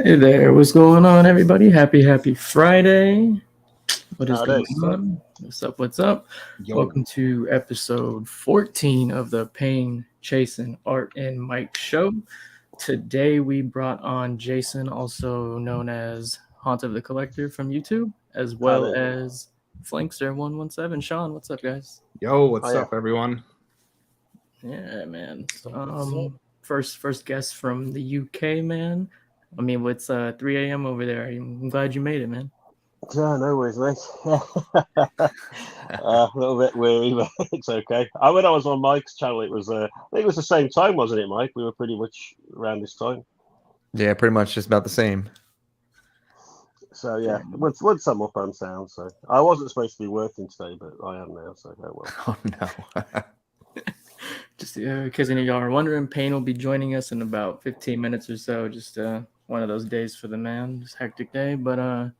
Hey there, what's going on, everybody? Happy Friday. What is going Nowadays, on? What's up? What's up? Yo. Welcome to episode 14 of the Payne, Chasen, Art, and Mike show. Today we brought on Jason, also known as Haunt of the Collector from YouTube, as well as Flankster117. Sean, what's up, guys? Yo, what's yeah. up, everyone? Yeah, man. What's up? First guest from the UK, man. I mean, it's 3 a.m. over there. I'm glad you made it, man. Yeah, no worries, mate. A little bit weary, but it's okay. When I was on Mike's channel, it was I think it was the same time, wasn't it, Mike? We were pretty much around this time. Yeah, pretty much just about the same. So yeah, once I'm up on sound. So I wasn't supposed to be working today, but I am now. So oh well. Oh no. Just because any of y'all are wondering, Payne will be joining us in about 15 minutes or so. Just one of those days for the man. Just hectic day, but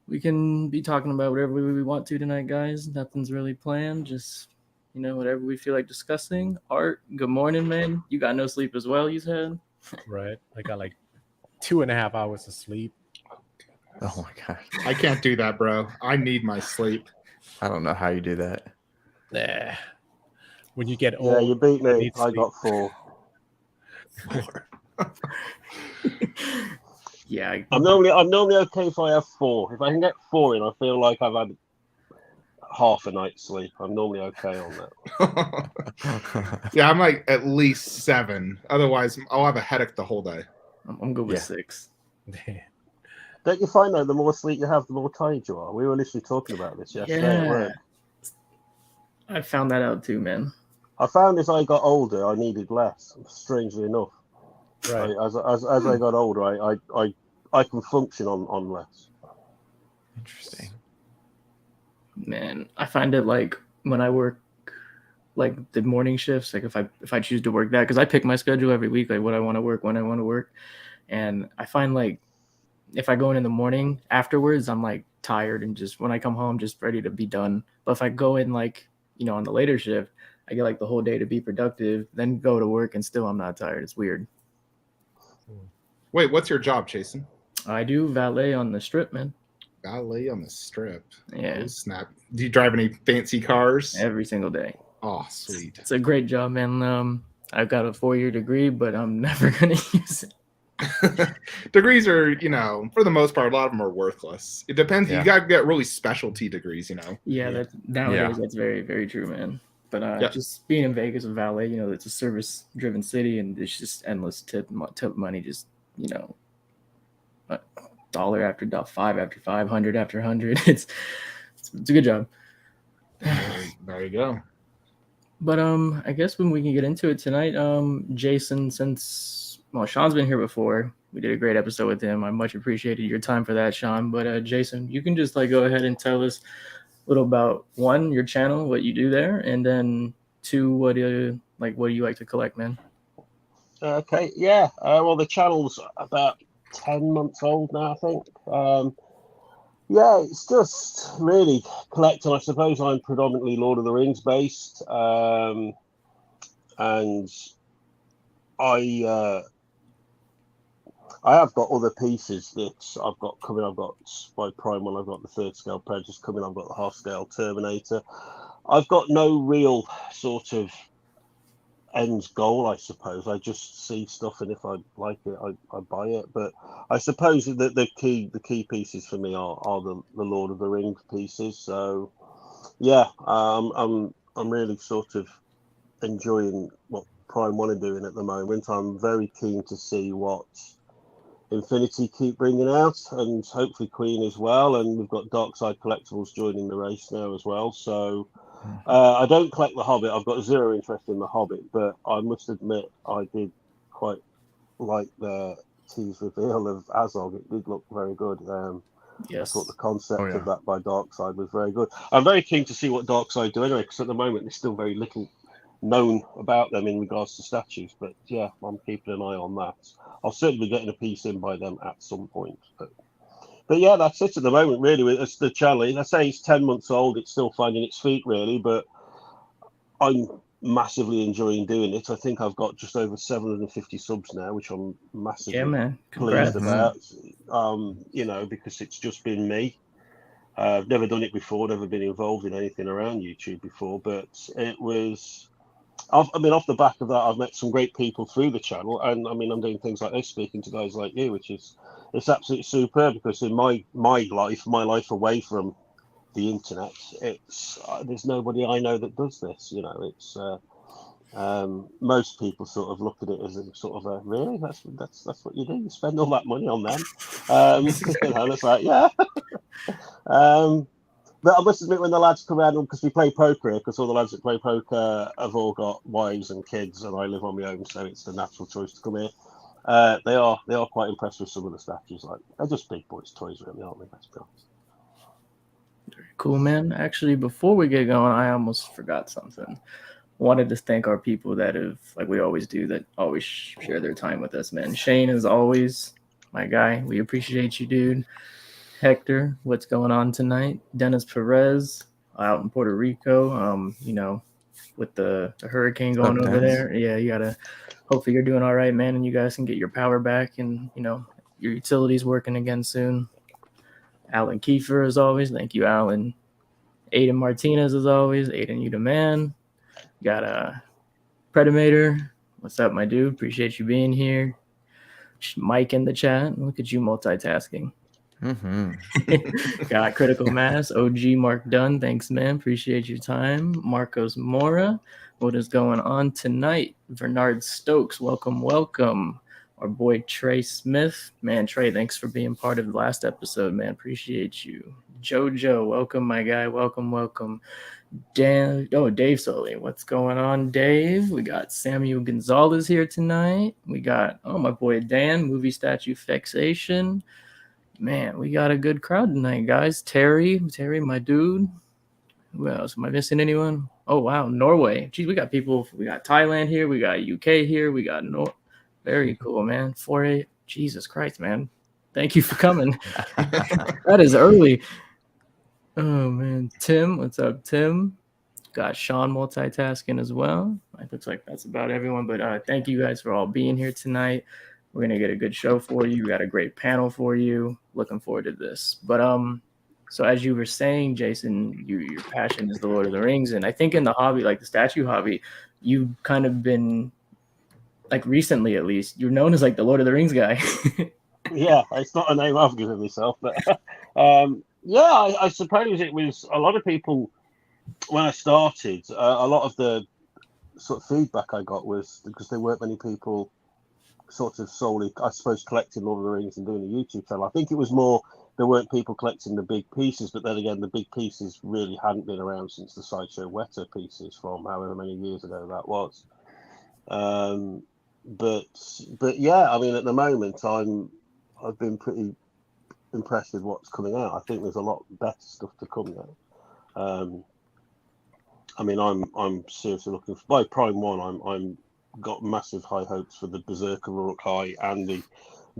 we can be talking about whatever we want to tonight, guys. Nothing's really planned. Just whatever we feel like discussing. Art, good morning, man. You got no sleep as well, you said. Right. I got like 2.5 hours of sleep. Oh my gosh. I can't do that, bro. I need my sleep. I don't know how you do that. Nah. When you get Yeah, old, you beat me. I sleep. got 4. Yeah, I'm normally okay if I have 4. If I can get 4 in, I feel like I've had half a night's sleep. I'm normally okay on that. Yeah, I'm like at least 7. Otherwise, I'll have a headache the whole day. I'm good with 6. Don't you find though, the more sleep you have, the more tired you are? We were literally talking about this yesterday at work. I found that out too, man. I found as I got older, I needed less. Strangely enough, Right. as I got older, I can function on less. Interesting. Man, I find it like when I work like the morning shifts, like if I choose to work that, because I pick my schedule every week, like what I want to work, when I want to work, and I find like if I go in the morning afterwards, I'm like tired and just when I come home, just ready to be done. But if I go in like on the later shift, I get like the whole day to be productive, then go to work and still I'm not tired. It's weird. Wait, what's your job, Chasen? I do valet on the strip, man. Valet on the strip. Yeah. Oh, snap. Do you drive any fancy cars? Every single day. Oh, sweet. It's a great job, man. I've got a 4-year degree, but I'm never gonna use it. Degrees are, for the most part, a lot of them are worthless. It depends. Yeah. You got to get really specialty degrees, Yeah, nowadays that's very, very true, man. But just being in Vegas with valet, it's a service-driven city, and it's just endless tip money. Just dollar after dollar, 5 after 500 after 100. It's a good job. There you go. But I guess when we can get into it tonight, Jason, since Sean's been here before, we did a great episode with him. I much appreciated your time for that, Sean. But Jason, you can just go ahead and tell us a little about 1, your channel, what you do there, and then 2, what do you like to collect, man? Okay, yeah. Well, the channel's about 10 months old now, I think. Yeah, it's just really collecting. I suppose I'm predominantly Lord of the Rings based, and I have got other pieces that I've got coming. I've got by Prime One. I've got the 3rd scale Predator coming. I've got the half scale Terminator. I've got no real sort of end goal, I suppose. I just see stuff, and if I like it, I buy it. But I suppose that the key pieces for me are the Lord of the Rings pieces. So yeah, I'm really sort of enjoying what Prime One are doing at the moment. I'm very keen to see what Infinity keep bringing out, and hopefully Queen as well. And we've got Darkside Collectibles joining the race now as well. So I don't collect the Hobbit. I've got 0 interest in the Hobbit, but I must admit I did quite like the tease reveal of Azog. It did look very good. Yes. I thought the concept of that by Darkside was very good. I'm very keen to see what Darkside do anyway, because at the moment there's still very little known about them in regards to statues. But yeah, I'm keeping an eye on that. I'll certainly be getting a piece in by them at some point. But yeah, that's it at the moment, really. It's the channel. I say it's 10 months old. It's still finding its feet, really. But I'm massively enjoying doing it. I think I've got just over 750 subs now, which I'm massively man. pleased Congrats. about. You know, because it's just been me. I've never done it before, never been involved in anything around YouTube before, but it was. I mean, off the back of that, I've met some great people through the channel, and I mean, I'm doing things like this, speaking to guys like you, which is it's absolutely superb. Because in my life away from the internet, it's there's nobody I know that does this. You know, it's most people sort of look at it as a sort of a really that's what you do. You spend all that money on them. You know, it's like yeah. But I must admit, when the lads come around, because we play poker here, because all the lads that play poker have all got wives and kids, and I live on my own, so it's the natural choice to come here. They are quite impressed with some of the statues. Like they're just big boys' toys, really, aren't they? Let's be honest. Very cool, man. Actually, before we get going, I almost forgot something. Wanted to thank our people that have, like we always do, that always share their time with us, man. Shane, as always, my guy. We appreciate you, dude. Hector, what's going on tonight? Dennis Perez out in Puerto Rico. You know, with the hurricane going over there. Yeah, you gotta. Hopefully, you're doing all right, man, and you guys can get your power back, and you know your utilities working again soon. Alan Kiefer, as always. Thank you, Alan. Aiden Martinez, as always. Aiden, you the man. Got a Predator. What's up, my dude? Appreciate you being here. Mike in the chat. Look at you multitasking. Got Critical Mass. OG Mark Dunn. Thanks, man. Appreciate your time. Marcos Mora. What is going on tonight? Bernard Stokes. Welcome. Our boy Trey Smith. Man, Trey, thanks for being part of the last episode, man. Appreciate you. Jojo. Welcome, my guy. Welcome. Dave Soley. What's going on, Dave? We got Samuel Gonzalez here tonight. We got, my boy Dan, Movie Statue Fixation. Man, we got a good crowd tonight, guys. Terry, my dude. Who else? Am I missing anyone? Oh, wow. Norway. Geez, we got people. We got Thailand here. We got UK here. We got Very cool, man. 4A. Jesus Christ, man. Thank you for coming. That is early. Oh, man. Tim, what's up, Tim? Got Sean multitasking as well. It looks like that's about everyone. But thank you guys for all being here tonight. We're going to get a good show for you. We got a great panel for you. Looking forward to this. But so as you were saying, Jason, your passion is the Lord of the Rings. And I think in the hobby, like the statue hobby, you've kind of been, like recently at least, you're known as like the Lord of the Rings guy. Yeah, it's not a name I've given myself. But yeah, I suppose it was a lot of people, when I started, a lot of the sort of feedback I got was because there weren't many people sort of solely, I suppose, collecting Lord of the Rings and doing a YouTube channel. I think it was more there weren't people collecting the big pieces, but then again, the big pieces really hadn't been around since the Sideshow Weta pieces from however many years ago that was. But yeah, I mean, at the moment, I've been pretty impressed with what's coming out. I think there's a lot better stuff to come now. I mean, I'm seriously looking for, by Prime 1, I'm got massive high hopes for the Berserker Uruk-hai and the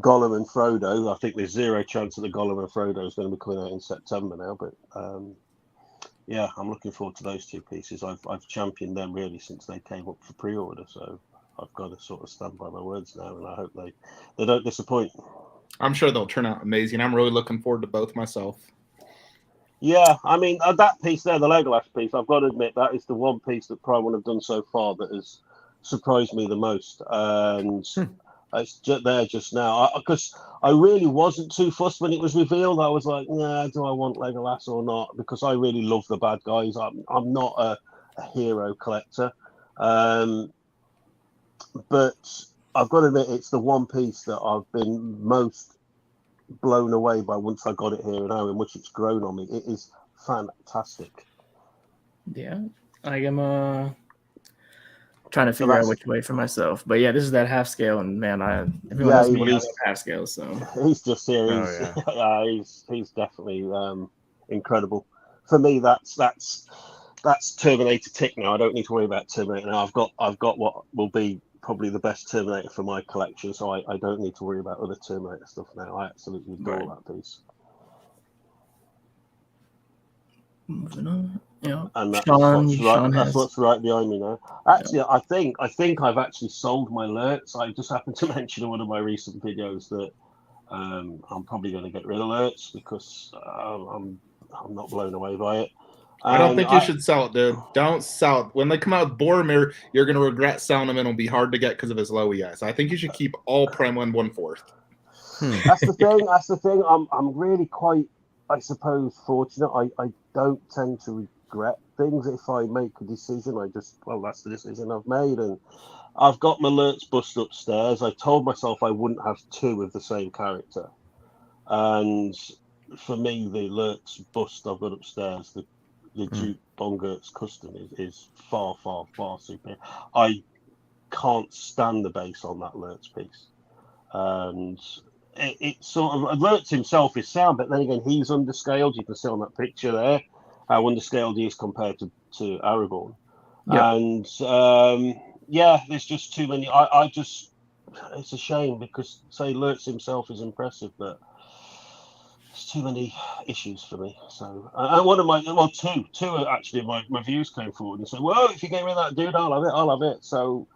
Gollum and Frodo. I think there's zero chance that the Gollum and Frodo is going to be coming out in September now, but yeah, I'm looking forward to those two pieces. I've championed them really since they came up for pre-order, so I've got to sort of stand by my words now, and I hope they don't disappoint. I'm sure they'll turn out amazing. I'm really looking forward to both myself. Yeah, I mean, that piece there, the Legolas piece, I've got to admit, that is the one piece that Prime have done so far that has surprised me the most. And it's just there just now. Because I really wasn't too fussed when it was revealed. I was like, nah, do I want Legolas or not? Because I really love the bad guys. I'm not a hero collector. But I've got to admit, it's the one piece that I've been most blown away by once I got it here and how much it's grown on me. It is fantastic. Yeah, I am trying to figure out which way for myself. But yeah, this is that half scale, and man, everyone else me has half scale, so he's just here. He's definitely incredible. For me, that's Terminator tick now. I don't need to worry about Terminator now. I've got what will be probably the best Terminator for my collection, so I don't need to worry about other Terminator stuff now. I absolutely adore that piece. Moving on. Yeah. and that's Sean what's right. That's has. what's right behind me now. Actually, I think I've actually sold my alerts. I just happened to mention in one of my recent videos that I'm probably going to get rid of alerts because I'm not blown away by it. I don't think you should sell it, dude. Don't sell it. When they come out with Boromir, you're going to regret selling them, and it'll be hard to get because of his low ES. I think you should keep all Prime 1 1/4. That's the thing. That's the thing. I'm really quite, I suppose, fortunate. I don't tend to regret things if I make a decision. That's the decision I've made, and I've got my alerts bust upstairs. I told myself I wouldn't have two of the same character, and for me, the alerts bust I've got upstairs, the Duke Bongert's custom is far, far, far superior. I can't stand the base on that alerts piece, and it sort of alerts himself is sound, but then again, he's underscaled. You can see on that picture there how underscaled he is compared to Aragorn. Yeah. And there's just too many. It's a shame because say alerts himself is impressive, but there's too many issues for me. So one of my two actually my views came forward and said, well, if you get rid of that dude, I'll have it. So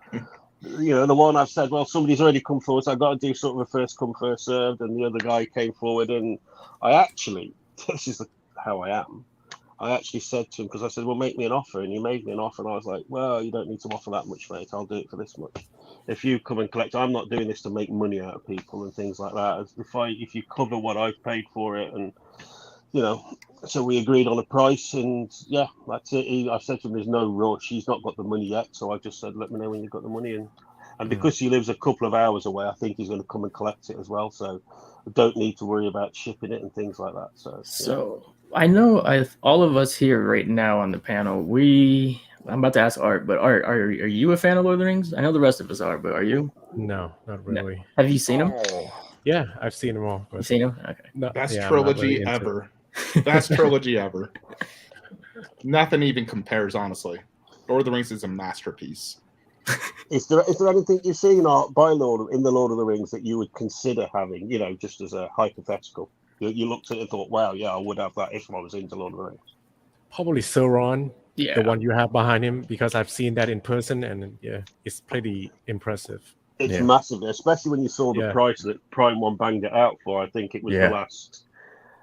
the one I've said, well, somebody's already come forward, so I've got to do sort of a first come, first served, and the other guy came forward, and I actually, this is how I am, I actually said to him, because I said, well, make me an offer, and he made me an offer, and I was like, well, you don't need to offer that much, mate, I'll do it for this much. If you come and collect, I'm not doing this to make money out of people and things like that. If you cover what I've paid for it, and so we agreed on a price, and yeah, that's it. I said to him, there's no rush. He's not got the money yet, so I just said, let me know when you've got the money. And because he lives a couple of hours away, I think he's going to come and collect it as well. So I don't need to worry about shipping it and things like that. So I know all of us here right now on the panel, I'm about to ask Art, but Art, are you a fan of Lord of the Rings? I know the rest of us are, but are you? No, not really. No. Have you seen them? Yeah, I've seen them all. You've seen them? Okay. Best trilogy ever. Best trilogy ever. Nothing even compares, honestly. Lord of the Rings is a masterpiece. Is there anything you've seen in the Lord of the Rings that you would consider having, just as a hypothetical? You looked at it and thought, wow, yeah, I would have that if I was into Lord of the Rings. Probably Sauron, yeah, the one you have behind him, because I've seen that in person, and yeah, it's pretty impressive. It's massive, especially when you saw the price that Prime 1 banged it out for. I think it was the last,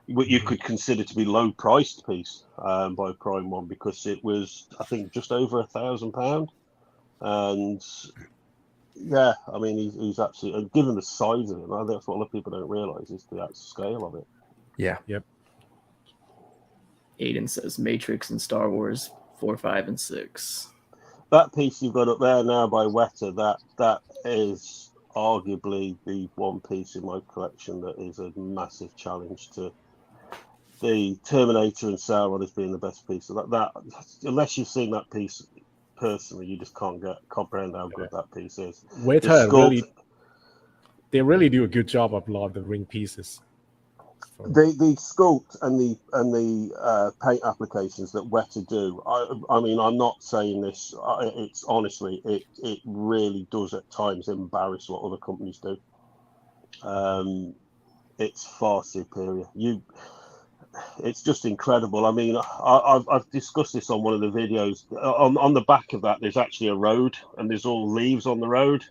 what you could consider to be low-priced piece by Prime 1, because it was, I think, just over £1,000. And yeah, I mean, he's absolutely, and given the size of him, I think that's what a lot of people don't realise is the actual scale of it. Yeah. Yep. Aiden says Matrix and Star Wars 4, 5, and 6. That piece you've got up there now by Weta, that is arguably the one piece in my collection that is a massive challenge to the Terminator and Sauron as being the best piece. So that unless you've seen that piece personally, you just can't comprehend how good that piece is. Weta they really do a good job of Lord of the Ring pieces. The sculpt and the paint applications that Weta do, I mean, I'm not saying this. It's honestly, it really does at times embarrass what other companies do. It's far superior. It's just incredible. I mean, I've discussed this on one of the videos. On the back of that, there's actually a road, and there's all leaves on the road,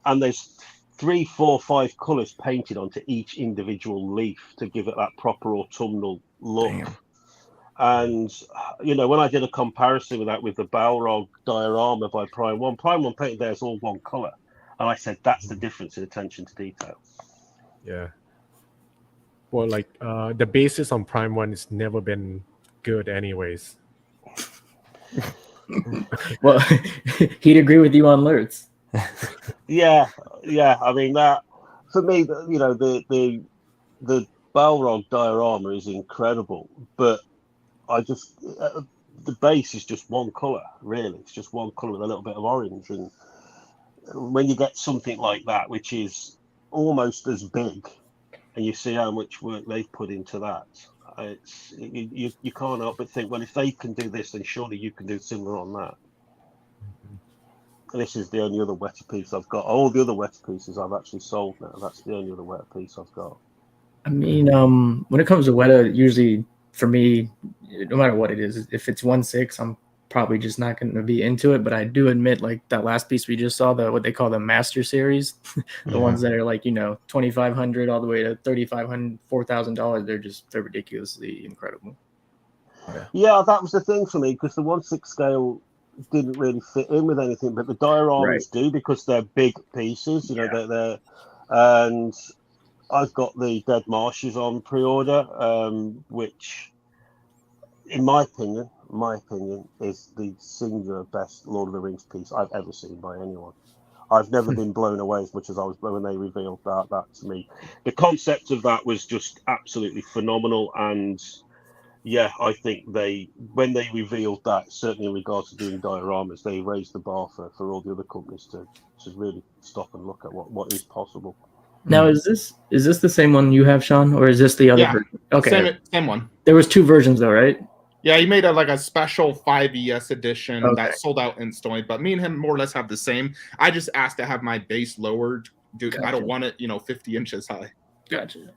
and there's 3, 4, 5 colours painted onto each individual leaf to give it that proper autumnal look. Damn. And when I did a comparison with that with the Balrog diorama by Prime 1 painted there is all one colour, and I said that's the difference in attention to detail. Yeah. Well, like the basis on Prime 1 has never been good anyways. Well, he'd agree with you on alerts. Yeah. I mean, that for me, the Balrog diorama is incredible, but I just the base is just one color. Really, it's just one color with a little bit of orange, and when you get something like that, which is almost as big, and you see how much work they've put into that, you can't help but think, well, if they can do this, then surely you can do similar on that. This is the only other Weta piece I've got. All the other Weta pieces I've actually sold now. That's the only other Weta piece I've got. I mean, when it comes to Weta, usually for me, no matter what it is, if it's 1/6, I'm probably just not going to be into it. But I do admit, like that last piece we just saw, what they call the Master Series, the ones that are like, $2,500 all the way to $3,500, $4,000. They're ridiculously incredible. Yeah, that was the thing for me, because the 1/6 scale didn't really fit in with anything, but the dioramas do, because they're big pieces. They're and I've got the Dead Marshes on pre-order, which, in my opinion, is the singular best Lord of the Rings piece I've ever seen by anyone. I've never been blown away as much as I was when they revealed that to me. The concept of that was just absolutely phenomenal, and yeah, I think when they revealed that, certainly in regards to doing dioramas, they raised the bar for all the other companies to really stop and look at what is possible. Now, is this the same one you have, Sean, or is this the other version? Okay, same one. There was 2 versions though, right? Yeah, he made a special 5ES edition that sold out instantly, but me and him more or less have the same. I just asked to have my base lowered. Dude, gotcha. I don't want it, 50 inches high. Gotcha.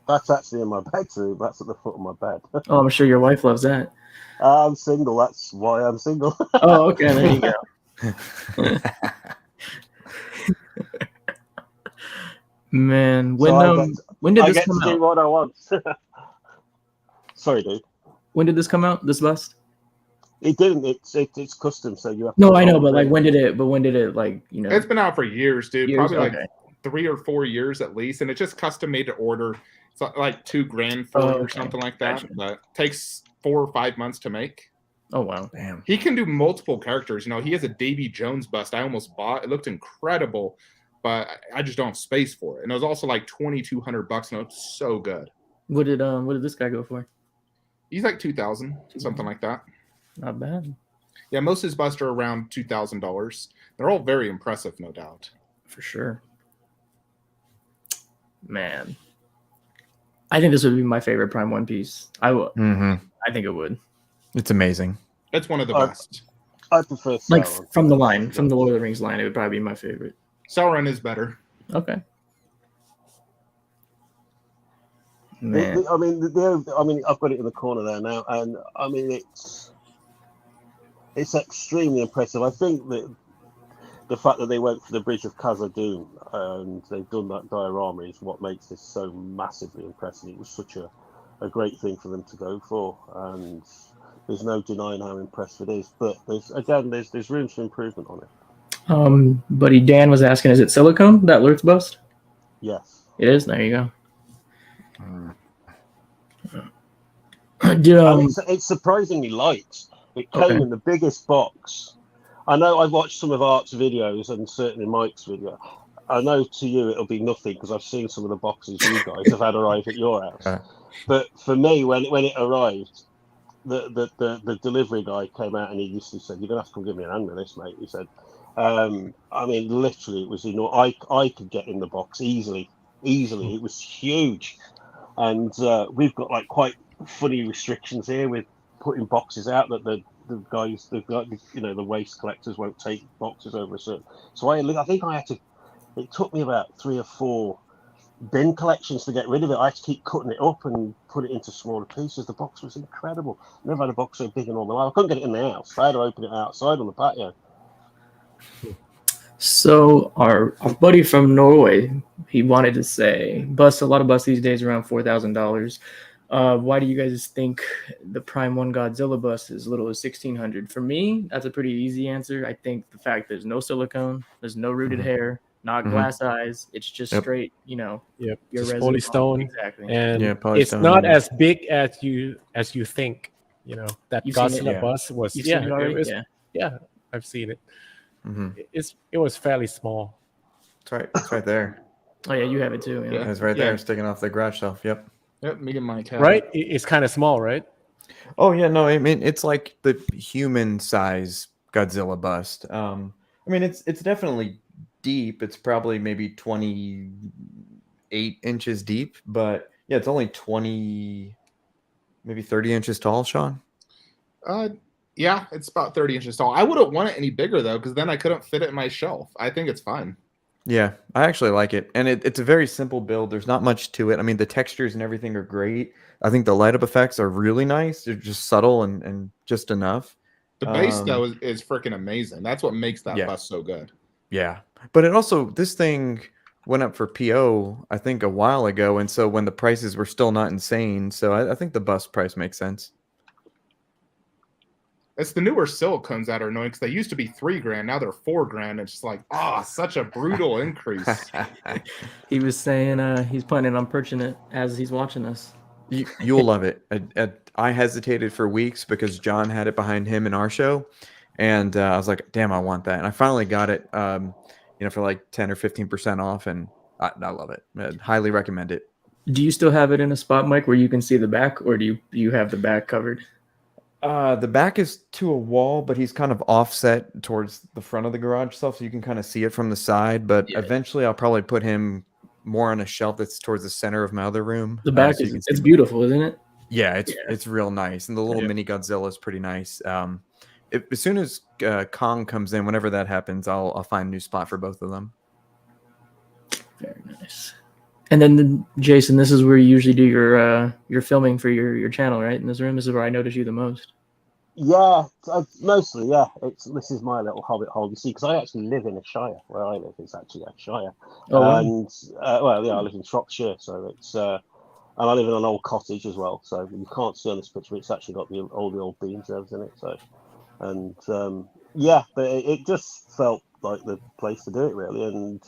That's actually in my bedroom. That's at the foot of my bed. Oh, I'm sure your wife loves that. I'm single. That's why I'm single. Oh, okay. There you go. Man, when did this come out? Do what I want. Sorry, dude. When did this come out? This bust? It didn't. It's custom, so you have to. No, I know, but like, when did it? It's been out for years, dude. Years? Probably like 3 or 4 years at least, and it's just custom made to order. It's like $2,000 for it or something like that. Gotcha. But it takes 4 or 5 months to make. Oh wow! Damn. He can do multiple characters. He has a Davy Jones bust. I almost bought. It looked incredible, but I just don't have space for it. And it was also like $2,200, and it's so good. What did this guy go for? He's like $2,000, something like that. Not bad. Yeah, most of his busts are around $2,000. They're all very impressive, no doubt. For sure. Man, I think this would be my favorite Prime One piece. I would. Mm-hmm. I think it would. It's amazing. It's one of the best. I prefer Sauron. Like from the Lord of the Rings line, it would probably be my favorite. Sauron is better. Okay. Man. I mean, I've got it in the corner there now, and I mean it's extremely impressive. I think that the fact that they went for the Bridge of Khazad-dûm and they've done that diorama is what makes this so massively impressive. It was such a great thing for them to go for, and there's no denying how impressive it is. But there's room for improvement on it. Buddy Dan was asking, is it silicone, that Lurtz bust? Yes. It is? There you go. It's surprisingly light. It came in the biggest box. I know I've watched some of Art's videos and certainly Mike's video. I know to you it'll be nothing because I've seen some of the boxes you guys have had arrive at your house. But for me, when it arrived, the delivery guy came out and he just said, "You're gonna have to come give me an hand with this, mate." He said, I mean, literally, it was I could get in the box easily. It was huge, and we've got like quite funny restrictions here with putting boxes out that the waste collectors won't take boxes over a certain. So I think I had to. It took me about 3 or 4 bin collections to get rid of it. I had to keep cutting it up and put it into smaller pieces. The box was incredible. Never had a box so big in all my life. I couldn't get it in the house. I had to open it outside on the patio. So our buddy from Norway, he wanted to say, a lot of busts these days around $4,000. Why do you guys think the Prime 1 Godzilla bust is as little as $1,600? For me, that's a pretty easy answer. I think the fact there's no silicone, there's no rooted hair, not glass eyes. It's just straight, your polystone. Exactly. And polystone. it's not as big as you think. That You've Godzilla bus was. You've seen it already? Yeah, I've seen it. Mm-hmm. It was fairly small. It's right there. Oh yeah, you have it too. Yeah. It's right there, sticking off the garage shelf. Yep. Yep, me and Mike have right? It's kind of small, right? Oh yeah, no, I mean it's like the human size Godzilla bust. I mean it's definitely deep. It's probably maybe 28 inches deep, but yeah, it's only 20, maybe 30 inches tall, Sean. Yeah, it's about 30 inches tall. I wouldn't want it any bigger though, because then I couldn't fit it in my shelf. I think it's fine. Yeah, I actually like it, and it's a very simple build. There's not much to it. I mean, the textures and everything are great. I think the light up effects are really nice. They're just subtle and just enough. The base though is freaking amazing. That's what makes that Yeah. bus so good. Yeah, but it also this thing went up for PO I think a while ago, and so when the prices were still not insane, so I think the bus price makes sense. It's the newer silicones that are annoying because they used to be $3,000, now they're $4,000. It's just like, such a brutal increase. He was saying he's planning on purchasing it as he's watching us. You'll love it. I hesitated for weeks because John had it behind him in our show, and I was like, "Damn, I want that!" And I finally got it, for like 10 or 15% off, and I love it. I'd highly recommend it. Do you still have it in a spot, Mike, where you can see the back, or do you have the back covered? The back is to a wall, but he's kind of offset towards the front of the garage stuff, so you can kind of see it from the side. But eventually, I'll probably put him more on a shelf that's towards the center of my other room. The back it's beautiful, isn't it? Yeah, it's real nice, and the little mini Godzilla is pretty nice. As soon as Kong comes in, whenever that happens, I'll find a new spot for both of them. Very nice. And then Jason, this is where you usually do your filming for your channel, right? In this room, this is where I notice you the most. Yeah, mostly, yeah. This is my little hobbit hole. You see, because I actually live in a shire. Where I live is actually a shire. And I live in Shropshire, so it's and I live in an old cottage as well. So you can't see on this picture, but it's actually got all the old beams and everything in it. So, and but it just felt like the place to do it, really. And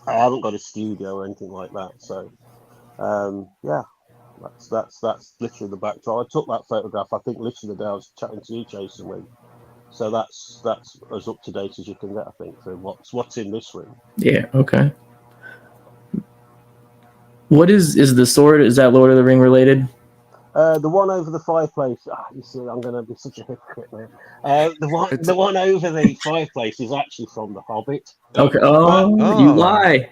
I haven't got a studio or anything like that. So, that's literally the backdrop. I took that photograph, I think, literally the day I was chatting to you, Chasen, with. So that's as up to date as you can get, I think, for what's in this room. Yeah. Okay. What is the sword? Is that Lord of the Ring related? The one over the fireplace. You see, I'm going to be such a hypocrite now. The one over the fireplace is actually from the Hobbit. Okay. You lie.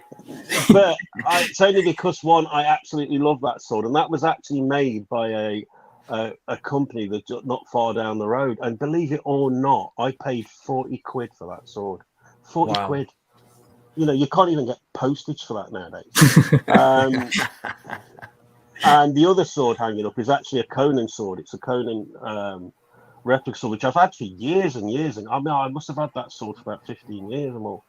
But it's only because I absolutely love that sword, and that was actually made by a company that's not far down the road. And believe it or not, I paid 40 quid for that sword. 40 quid. You know, you can't even get postage for that nowadays. And the other sword hanging up is actually a Conan sword. It's a Conan replica sword, which I've had for years and years. And I mean, I must have had that sword for about 15 years or more.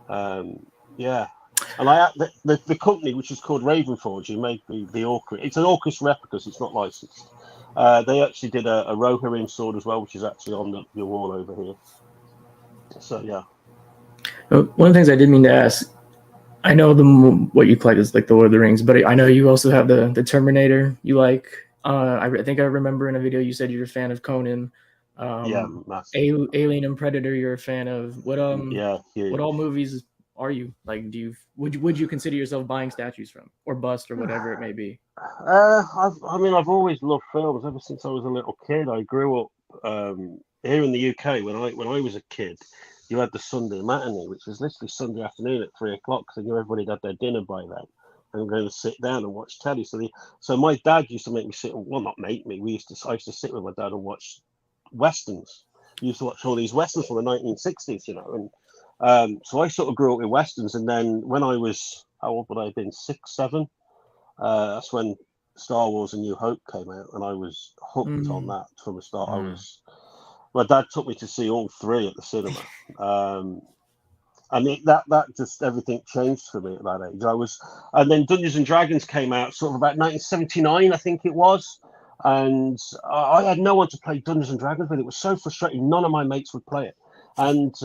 And the company, which is called Ravenforge, who made the Orcus, it's an Orcus replica, so it's not licensed. They actually did a Rohirrim sword as well, which is actually on the wall over here. So, yeah. One of the things I did mean to ask, I know what you collect is like the Lord of the Rings, but I know you also have the Terminator you like. I think I remember in a video you said you're a fan of Conan. Alien and Predator you're a fan of. What all movies are you like? Would you consider yourself buying statues from or bust or whatever it may be? I've always loved films ever since I was a little kid. I grew up here in the UK when I was a kid. You had the Sunday matinee, which was literally Sunday afternoon at 3 o'clock, because I knew everybody had their dinner by then. And I'm going to sit down and watch telly. So my dad used to make me sit. Well, not make me. I used to sit with my dad and watch westerns. We used to watch all these westerns from the 1960s, you know. And so I sort of grew up with westerns. And then when I was, how old would I have been? 6, 7. That's when Star Wars: A New Hope came out, and I was hooked on that from the start. My dad took me to see all 3 at the cinema, and that just everything changed for me at that age. And then Dungeons and Dragons came out sort of about 1979, I think it was, and I had no one to play Dungeons and Dragons with. It was so frustrating. None of my mates would play it, and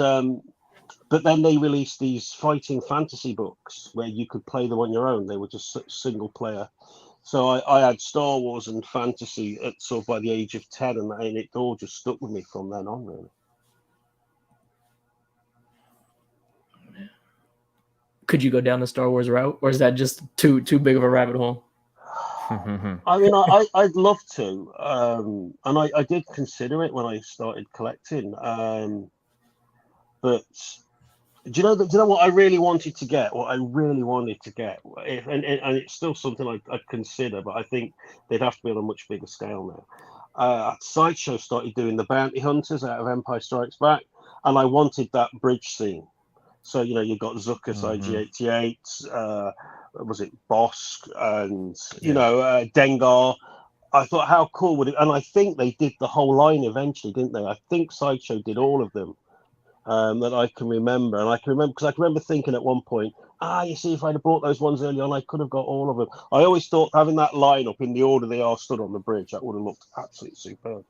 but then they released these fighting fantasy books where you could play them on your own. They were just single player. So I had Star Wars and fantasy at sort of by the age of 10, and it all just stuck with me from then on, really. Could you go down the Star Wars route, or is that just too big of a rabbit hole? I mean, I'd love to, and I did consider it when I started collecting, but. Do you know what I really wanted to get? What I really wanted to get, and it's still something I'd consider, but I think they'd have to be on a much bigger scale now. Sideshow started doing the bounty hunters out of Empire Strikes Back, and I wanted that bridge scene. So you've got Zuckus IG88, was it Bosk, and Dengar. I thought, how cool would it? And I think they did the whole line eventually, didn't they? I think Sideshow did all of them that I can remember, and I can remember thinking at one point, you see, if I'd have bought those ones early on, I could have got all of them. I always thought having that lineup in the order they are stood on the bridge, that would have looked absolutely superb.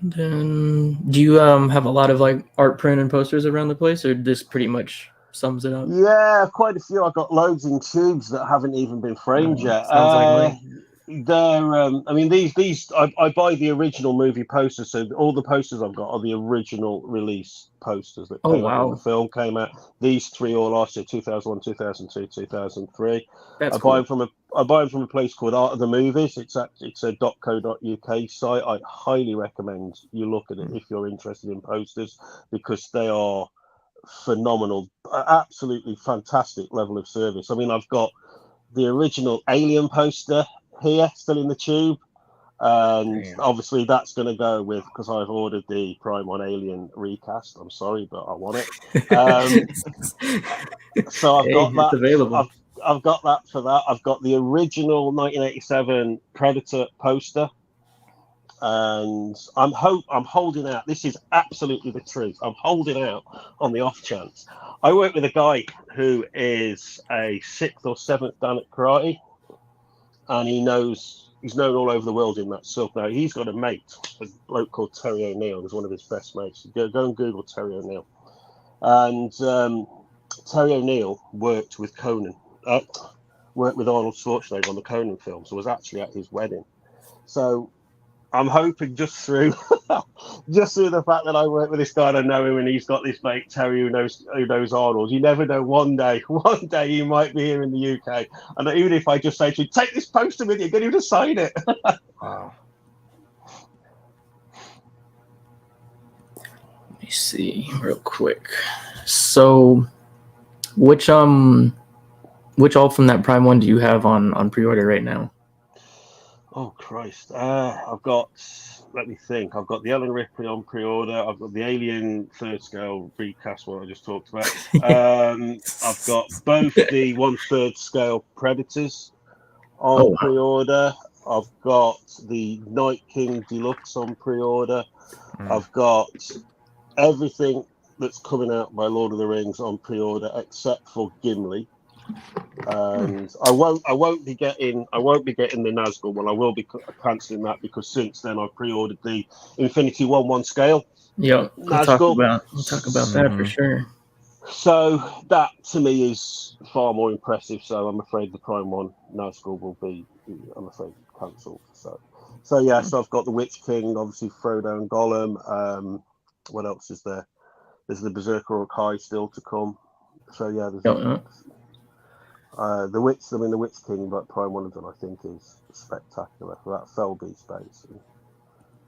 Then, do you have a lot of like art print and posters around the place, or this pretty much sums it up? Yeah, quite a few. I've got loads in tubes that haven't even been framed yet. Sounds like money. They're, I mean, these I buy the original movie posters, so all the posters I've got are the original release posters that came out when the film came out. These three all last year, 2001, 2002, 2003. That's I buy them from a place called Art of the Movies. It's a .co.uk site. I highly recommend you look at it if you're interested in posters, because they are phenomenal, absolutely fantastic level of service. I mean, I've got the original Alien poster here still in the tube, and obviously that's going to go with, because I've ordered the Prime 1 Alien recast. I'm sorry, but I want it. So I've got that available. I've got that for that. I've got the original 1987 Predator poster, and I'm holding out. This is absolutely the truth. I'm holding out on the off chance. I work with a guy who is a 6th or 7th dan at karate, and he's known all over the world in that silk. Now he's got a mate, a bloke called Terry O'Neill, who's one of his best mates. Go and Google Terry O'Neill, and Terry O'Neill worked with Arnold Schwarzenegger on the Conan films. So was actually at his wedding. So I'm hoping just through the fact that I work with this guy and I know him, and he's got this mate Terry who knows Arnold. You never know. One day he might be here in the UK, and even if I just say to you, take this poster with you, get him to sign it. Wow. Let me see real quick. So, which all from that Prime 1 do you have on pre-order right now? Oh Christ! I've got. Let me think. I've got the Ellen Ripley on pre-order. I've got the Alien third scale recast, what I just talked about. I've got both the 1/3 scale Predators on pre-order. I've got the Night King Deluxe on pre-order. I've got everything that's coming out by Lord of the Rings on pre-order except for Gimli. And I won't be getting the Nazgul one. I will be cancelling that, because since then I've pre-ordered the Infinity 1/1 scale. Yeah, we'll talk about that for sure. So that to me is far more impressive. So I'm afraid the Prime 1 Nazgul will be, I'm afraid, cancelled. So yeah. So I've got the Witch King, obviously Frodo and Gollum. What else is there? There's the Berserker High still to come. So yeah, there's. The Witch King, but Prime 1 of them I think is spectacular for that Felby space.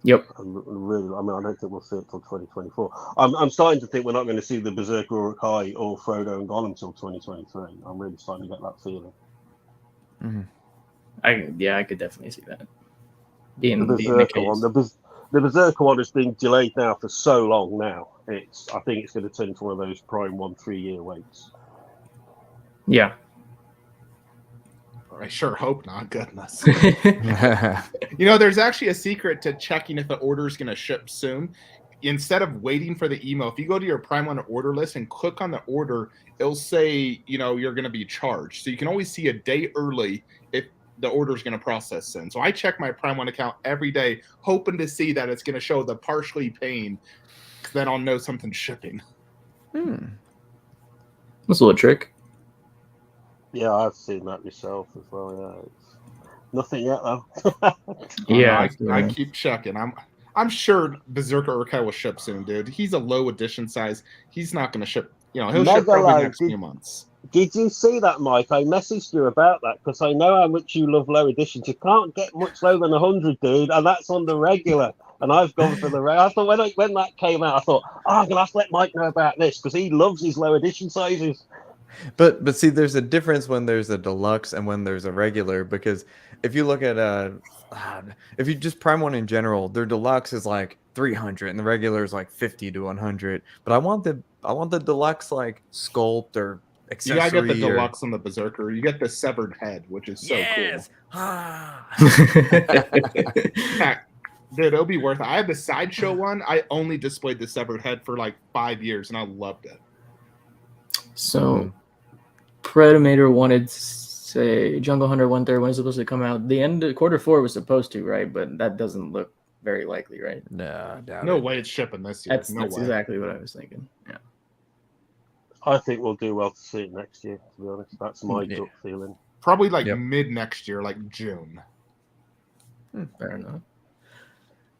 Yep. Really, I don't think we'll see it till 2024. I'm starting to think we're not going to see the Berserker High or Frodo and Gollum till 2023. I'm really starting to get that feeling. I could definitely see that. The Berserker one has been delayed now for so long now. I think it's going to turn into one of those Prime 1 3-year waits. Yeah. I sure hope not. Goodness. There's actually a secret to checking if the order is going to ship soon. Instead of waiting for the email, if you go to your Prime 1 order list and click on the order, it'll say, you're going to be charged. So you can always see a day early if the order is going to process soon. So I check my Prime 1 account every day, hoping to see that it's going to show the partially paying. Then I'll know something's shipping. That's a little trick. Yeah, I've seen that myself as well. Yeah, it's nothing yet though. Yeah, I keep checking. I'm sure Berserker Urkai will ship soon, dude. He's a low edition size. He's not going to ship. He'll ship probably the next few months. Did you see that, Mike? I messaged you about that because I know how much you love low editions. You can't get much lower than 100, dude, and that's on the regular. And I've gone for the regular. I thought when that came out, I thought, I'm going to have to let Mike know about this because he loves his low edition sizes. But see, there's a difference when there's a deluxe and when there's a regular, because if you look at if you just Prime 1 in general, their deluxe is like 300, and the regular is like 50 to 100. But I want the deluxe like sculpt or You gotta accessory. get the deluxe on the Berserker. You get the severed head, which is so Yes. cool. Dude, it'll be worth it. I had the Sideshow one. I only displayed the severed head for like 5 years, and I loved it. So, Predator wanted to say Jungle Hunter 1/3 when it's supposed to come out. The end of Q4 was supposed to, right? But that doesn't look very likely, right? No, No way it's shipping this year. That's no way. exactly what I was thinking. Yeah. I think we'll do well to see it next year, to be honest. That's my gut feeling. Probably like Yep. mid next year, like June. Fair enough.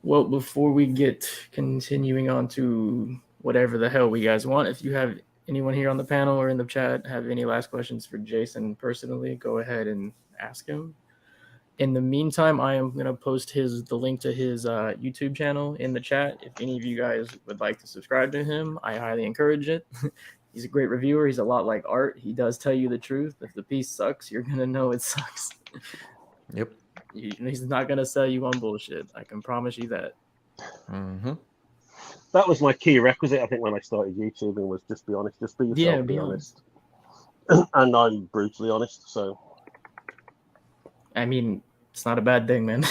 Well, before we get continuing on to whatever the hell we guys want, if you have anyone here on the panel or in the chat have any last questions for Jason personally, go ahead and ask him. In the meantime, I am going to post the link to his YouTube channel in the chat. If any of you guys would like to subscribe to him, I highly encourage it. He's a great reviewer. He's a lot like Art. He does tell you the truth. If the piece sucks, you're going to know it sucks. Yep. He's not going to sell you on bullshit. I can promise you that. Mm-hmm. That was my key requisite, I think, when I started YouTubing, was just be honest. Just be yourself, be honest. And I'm brutally honest, so. I mean, it's not a bad thing, man.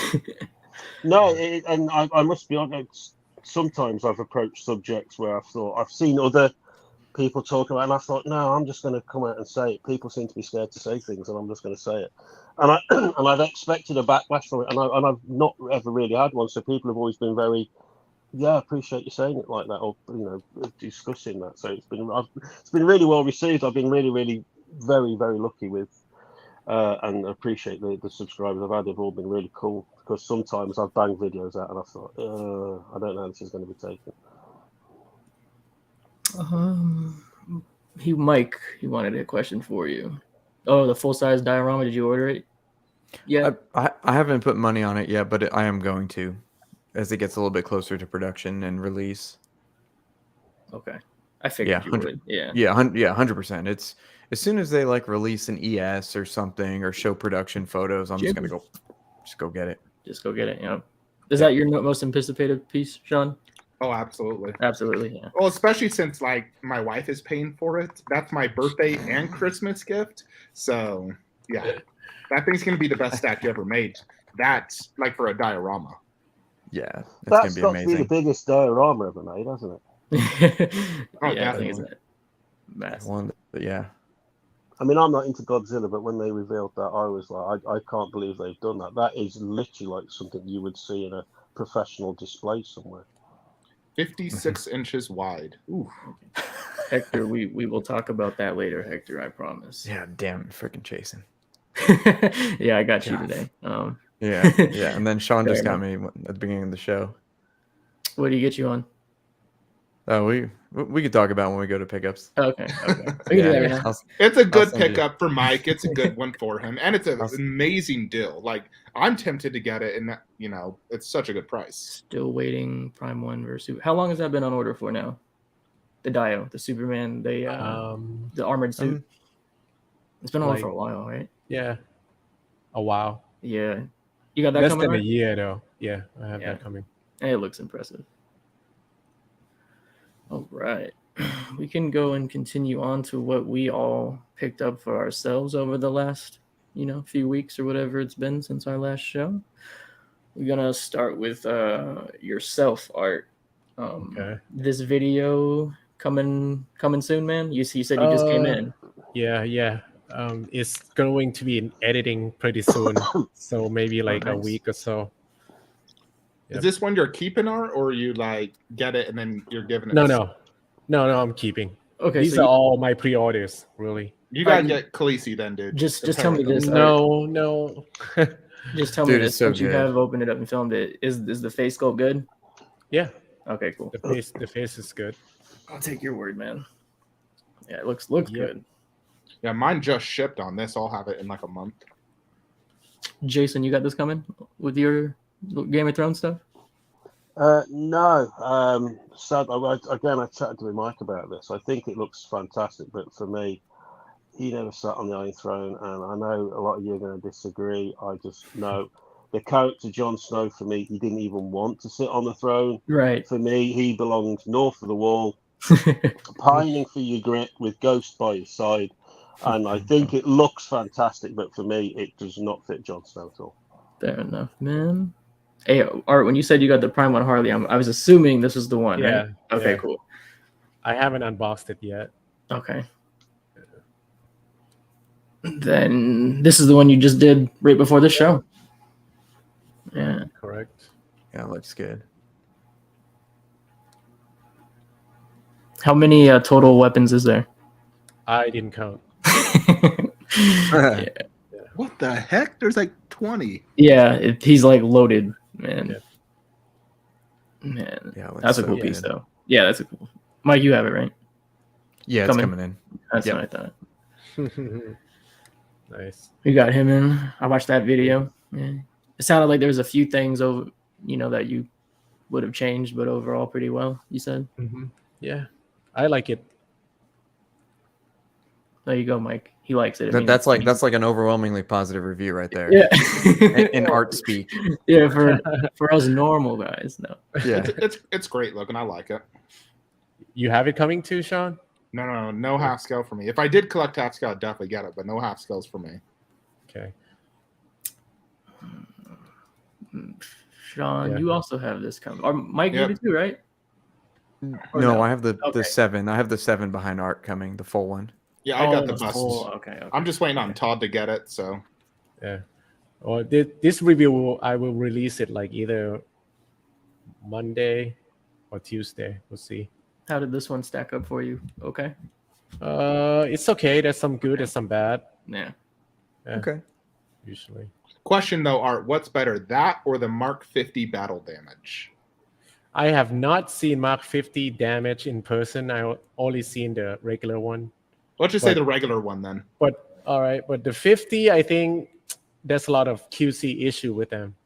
No, and I must be honest, sometimes I've approached subjects where I've seen other people talk about it, and I thought, no, I'm just going to come out and say it. People seem to be scared to say things, and I'm just going to say it. And I've expected a backlash from it, and I've not ever really had one. So people have always been very, I appreciate you saying it like that, or discussing that. So it's been really well received. I've been really, really, very, very lucky with, and appreciate the subscribers I've had. They've all been really cool, because sometimes I've banged videos out and I thought, I don't know how this is going to be taken. He wanted a question for you. Oh, the full-size diorama, did you order it? Yeah. I haven't put money on it yet, but I am going to, as it gets a little bit closer to production and release. Okay. I figured you would. Yeah. Yeah, 100%. It's as soon as they like release an ES or something or show production photos, I'm just gonna go get it. Just go get it. Is that your most anticipated piece, Sean? Oh, absolutely. Absolutely, yeah. Well, especially since like my wife is paying for it. That's my birthday and Christmas gift. So yeah, that thing's gonna be the best stack you ever made. That's like for a diorama. Yeah, that's got to be the biggest diorama ever made, hasn't it? Yeah, I think it's massive. Yeah. I mean, I'm not into Godzilla, but when they revealed that, I was like, I can't believe they've done that. That is literally like something you would see in a professional display somewhere. 56 inches wide. Ooh. Hector, we will talk about that later, Hector, I promise. Yeah, damn freaking Chasen. Yeah, I got you today. Yeah. And then Sean just got me at the beginning of the show. What do you get you on? Oh, we could talk about when we go to pickups. Okay. It's a good pickup for Mike. It's a good one for him, and it's an amazing deal. Like, I'm tempted to get it, and it's such a good price. Still waiting. Prime 1 versus. How long has that been on order for now? The Dio, the Superman, the armored suit. It's been on for a while, right? Yeah, a while. Yeah, you got that less coming. Less than a year though. Yeah, I have that coming. And it looks impressive. All right, we can go and continue on to what we all picked up for ourselves over the last, few weeks or whatever it's been since our last show. We're gonna start with yourself, Art. Okay. This video coming soon, man. You said you just came in. Yeah. It's going to be in editing pretty soon, so maybe like a week or so. Yep. Is this one you're keeping, or you like get it and then you're giving it? No, I'm keeping. Okay, these are all my pre-orders, really. You gotta get Khaleesi then, dude. Just tell me this. No. Just tell me this. Since you have opened it up and filmed it, is the face sculpt good? Yeah. Okay, cool. The face is good. I'll take your word, man. Yeah, it looks good. Yeah, mine just shipped on this. I'll have it in like a month. Jason, you got this coming with your Game of Thrones stuff? No. Sad. I chatted with Mike about this. I think it looks fantastic, but for me, he never sat on the Iron Throne, and I know a lot of you are going to disagree. I just know The character Jon Snow, for me, he didn't even want to sit on the throne. Right. For me, he belongs north of the wall, pining for your grit with Ghost by his side. And I think it looks fantastic, but for me, it does not fit Jon Snow at all. Fair enough, man. Hey, Art, when you said you got the Prime 1 Harley, I was assuming this was the one, Yeah, right? Okay, yeah. cool. I haven't unboxed it yet. Okay. Then this is the one you just did right before the show. Yeah. Correct. Yeah, it looks good. How many total weapons is there? I didn't count. Yeah. What the heck? There's like 20. Yeah, he's like loaded, man. Yeah. Man, Yeah, it looks that's a so cool piece, good. though. Yeah, that's a cool. Mike, you have it, right? Yeah, it's coming in. That's Yep. what I thought. Nice. We got him in. I watched that video. Yeah. It sounded like there was a few things over, that you would have changed, but overall pretty well. You said. Yeah, I like it. There you go, Mike. He likes it. That's like an overwhelmingly positive review right there. Yeah. in art speak. Yeah, for us normal guys, no. Yeah. It's great looking. I like it. You have it coming too, Sean? No half scale for me. If I did collect half scale, I'd definitely get it, but no half scales for me. Okay. Sean, Yeah. you also have this coming. Or Mike, Yep. you do too, right? Or No, no? I have the Okay. 7. I have the 7 behind art coming, the full one. Yeah, I got the it's busts. full. Okay. I'm just waiting on Todd to get it. So Yeah. Or this review, I will release it like either Monday or Tuesday. We'll see. How did this one stack up for you? Okay. It's okay. There's some good and some bad. Yeah. Yeah, Okay. usually. question though, Art, what's better, that or the Mark 50 battle damage? I have not seen Mark 50 damage in person. I only seen the regular one. Let's just say But- the regular one then. But all right, but the 50, I think there's a lot of QC issue with them.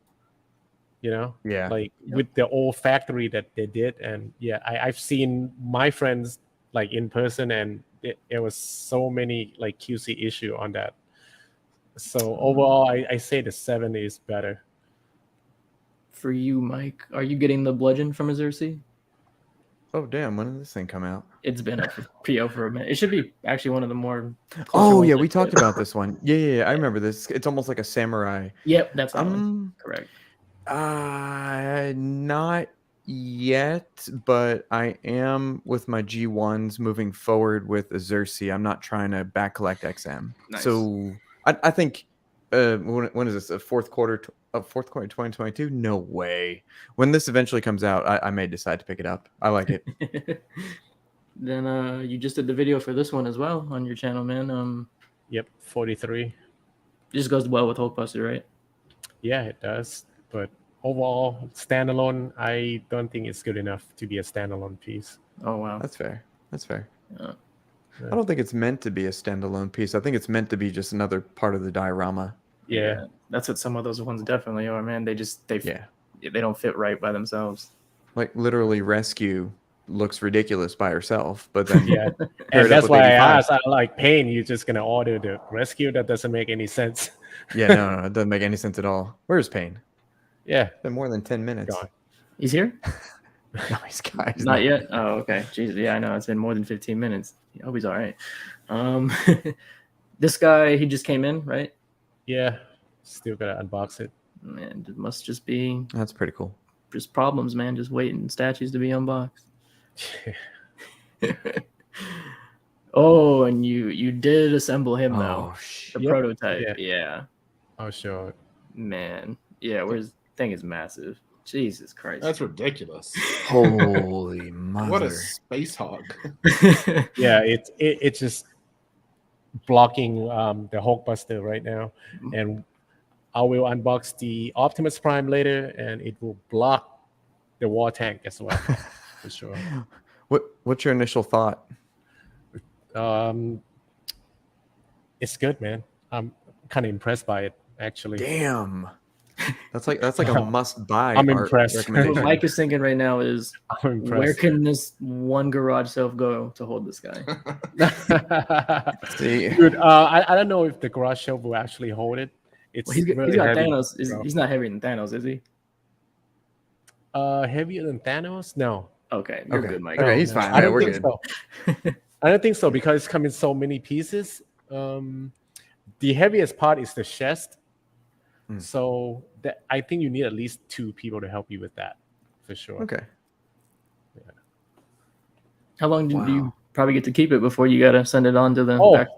Yeah. Like with the old factory that they did, and yeah, I've seen my friends like in person, and it was so many like QC issue on that. So overall, I say the 7 is better. For you, Mike, are you getting the bludgeon from Azursi? Oh damn! When did this thing come out? It's been up for PO for a minute. It should be actually one of the more. closer Oh ones yeah, to we talked it. about this one. Yeah. I remember this. It's almost like a samurai. Yep, that's that one. Correct. Not yet, but I am with my G1s moving forward with Azursi. I'm not trying to back collect XM. Nice. So I think when is this? Fourth quarter 2022? No way. When this eventually comes out, I may decide to pick it up. I like it. Then you just did the video for this one as well on your channel, man. Yep, 43. Just goes well with Hulkbuster, right? Yeah, it does. But overall, standalone, I don't think it's good enough to be a standalone piece. Oh wow. That's fair. Yeah. I don't think it's meant to be a standalone piece. I think it's meant to be just another part of the diorama. Yeah. That's what some of those ones definitely are, man. They don't fit right by themselves. Like literally Rescue looks ridiculous by herself, but then Yeah. pair it And up that's with why I 85. asked, I like Pain, you're just gonna order the rescue? That doesn't make any sense. Yeah, no, it doesn't make any sense at all. Where's Payne? Yeah. It's been more than 10 minutes. God. He's here? No, he's Not yet. Oh, okay. Jesus, yeah, I know. It's been more than 15 minutes. I hope he's all right. This guy, he just came in, right? Yeah. Still gotta unbox it. Man, it must just be That's pretty cool. just problems, man. Just waiting statues to be unboxed. Oh, and you did assemble him though. The Yep. prototype. Yeah. Yeah. Oh sure. Man. Yeah, where's thing is massive. Jesus Christ. That's ridiculous. Holy mother. What a space hog. Yeah, it's just blocking the Hulkbuster right now. And I will unbox the Optimus Prime later, and it will block the war tank as well. For sure. What's your initial thought? It's good, man. I'm kind of impressed by it, actually. Damn. That's like a must buy. I'm impressed. What recommendation. Mike is thinking right now is I'm impressed. where can this one garage shelf go to hold this guy? See, Dude, I don't know if the garage shelf will actually hold it. It's Well, he's really got heavy, Thanos. bro. He's not heavier than Thanos, is he? Heavier than Thanos? No. Okay, you're Okay. good, Mike. Okay, No, he's no, fine. I Yeah, don't we're think good. so. I don't think so because it's come in so many pieces. The heaviest part is the chest. Mm. So that I think you need at least 2 people to help you with that, for sure. Okay. How long do Wow. you probably get to keep it before you gotta send it on to the back?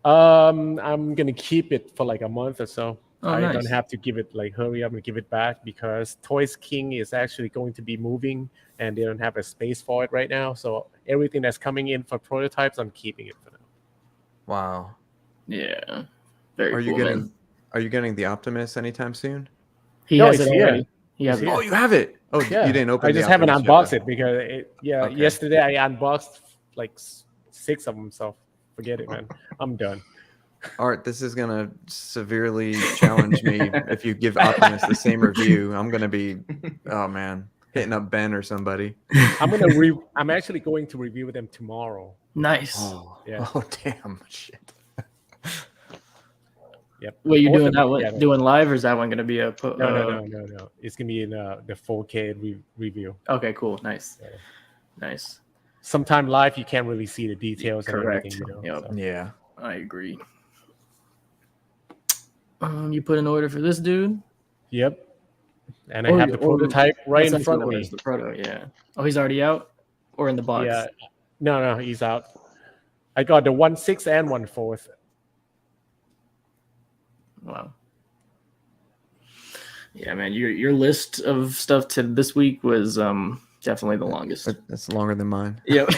I'm gonna keep it for like a month or so. Oh, I nice. don't have to give it like hurry up and give it back because Toys King is actually going to be moving and they don't have a space for it right now. So everything that's coming in for prototypes, I'm keeping it for now. Wow. Yeah. Very Are cool, you getting man. Are you getting the Optimus anytime soon? He No, has it's it here. already. He has It's it. here. Oh, you have it. Oh, Yeah, you didn't open I the just haven't Optimus yet, unboxed though. it because Okay. yesterday I unboxed like 6 of them. So forget it, man. I'm done. Art, this is gonna severely challenge me if you give Optimus the same review. I'm gonna be, oh man, hitting up Ben or somebody. I'm actually going to review them tomorrow. Nice. Oh, Yeah. oh damn, shit. Yep. Wait, you Both doing of that them one together. doing live, or is that one gonna be a No. It's gonna be in the 4K review. Okay, cool, nice, Yeah. nice. Sometime live, you can't really see the details and Correct. everything. Yep. So. Yeah. I agree. You put an order for this dude? Yep. And I have the prototype right in front of me. The proto, yeah. Oh, he's already out, or in the box? Yeah. No, he's out. I got the 1/6 and 1/4. Wow. Yeah, man, your list of stuff to this week was definitely the longest. That's longer than mine. Yep.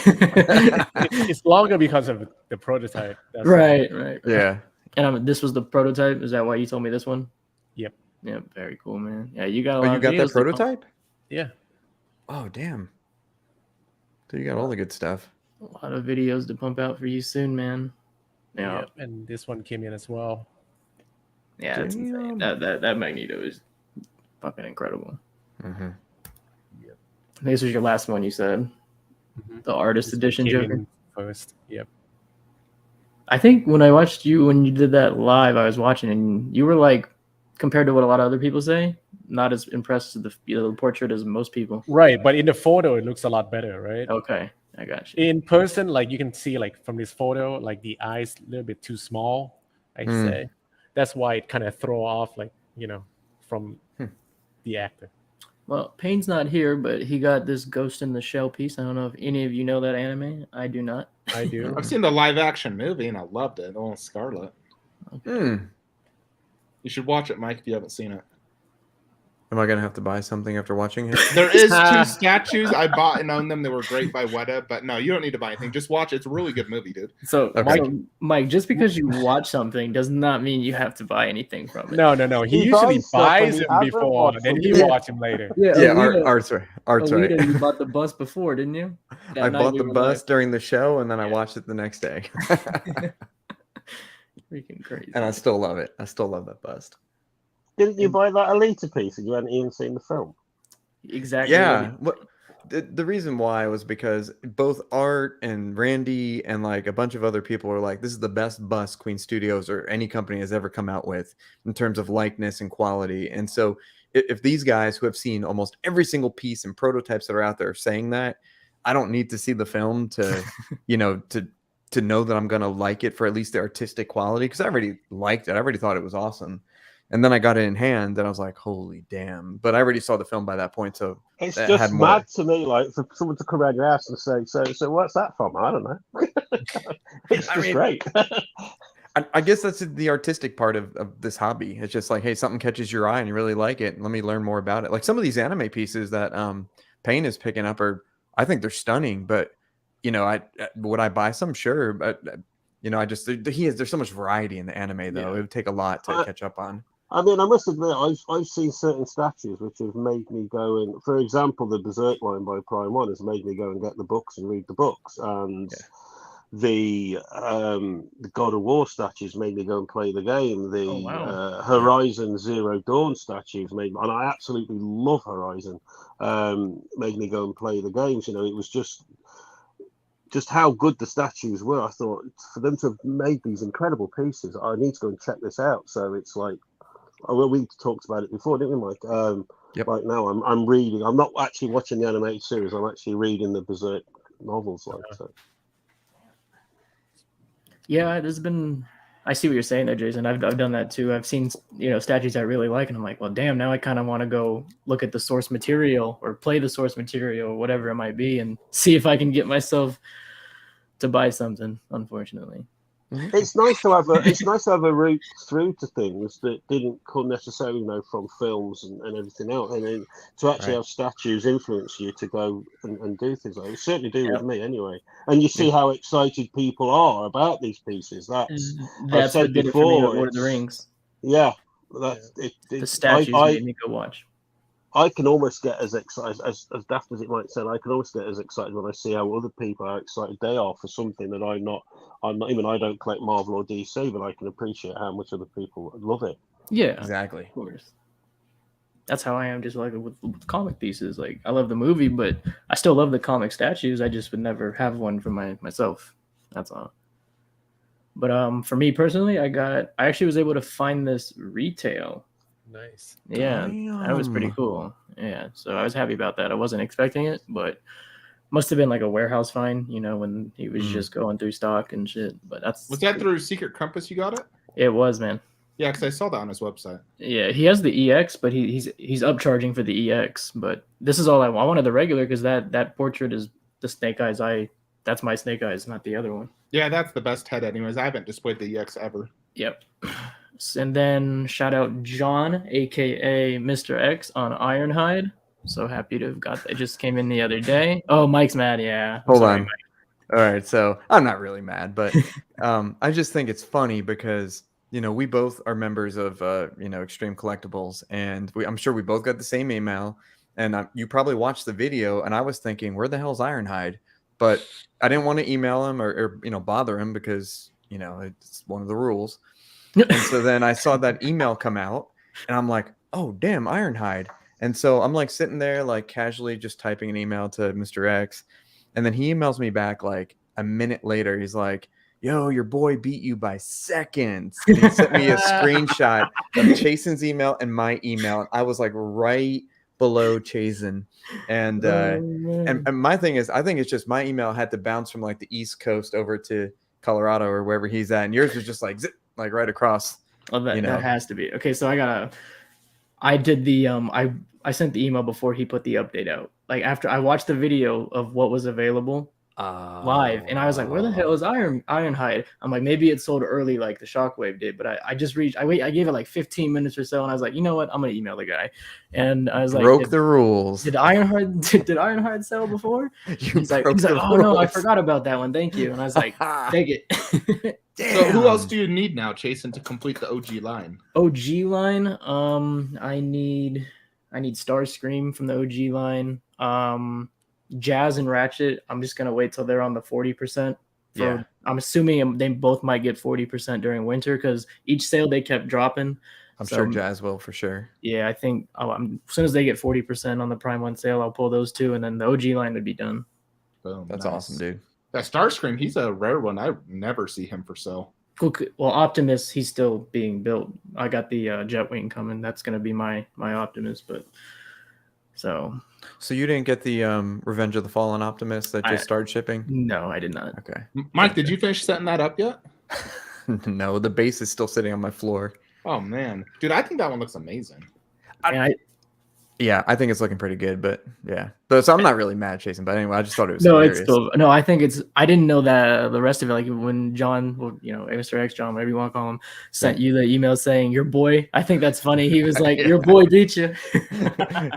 It's longer because of the prototype. That's right. Yeah. And this was the prototype. Is that why you told me this one? Yep. Yep. Very cool, man. Yeah, you got a Oh, lot you of got that videos to pump. prototype? Yeah. Oh, damn. So you got all the good stuff. A lot of videos to pump out for you soon, man. Yeah. Yep. And this one came in as well. Yeah, it's insane. That Magneto is fucking incredible. Mm-hmm. Yep. I think this was your last one, you said. Mhm. The artist This edition came Joker. in first. Yep. I think when I watched you when you did that live, I was watching and you were like, compared to what a lot of other people say, not as impressed with the portrait as most people. Right, but in the photo, it looks a lot better, right? Okay, I got you. In person, like you can see, like from this photo, like the eyes a little bit too small. I'd say that's why it kind of throw off, like from the actor. Well, Payne's not here, but he got this Ghost in the Shell piece. I don't know if any of you know that anime. I do not. I do. I've seen the live action movie and I loved it. Oh, Scarlet. Okay. You should watch it, Mike, if you haven't seen it. Am I gonna have to buy something after watching it? There is 2 statues I bought and owned them. They were great by Weta, but no, you don't need to buy anything. Just watch it. It's a really good movie, dude. So, Okay. Mike, just because you watch something does not mean you have to buy anything from it. No. He usually buys them before, then he watch them later. Yeah, Art's right. Art's right. Alita, you bought the bus before, didn't you? I bought the bus during the show and then I watched it the next day. Freaking crazy. And I still love it. I still love that bust. Didn't you buy that Alita piece and you hadn't even seen the film? Exactly. Yeah. The reason why was because both Art and Randy and like a bunch of other people were like, this is the best bust Queen Studios or any company has ever come out with in terms of likeness and quality. And so if these guys who have seen almost every single piece and prototypes that are out there are saying that, I don't need to see the film to, to know that I'm going to like it for at least the artistic quality. Because I already liked it. I already thought it was awesome. And then I got it in hand and I was like, holy damn. But I already saw the film by that point. So it's just mad to me, like, for someone to come around your house and say, so what's that from? I don't know. It's just great. I guess that's the artistic part of this hobby. It's just like, hey, something catches your eye and you really like it. And let me learn more about it. Like some of these anime pieces that Payne is picking up I think they're stunning. But, would I buy some? Sure. But, there's so much variety in the anime, though. It would take a lot to catch up on. I mean, I must admit, I've seen certain statues which have made me go and, for example, the Berserk line by Prime One has made me go and get the books and read the books, and the God of War statues made me go and play the game. The Horizon Zero Dawn statues and I absolutely love Horizon. Made me go and play the games. It was just how good the statues were. I thought for them to have made these incredible pieces, I need to go and check this out. So it's like well, we talked about it before, didn't we, Mike? Yep. Right now, I'm reading. I'm not actually watching the animated series. I'm actually reading the Berserk novels. So. Yeah, there's been. I see what you're saying there, Jason. I've done that too. I've seen statues I really like, and I'm like, well, damn. Now I kind of want to go look at the source material or play the source material, or whatever it might be, and see if I can get myself to buy something. Unfortunately, It's nice to have a route through to things that didn't come necessarily from films and everything else, and then to actually have statues influence you to go and do things like that. It certainly do with me anyway. And you see how excited people are about these pieces. That's what did it for me with Lord of the Rings. Yeah, the statues made me go watch. I can almost get as excited, as daft as it might sound, I can almost get as excited when I see how other people are excited they are for something that I'm not even, I don't collect Marvel or DC, but I can appreciate how much other people love it. Yeah, exactly. Of course. That's how I am just like with comic pieces. Like, I love the movie, but I still love the comic statues. I just would never have one for myself. That's all. But for me personally, I actually was able to find this retail. Nice. Yeah, that was pretty cool. Yeah, so I was happy about that. I wasn't expecting it, but must have been like a warehouse find, when he was just going through stock and shit. But was that through Secret Compass you got it? It was, man. Yeah, because I saw that on his website. Yeah, he has the EX, but he's upcharging for the EX. But this is all I want. I wanted the regular because that portrait is the Snake Eyes eye. That's my Snake Eyes, not the other one. Yeah, that's the best head anyways. I haven't displayed the EX ever. Yep. And then shout out John, aka Mr. X, on Ironhide. So happy to have got that. It just came in the other day. Oh, Mike's mad. Yeah. Hold on. Mike. All right. So I'm not really mad, but I just think it's funny because, we both are members of, Extreme Collectibles, and I'm sure we both got the same email, and you probably watched the video, and I was thinking, where the hell's Ironhide? But I didn't want to email him or bother him because, it's one of the rules. And so then I saw that email come out, and I'm like, oh, damn, Ironhide. And so I'm like sitting there, like casually just typing an email to Mr. X. And then he emails me back like a minute later. He's like, yo, your boy beat you by seconds. And he sent me a screenshot of Chasen's email and my email. And I was like right below Chasen. And and my thing is, I think it's just my email had to bounce from like the East Coast over to Colorado or wherever he's at. And yours was just like zip, like right across. Oh, that has to be. Okay, so I did the I sent the email before he put the update out. Like after I watched the video of what was available live, and I was like, where the hell is Ironhide? I'm like, maybe it sold early like the Shockwave did, but I gave it like 15 minutes or so, and I was like, you know what? I'm gonna email the guy. And I was like, broke the rules. Did Ironhide sell before? He's like, oh no, I forgot about that one. Thank you. And I was like, take it. So who else do you need now, Chasen, to complete the OG line? OG line? I need Starscream from the OG line. Jazz and Ratchet, I'm just gonna wait till they're on the 40%. I'm assuming they both might get 40% during winter because each sale they kept dropping. I'm sure Jazz will for sure. Yeah, I think as soon as they get 40% on the Prime 1 sale, I'll pull those two, and then the OG line would be done. Boom, that's awesome, dude. That Starscream, he's a rare one. I never see him for sale. Cool. Well, Optimus, he's still being built. I got the Jetwing coming. That's gonna be my Optimus, but so you didn't get the Revenge of the Fallen Optimus that just started shipping? No, I did not. Okay. Mike, did you finish setting that up yet? No, the base is still sitting on my floor. Oh man, dude, I think that one looks amazing. I think it's looking pretty good, but yeah. So I'm not really mad at Chasen, but anyway, I just thought it was hilarious. I think I didn't know that the rest of it, like when John, Mr. X John, whatever you want to call him, sent you the email saying your boy. I think that's funny. He was like, your boy beat you.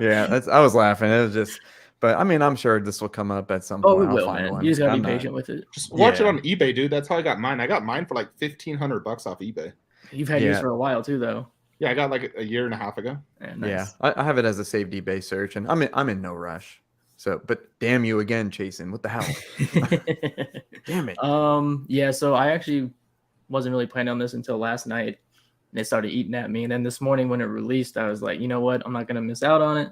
Yeah, I was laughing. It was just, but I mean, I'm sure this will come up at some point. Oh, it will, man. You just gotta be patient with it. Just watch it on eBay, dude. That's how I got mine. I got mine for like $1,500 off eBay. You've had yours for a while too, though. Yeah, I got like a year and a half ago. Yeah, nice. Yeah, I have it as a saved eBay search, and I'm in no rush. So, but damn you again, Chasen. What the hell? Damn it. Yeah. So I actually wasn't really planning on this until last night, and it started eating at me. And then this morning when it released, I was like, you know what? I'm not gonna miss out on it.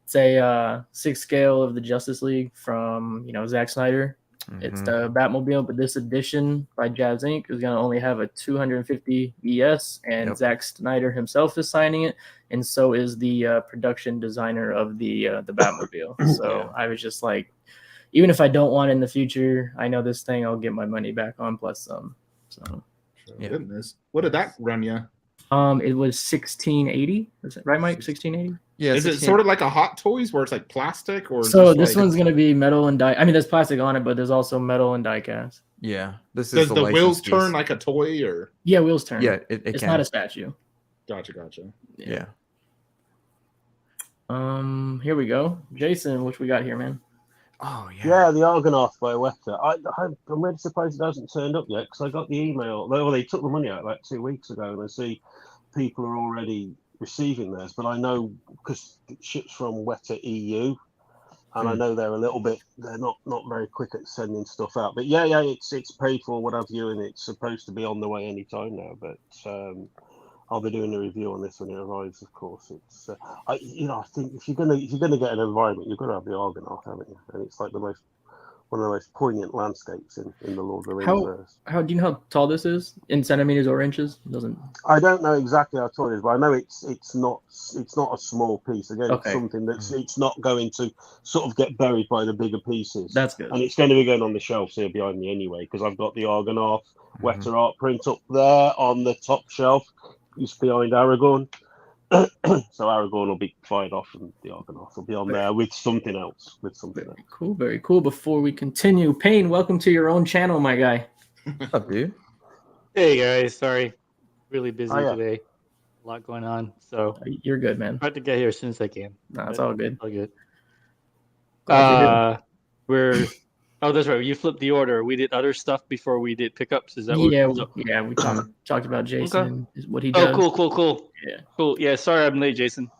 It's a 6 scale of the Justice League from Zack Snyder. It's Mhm. the Batmobile, but this edition by Jazz Inc. is going to only have a 250 ES, and Yep. Zack Snyder himself is signing it, and so is the production designer of the Batmobile. So Yeah. I was just like, even if I don't want it in the future, I know this thing I'll get my money back on plus some. So Yeah. Goodness. What did that run you? it was 1680. Is it right, Mike? 1680. Yeah. Is it 16 sort of like a Hot Toys where it's like plastic or So just this like, one's going to be metal and die. I mean, there's plastic on it, but there's also metal and die cast. Yeah. This is does the the wheels licensed turn piece. like a toy or? Yeah, wheels turn. Yeah, it it's can. not a statue. Gotcha. Yeah. Here we go. Jason, what we got here, man? Oh yeah. Yeah, the Argonaut by Weta. I'm really surprised it hasn't turned up yet because I got the email. Well, they took the money out like 2 weeks ago, and I see people are already receiving theirs. But I know because it ships from Weta EU, and I know they're a little bit. They're not very quick at sending stuff out. But yeah, it's paid for, what have you, and it's supposed to be on the way anytime now. But I'll be doing a review on this when it arrives. Of course, it's I think if you're gonna get an environment, you've got to have the Argonaut, haven't you? And it's like one of the most poignant landscapes in the Lord of the Rings verse. How do you know how tall this is in centimeters or inches? It doesn't. I don't know exactly how tall it is, but I know it's not a small piece. Again, Okay. It's something it's not going to sort of get buried by the bigger pieces. That's good. And it's going to be going on the shelves here behind me anyway, because I've got the Argonaut Weta art print up there on the top shelf. It's behind Aragorn. So Aragorn will be fired off and the Argonaut will be on there with something else. Very cool. Before we continue, Payne, welcome to your own channel, my guy. What's up, dude? Hey guys, sorry, really busy Oh, yeah. today. A lot going on, so You're good, man. try to get here as soon as I can. No, it's all good. All good. Glad We're oh, that's right. You flipped the order. We did other stuff before we did pickups. Is that what? Yeah, we talked about Jason and what he does. Oh, cool. Yeah. Cool. Yeah, sorry I'm late, Jason.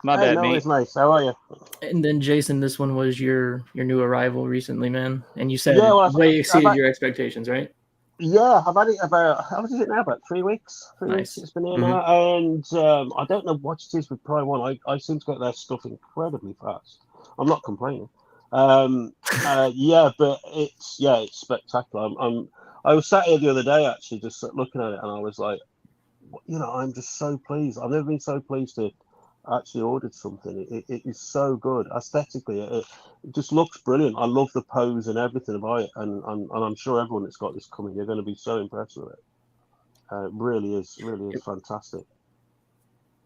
My Hey, bad, no, mate. it's nice. How are you? And then Jason, this one was your new arrival recently, man. And you said Yeah, well, way exceeded I've- your expectations, right? Yeah, I've had it about, how much is it now? About 3 weeks? Nice. It's been here now. And I don't know what it is with Prime 1. I seem to get their stuff incredibly fast. I'm not complaining. Yeah, but it's spectacular. I was sat here the other day actually just looking at it, and I was like, I'm just so pleased. I've never been so pleased to actually ordered something. It is so good aesthetically. It just looks brilliant. I love the pose and everything about it, and I'm sure everyone that's got this coming, you're going to be so impressed with it. It really is fantastic.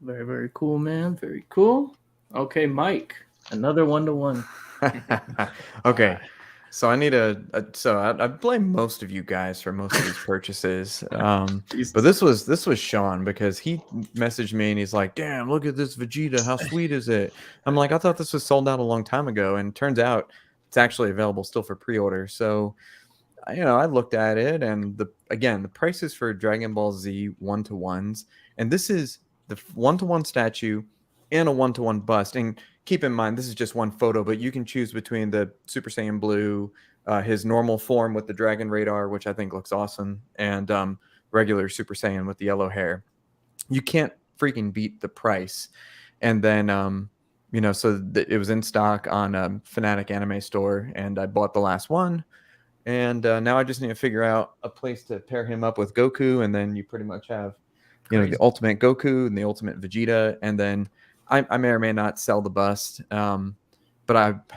Very, very cool, man. Very cool. Okay, Mike, another 1-to-1. Okay, so I need so I blame most of you guys for most of these purchases. But this was Sean, because he messaged me and he's like, "Damn, look at this Vegeta! How sweet is it?" I'm like, "I thought this was sold out a long time ago," and it turns out it's actually available still for pre-order. So, I looked at it, and the prices for Dragon Ball Z 1-to-1s, and this is the 1-to-1 statue and a 1-to-1 bust. And keep in mind, this is just one photo, but you can choose between the Super Saiyan Blue, his normal form with the Dragon Radar, which I think looks awesome, and regular Super Saiyan with the yellow hair. You can't freaking beat the price. And then, it was in stock on Fanatic Anime Store, and I bought the last one. And now I just need to figure out a place to pair him up with Goku, and then you pretty much have, the ultimate Goku and the ultimate Vegeta, and then I may or may not sell the bust. But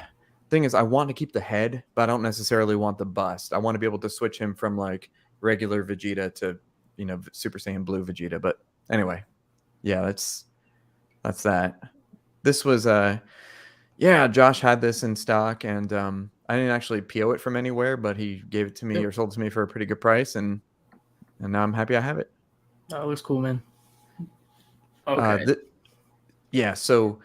thing is, I want to keep the head, but I don't necessarily want the bust. I want to be able to switch him from like regular Vegeta to, Super Saiyan Blue Vegeta. But anyway, yeah, that's that. This was Josh had this in stock, and I didn't actually PO it from anywhere, but he gave it to me or sold it to me for a pretty good price, and now I'm happy I have it. That looks cool, man. Okay. So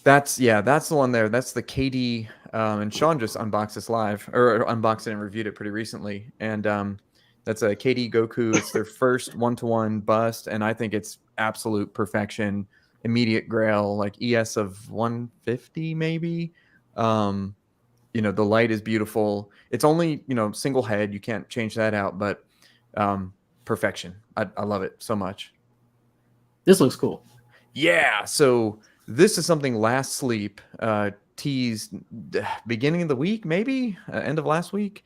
that's the one there. That's the KD, and Sean just unboxed this live, or unboxed it and reviewed it pretty recently. And that's a KD Goku. It's their first 1-to-1 bust, and I think it's absolute perfection. Immediate grail, like ES of 150 maybe. The light is beautiful. It's only, single head. You can't change that out, but perfection. I love it so much. This looks cool. Yeah, so this is something Last Sleep teased beginning of the week, maybe end of last week.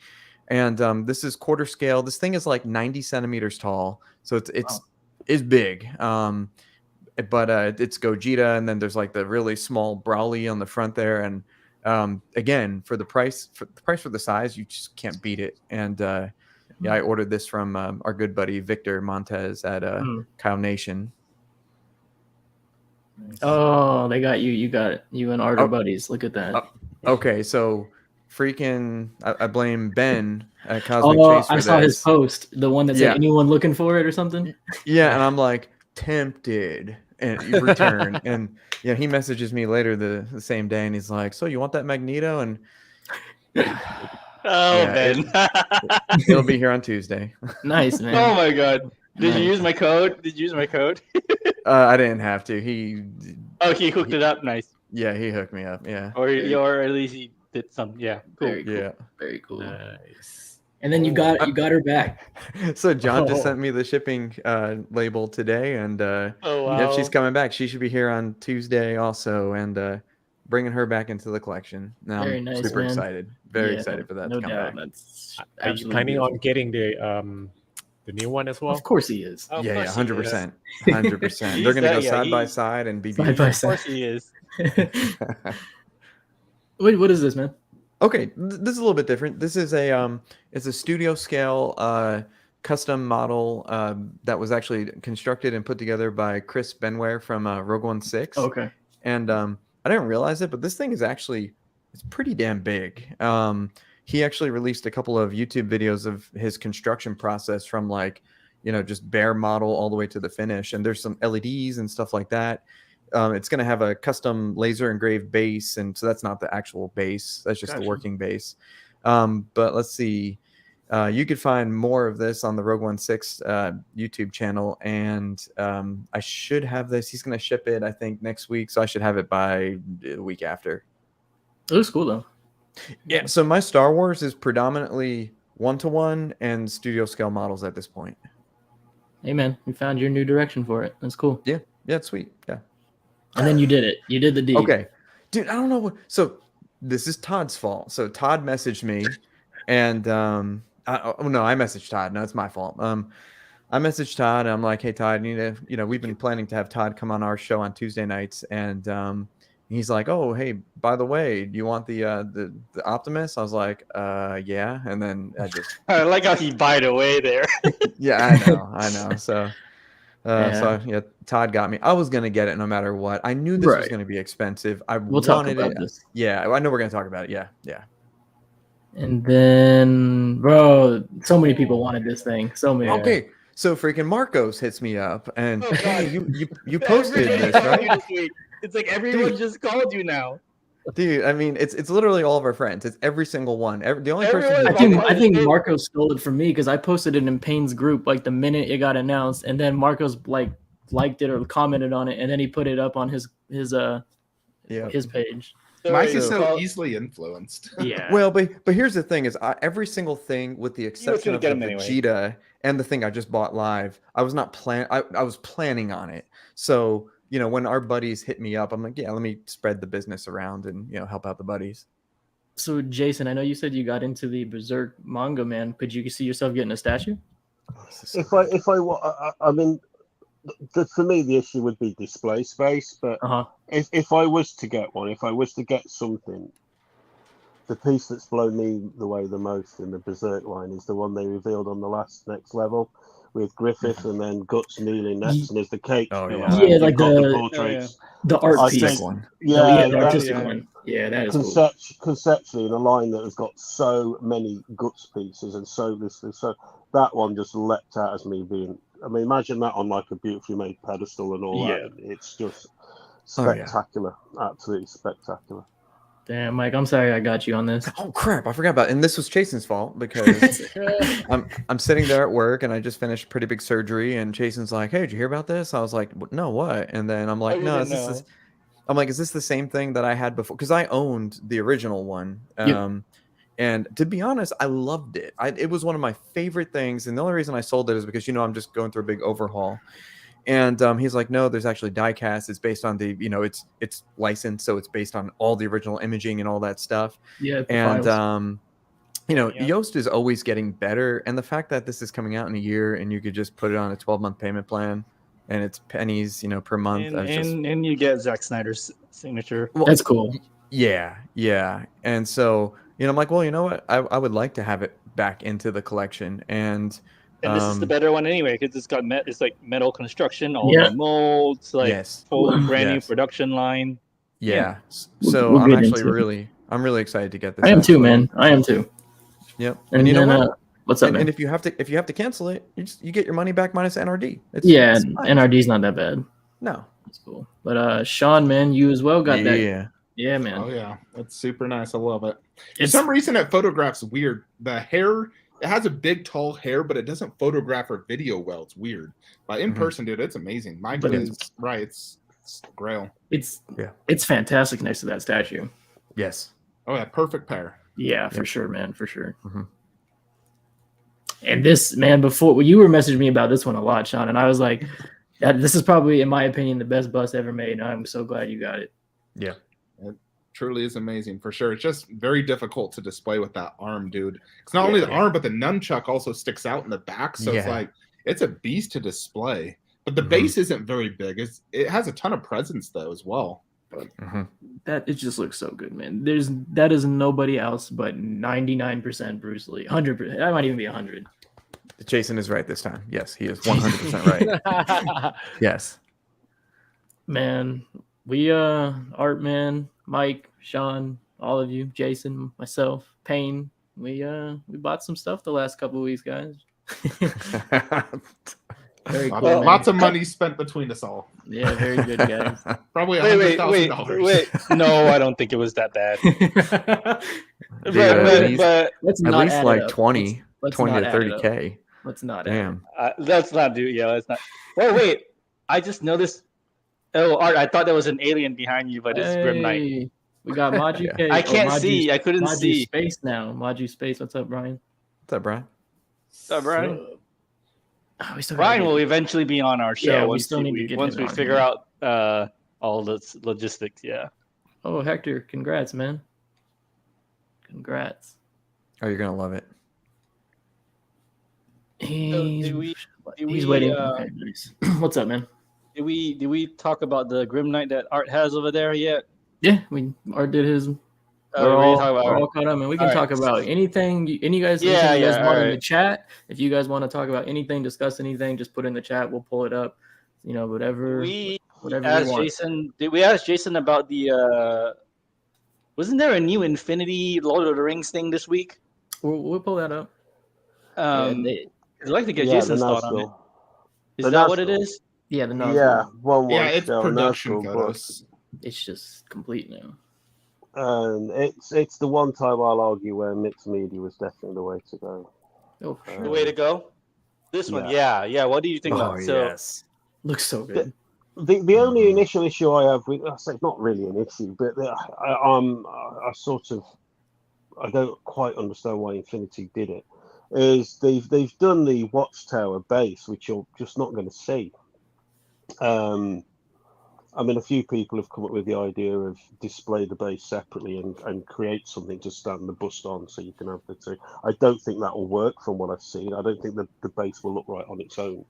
And this is quarter scale. This thing is like 90 centimeters tall, so it's big. But it's Gogeta, and then there's like the really small Brawly on the front there. And again, for the price for the size, you just can't beat it. And yeah, I ordered this from our good buddy Victor Montez at Kyle Nation. Oh, they got you. You got it. You and Art are buddies. Look at that. Okay, so freaking, I blame Ben at Cosmic Chase for I saw his post, the one that said anyone looking for it or something. Yeah, and I'm like tempted and return, and yeah, he messages me later the same day, and he's like, "So you want that Magneto?" And Ben, it'll be here on Tuesday. Nice, man. Oh my god. Did you use my code? I didn't have to. He hooked it up. Nice. Yeah, he hooked me up. Yeah. Or at least he did some. Yeah. Cool. Very cool. Yeah. Very cool. Nice. And then you got her back. So John just sent me the shipping label today, and yeah, she's coming back. She should be here on Tuesday also, and bringing her back into the collection. Now Very I'm nice, super man. excited. Very excited for that No to come doubt. back. That's Are you planning on getting the new one as well? Of course he is. Of Yeah, course he 100%. is. 100%. They're gonna go side by side and be Side by beautiful. Of course he is. Wait, what is this, man? Okay, this is a little bit different. This is it's a studio scale custom model that was actually constructed and put together by Chris Benware from Rogue One 6. Okay. And I didn't realize it, but this thing is actually, it's pretty damn big. He actually released a couple of YouTube videos of his construction process from like, just bare model all the way to the finish. And there's some LEDs and stuff like that. It's going to have a custom laser engraved base. And so that's not the actual base. That's just the working base. But let's see. You could find more of this on the Rogue One 6 YouTube channel. And I should have this. He's going to ship it, I think, next week. So I should have it by the week after. It looks cool, though. Yeah. So my Star Wars is predominantly 1-to-1 and studio scale models at this point. Hey, man, you found your new direction for it. That's cool. Yeah. Yeah. It's sweet. Yeah. And then you did it. You did the deed. Okay. Dude, I don't know what. So this is Todd's fault. So Todd messaged me and no, I messaged Todd. No, it's my fault. I messaged Todd and I'm like, hey, Todd, you need to, we've been planning to have Todd come on our show on Tuesday nights. And he's like, oh, hey, by the way, do you want the Optimus? I was like, yeah. And then I just I like how he bite away there. Yeah, I know. So Todd got me. I was gonna get it no matter what. I knew this was gonna be expensive. We'll talk about this. Yeah, I know we're gonna talk about it. Yeah. And then, bro, so many people wanted this thing. So many. Okay, so freaking Marcos hits me up and hey, you posted this, right? It's like everyone just called you now. Dude, I mean, it's literally all of our friends. It's every single one. The only person. I think Marcos stole it from me because I posted it in Payne's group like the minute it got announced, and then Marcos liked it or commented on it, and then he put it up on his page. Mike is so easily influenced. Yeah. Well, but here's the thing: is every single thing, with the exception of the Vegeta and the thing I just bought live, I was not I was planning on it. So when our buddies hit me up, I'm like, yeah, let me spread the business around and help out the buddies. So Jason, I know you said you got into the Berserk manga, man. Could you see yourself getting a statue? I mean, for me the issue would be display space. But if I was to get one, if I was to get something, the piece that's blown me away the most in the Berserk line is the one they revealed on the next level. With Griffith and then Guts kneeling next, and there's the cake. Oh yeah, like the portraits. The art piece one. Yeah, the artistic one. Yeah, that is cool. Conceptually, in a line that has got so many Guts pieces, and so that one just leapt out as me being. I mean, imagine that on like a beautifully made pedestal and all that. It's just spectacular, absolutely spectacular. Damn, Mike, I'm sorry I got you on this. Oh crap, I forgot about it. And this was Chasen's fault because I'm sitting there at work and I just finished pretty big surgery and Chasen's like, hey, did you hear about this? I was like, no, what? And then I'm like, no, is this the same thing that I had before? Because I owned the original one. And to be honest, I loved it. It was one of my favorite things. And the only reason I sold it is because, I'm just going through a big overhaul. And he's like, no, there's actually diecast. It's based on the, it's licensed, so it's based on all the original imaging and all that stuff. Yeah. the And files. Yoast is always getting better, and the fact that this is coming out in a year and you could just put it on a 12-month payment plan, and it's pennies, per month. And you get Zack Snyder's signature. Well, That's cool. Yeah. And so, I'm like, well, you know what? I would like to have it back into the collection, and this is the better one anyway because it's got it's like metal construction, all Yeah. the molds, like Yes. full brand new Yes. production line. Yeah. We'll So I'm get actually into it. I'm really excited to get this. I am too, actually. man. I am too. Yep. And you know then, what? What's up, And man? if you have to cancel it, you get your money back minus NRD. It's fine. NRD's not that bad. No. That's cool. But Sean, man, you as well got that. Yeah. Yeah, man. Oh yeah, that's super nice. I love it. For It's some reason, that photograph's weird. The hair, it has a big, tall hair, but it doesn't photograph or video well. It's weird. But in person, dude, it's amazing. Michael But is right. It's grail. it's fantastic next to that statue. Yes. Oh yeah, perfect pair. Yeah, for sure, man, for sure. Mhm. And this, man, before you were messaging me about this one a lot, Sean, and I was like, this is probably, in my opinion, the best bust ever made. And I'm so glad you got it. Yeah. It truly is amazing for sure. It's just very difficult to display with that arm, dude. It's not only the arm, but the nunchuck also sticks out in the back. So it's like it's a beast to display. But the base isn't very big. It has a ton of presence though as well. But It just looks so good, man. That is nobody else but 99% Bruce Lee. 100%. That might even be 100. Chasen is right this time. Yes, he is 100% right. Yes. Man, we Art Man, Mike, Sean, all of you, Jason, myself, Payne, we bought some stuff the last couple of weeks, guys. Very cool. Lots of money spent between us all. Yeah, very good, guys. Probably Wait. $100,000. No, I don't think it was that bad. Dude, at but Let's at not least add it like up. 20 Let's to not add it up. 30K. Let's not. Damn. let's not do. Yeah, let's not. Oh wait, I just noticed. Oh, Art, I thought there was an alien behind you, but it's Grim Knight. Hey, we got Maju K. I can't Maju- see. I couldn't Maju see. Space now. Maju Space. What's up, Brian? What's up, Brian? What's up, Brian? Oh, we still Brian gotta will get- eventually be on our show Yeah, we once still need to get once him we on figure here. out all the logistics. Yeah. Oh, Hector, congrats, man. Congrats. Oh, you're gonna love it. He's, did we he's waiting. Okay, nice. What's up, man? Did we talk about the Grim Knight that Art has over there yet? Yeah, Art did his. We're all caught up, and we can All talk right. about anything. Any guys, Yeah, anything you guys yeah, want all in the right. chat. If you guys want to talk about anything, discuss anything, just put in the chat. We'll pull it up. Whatever. We whatever you asked want. Jason. Did we ask Jason about the? Wasn't there a new Infinity Lord of the Rings thing this week? We'll pull that up. I'd like to get Yeah, Jason's the thought on it. Nazgul. Is The that what it Nazgul. is? Yeah, the Nazgul. Yeah, one Yeah, was it's still production Nazgul, but- photos. It's just complete now. It's the one time I'll argue where mixed media was definitely the way to go. Oh, for sure. The way to go. This one, Yeah. yeah. What do you think about? So, yes. Looks so good. The only initial issue I have with, I say not really an issue, but I don't quite understand why Infinity did it. Is they've done the Watchtower base, which you're just not going to see. I mean, a few people have come up with the idea of display the base separately and create something to stand the bust on, so you can have the two. I don't think that will work from what I've seen. I don't think the base will look right on its own.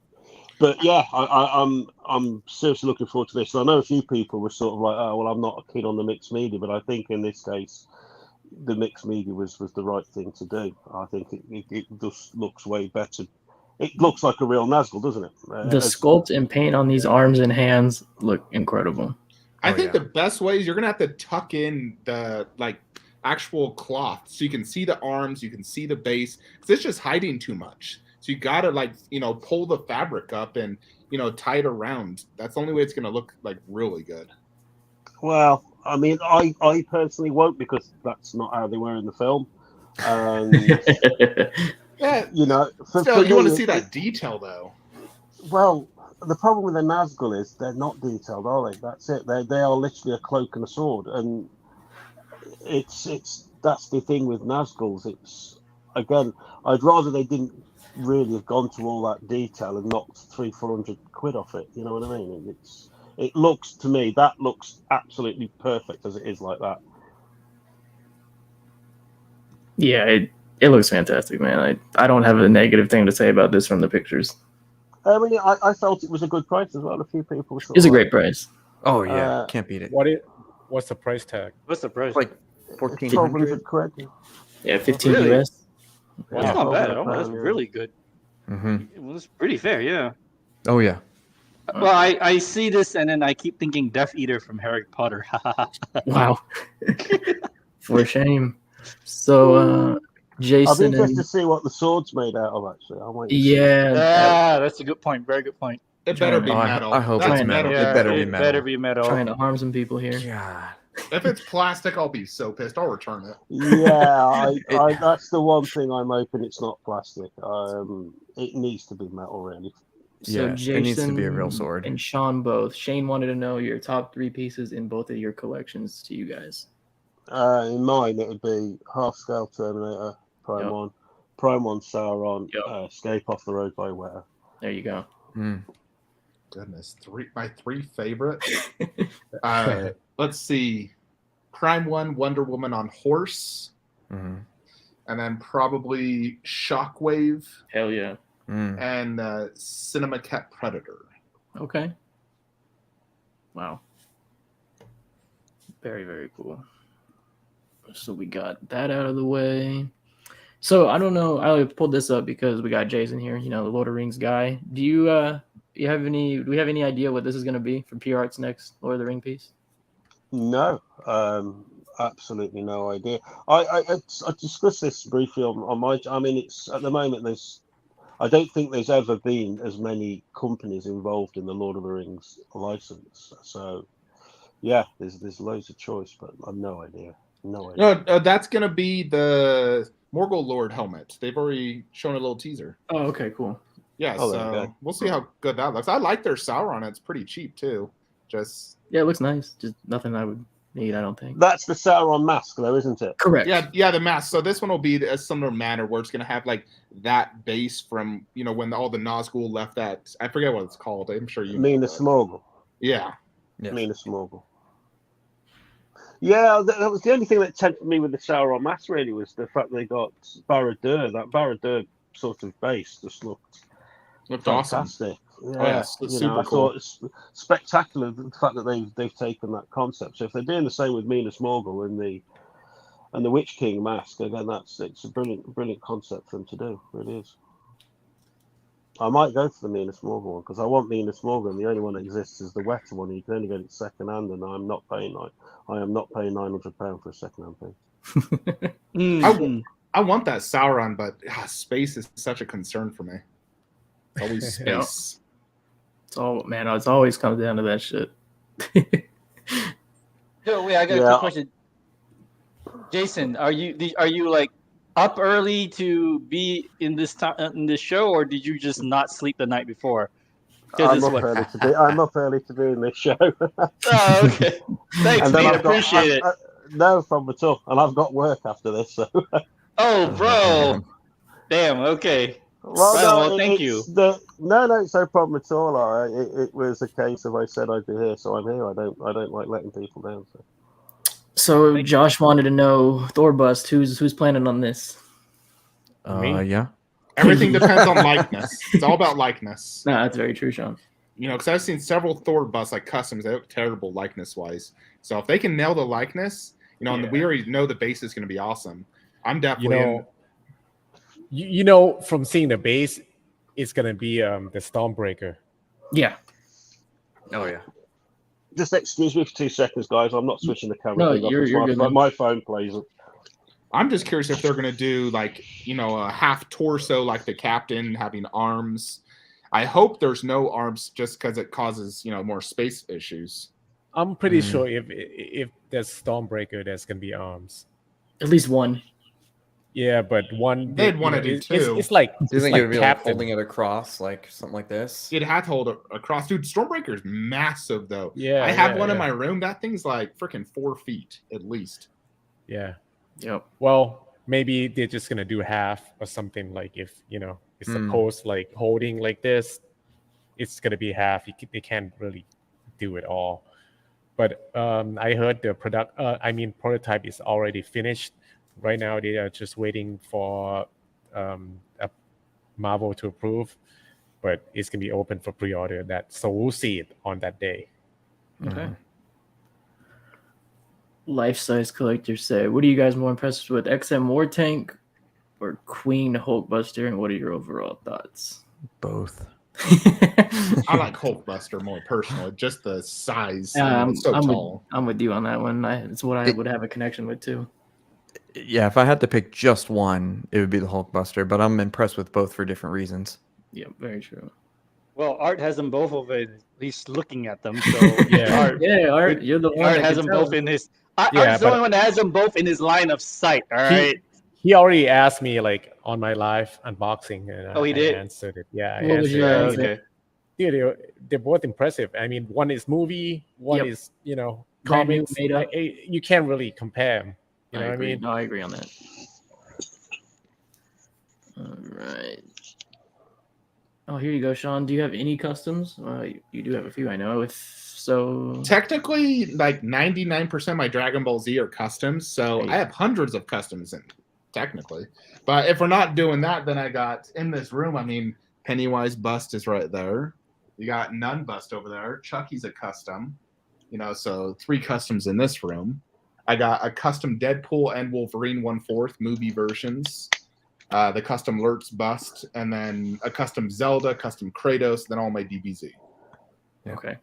But yeah, I'm seriously looking forward to this. And I know a few people were sort of like, oh well, I'm not a kid on the mixed media, but I think in this case, the mixed media was the right thing to do. I think it just looks way better. It looks like a real Nazgul, doesn't it? The sculpt and paint on these arms and hands look incredible. I think the best way is you're gonna have to tuck in the actual cloth so you can see the arms, you can see the base, because it's just hiding too much. So you gotta pull the fabric up and tie it around. That's the only way it's gonna look really good. Well, I mean, I personally won't, because that's not how they were in the film. Yeah, Still, you want to see that detail though. Well, the problem with the Nazgul is they're not detailed, are they? That's it. They are literally a cloak and a sword, and it's that's the thing with Nazguls. It's again, I'd rather they didn't really have gone to all that detail and knocked 300-400 quid off it. You know what I mean? It looks to me that looks absolutely perfect as it is like that. Yeah, it looks fantastic, man. I don't have a negative thing to say about this from the pictures. I mean, I felt it was a good price as well. A few people. It's a great price. Oh yeah, can't beat it. What's the price tag? What's the price? Like 1,400 quid. Yeah, 15 Really? US. Well, that's not bad. Oh, that's really good. Mm-hmm. It was pretty fair, yeah. Oh yeah. Well, I see this and then I keep thinking Death Eater from Harry Potter. Wow. For shame. So, Jason. I'll be interested to see what the sword's made out of. Actually, I might. Yeah. That's a good point. Very good point. It better be metal. I hope That's it's metal. Yeah, It better be metal. Trying to harm some people here. God. If it's plastic, I'll be so pissed. I'll return it. Yeah, that's the one thing I'm hoping it's not plastic. It needs to be metal, really. So Yeah, Jason it needs to be a real sword. And Sean both. Shane wanted to know your top 3 pieces in both of your collections to you guys. In mine, it would be half scale Terminator, Prime 1, Prime 1 Sauron, Escape Off the Road by Weta. There you go. Goodness, my 3 favorite. Let's see, Prime 1 Wonder Woman on horse, and then probably Shockwave. Hell yeah. And Cinema Cat Predator. Okay. Wow. Very, very cool. So we got that out of the way. So I don't know. I pulled this up because we got Jason here, the Lord of the Rings guy. Do we have any idea what this is going to be for PR Art's next Lord of the Ring piece? No, absolutely no idea. I discussed this briefly on my. I mean, it's at the moment I don't think there's ever been as many companies involved in the Lord of the Rings license. So, yeah, there's loads of choice, but I've no idea. No idea. No, that's gonna be the Morgul Lord helmet. They've already shown a little teaser. Oh, okay, cool. Yeah, so we'll see how good that looks. I like their Sauron. It's pretty cheap too. Yeah, it looks nice. Just nothing I would need, I don't think. That's the Sauron mask, though, isn't it? Correct. Yeah, the mask. So this one will be a similar manner where it's going to have like that base from when all the Nazgul left that. I forget what it's called. I'm sure you. Minas Morgul. Yeah. Minas Morgul. Yeah, that was the only thing that tempted me with the Sauron mask. Really, was the fact they got Barad-dûr. That Barad-dûr sort of base just looked fantastic. Awesome. Yeah, super I cool. thought it's spectacular the fact that they've taken that concept. So if they're doing the same with Minas Morgul and the Witch King mask, again, it's a brilliant concept for them to do. It really is. I might go for the Minas Morgul one because I want Minas Morgul, and the only one that exists is the Weta one. You can only get it second hand, and I am not paying £900 for a second hand piece. I want that Sauron, but space is such a concern for me. It's always space. It's always comes down to that shit. So wait, I got a quick question. Jason, are you like up early to be in this show, or did you just not sleep the night before? I'm up early to be in this show. Oh, okay. Thanks, man. Appreciate it. No problem at all. And I've got work after this, so. Oh, bro. Damn. Okay. Well, thank you. No, it's no problem at all. It was a case of I said I'd be here, so I'm here. I don't like letting people down. So Josh wanted to know Thorbust. Who's planning on this? Yeah. Everything depends on likeness. It's all about likeness. No, that's very true, Sean. Because I've seen several Thor busts like customs. They look terrible likeness wise. So if they can nail the likeness, and we already know the base is going to be awesome. I'm definitely. From seeing the base, it's going to be the Stormbreaker. Yeah. Oh yeah. Just excuse me for 2 seconds, guys. I'm not switching the camera. No, you're good. My phone plays it. I'm just curious if they're going to do a half torso like the captain having arms. I hope there's no arms just because it causes more space issues. I'm pretty sure if there's Stormbreaker, there's going to be arms. At least one. Yeah, but one. They'd want to do two. It's like. Do you think it would be Captain. like holding it across, like something like this? It had to hold it across. Dude, Stormbreaker's massive, though. Yeah. I have one in my room. That thing's like freaking 4 feet at least. Yeah. Yep. Well, maybe they're just going to do half or something, like if, It's supposed like holding like this. It's gonna be half. They can't really do it all. But I heard the prototype is already finished. Right now they are just waiting for Marvel to approve, but it's gonna be open for pre-order. So we'll see it on that day. Okay. Life-size collectors say, what are you guys more impressed with, XM War Tank or Queen Hulkbuster, and what are your overall thoughts? Both. I like Hulkbuster more personally, just the size. It's so tall. I'm with you on that one. It's what I would have a connection with too. Yeah, if I had to pick just one, it would be the Hulkbuster, but I'm impressed with both for different reasons. Yeah, very true. Well, Art has them both of it, at least looking at them. So Art, you're the one Art that has them both in his. Art's the only one that has them both in his line of sight. All right. He already asked me like on my live unboxing, and he did? I answered it. Yeah, What was your answer? Okay. Yeah, they're both impressive. I mean, one is movie, one is Brand new, comics. made up. You can't really compare them. You know what I mean? No, I agree on that. All right. Oh, here you go, Sean. Do you have any customs? You do have a few, I know. Technically, like 99% of my Dragon Ball Z are customs, so I have hundreds of customs in technically. But if we're not doing that, then I got in this room. I mean, Pennywise bust is right there. You got Nun bust over there. Chucky's a custom. So 3 customs in this room. I got a custom Deadpool and Wolverine 1/4 movie versions. The custom Lurtz bust, and then a custom Zelda, custom Kratos, then all my DBZ. Yeah. Okay.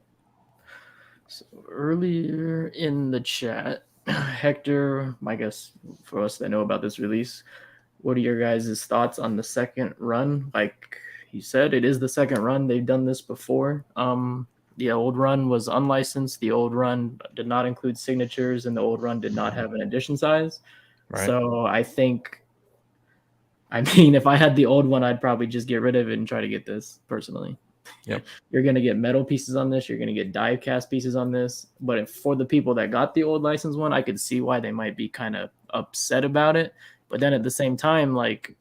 So earlier in the chat, Hector, I guess for us that know about this release, what are your guys' thoughts on the second run? Like he said, it is the second run. They've done this before. The old run was unlicensed. The old run did not include signatures, and the old run did not have an edition size. Right. So if I had the old one, I'd probably just get rid of it and try to get this personally. Yep. You're going to get metal pieces on this. You're going to get die cast pieces on this. But for the people that got the old license one, I could see why they might be kind of upset about it. But then at the same time, like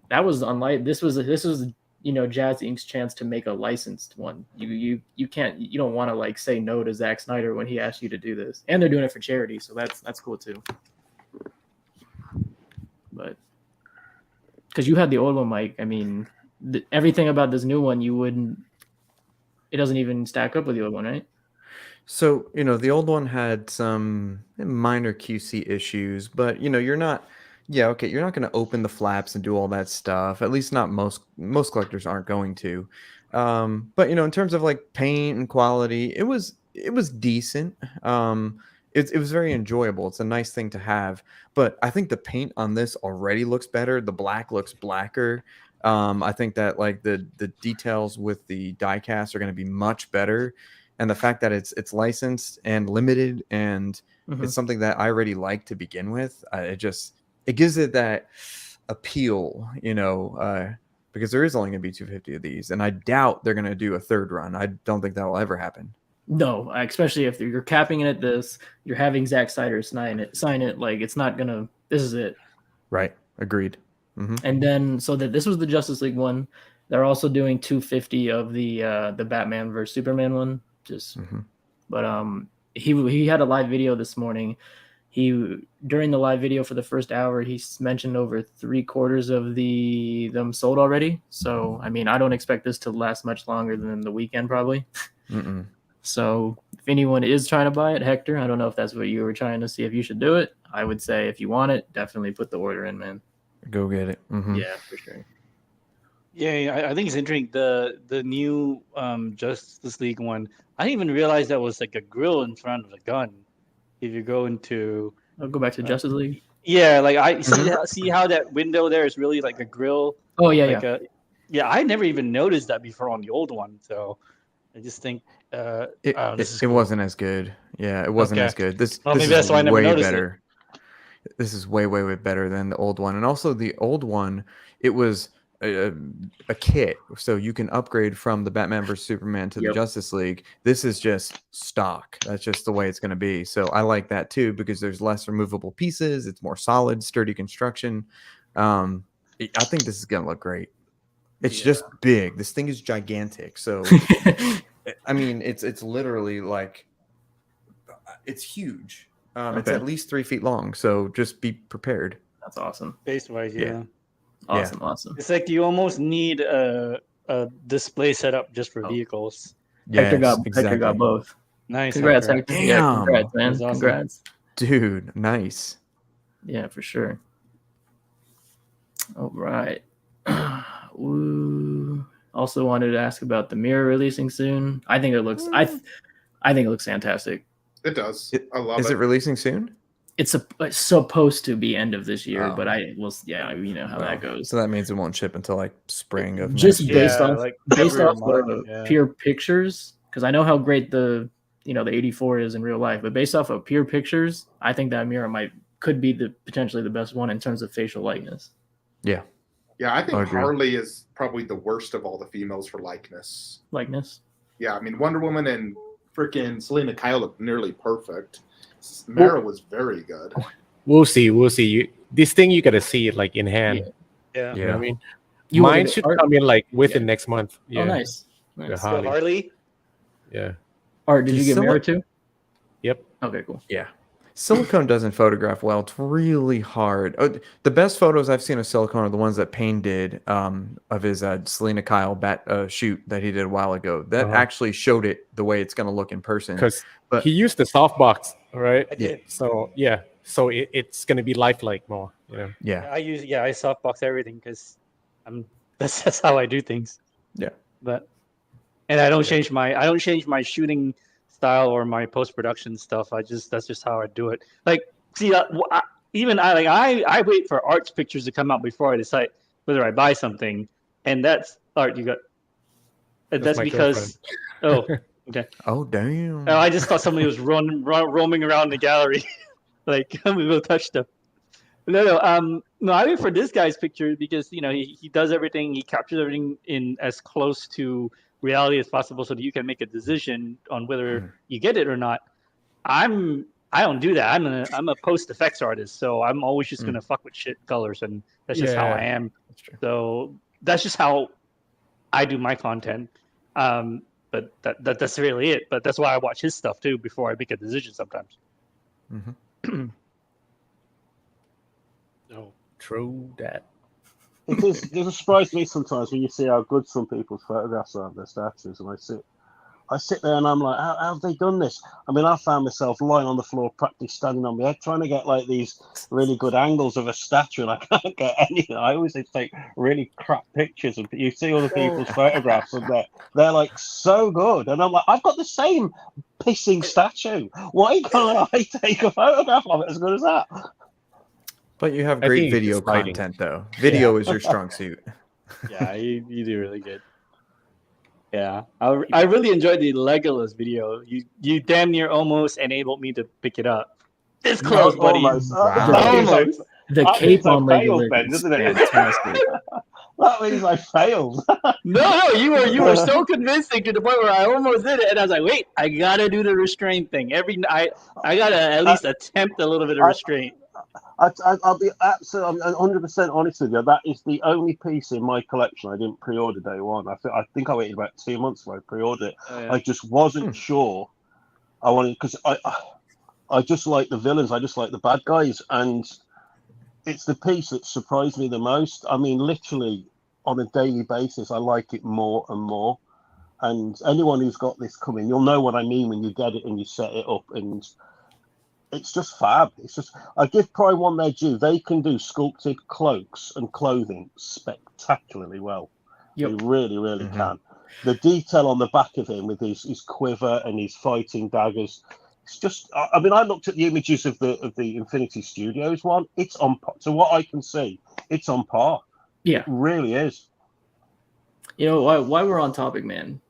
that was unlike this was Jazz Inc.'s chance to make a licensed one. You don't want to like say no to Zack Snyder when he asked you to do this, and they're doing it for charity, so that's cool too. But because you had the old one, Mike, I mean, everything about this new one it doesn't even stack up with the old one, right? So the old one had some minor QC issues, but you're not. Yeah, okay. You're not going to open the flaps and do all that stuff. At least not most collectors aren't going to. But in terms of like paint and quality, it was decent. It was very enjoyable. It's a nice thing to have. But I think the paint on this already looks better. The black looks blacker. I think that like the details with the die cast are going to be much better. And the fact that it's licensed and limited and it's something that I already like to begin with, it gives it that appeal, because there is only going to be 250 of these, and I doubt they're going to do a third run. I don't think that will ever happen. No, especially if you're capping it at this, you're having Zack Snyder sign it. Like it's not gonna. This is it. Right. Agreed. And then so that this was the Justice League one. They're also doing 250 of the Batman versus Superman one. But he had a live video this morning. During the live video for the first hour, he mentioned over 3/4 of them sold already. So I mean, I don't expect this to last much longer than the weekend probably. So if anyone is trying to buy it, Hector, I don't know if that's what you were trying to see if you should do it. I would say if you want it, definitely put the order in, man. Go get it. Yeah, for sure. Yeah, I think it's interesting. The new Justice League one, I didn't even realize that was like a grill in front of the gun. If you go into, I'll go back to Justice League. Yeah, like I see how that window there is really like a grill. Oh yeah, yeah. I never even noticed that before on the old one. So I just think it wasn't as good. Yeah, it wasn't as good. This maybe is that's why I never way noticed better. This is way better than the old one, and also the old one, it was a kit, so you can upgrade from the Batman vs Superman to the Justice League. This is just stock. That's just the way it's going to be. So I like that too because there's less removable pieces. It's more solid, sturdy construction. I think this is going to look great. It's just big. This thing is gigantic. So I mean, it's literally like it's huge. It's Okay. at least 3 feet long. So just be prepared. That's awesome. Space-wise, yeah. Awesome. It's like you almost need a display setup just for vehicles. Hector Yes, got both. Nice. Congrats, Hector. Hector. Yeah, congrats, man. That's awesome. Congrats. Dude, nice. Yeah, for sure. All right. Woo. Also wanted to ask about the mirror releasing soon. I think it looks I think it looks fantastic. It does. I love it. Is it releasing soon? It's supposed to be end of this year, Oh. but you know how that goes. So that means it won't ship until like spring of Just next year. based off like based February, off March, the pure pictures, because I know how great the 84 is in real life, but based off of pure pictures, I think that mirror could be potentially the best one in terms of facial likeness. Yeah. Yeah, I think I agree. Harley is probably the worst of all the females for likeness. Yeah, I mean, Wonder Woman and freaking Selena Kyle look nearly perfect. Mara was very good. We'll see. This thing you gotta see it like in hand. Yeah. You know what I mean? You Mine look at should art? come in like within next month. Yeah. Oh, nice. The So Harley. Harley. Yeah. Art, did you get mirror too? Yep. Okay, cool. Yeah. Silicone doesn't photograph well. It's really hard. Oh, the best photos I've seen of silicone are the ones that Payne did of his Selena Kyle shoot that he did a while ago. That actually showed it the way it's going to look in person. Because But- he used the softbox, right? I did. So it's gonna be lifelike more. You know. Yeah. I softbox everything because that's how I do things. Yeah. And I don't change my shooting style or my post production stuff. That's just how I do it. Like, see, I wait for Art's pictures to come out before I decide whether I buy something, and that's Art. You got. That's my because. Oh, okay. Oh, damn. I just thought somebody was roaming around the gallery, like I'm gonna go touch stuff. No. I wait for this guy's picture because he does everything. He captures everything in as close to reality as possible, so that you can make a decision on whether you get it or not. I don't do that. I'm a post effects artist, so I'm always just gonna fuck with shit colors, and that's just how I am. That's true. So that's just how I do my content. But that's really it. But that's why I watch his stuff too before I make a decision sometimes. Mm-hmm. No, true that. It does surprise me sometimes when you see how good some people's photographs are of their statues, and I sit there and I'm like, how have they done this? I mean, I found myself lying on the floor, practically standing on my head, trying to get like these really good angles of a statue, and I can't get any. I always take really crap pictures, and you see other people's photographs, and they're like so good, and I'm like, I've got the same pissing statue. Why can't I take a photograph of it as good as that? But you have I great think video it's lighting. content, though. Video is your strong suit. Yeah, you do really good. Yeah, I really enjoyed the Legolas video. You damn near almost enabled me to pick it up. It's close, buddy. Almost. Almost. The That cape means I on failed Legolas then, is doesn't it? fantastic. That means I failed. No, you were so convincing to the point where I almost did it, and I was like, wait, I gotta do the restraint thing. I gotta at least attempt a little bit of restraint. I'll be absolutely 100% honest with you. That is the only piece in my collection I didn't pre-order day one. I think I waited about 2 months before I pre-ordered it. Oh, yeah. I just wasn't sure. I wanted because I just like the villains. I just like the bad guys, and it's the piece that surprised me the most. I mean, literally on a daily basis, I like it more and more. And anyone who's got this coming, you'll know what I mean when you get it and you set it up, and it's just fab. It's just, I give Prime One their due. They can do sculpted cloaks and clothing spectacularly well. Yep. They really, really can. The detail on the back of him with his quiver and his fighting daggers. It's just, I mean, I looked at the images of the Infinity Studios one. It's on par. To what I can see, it's on par. Yeah. It really is. You know, why we're on topic, man,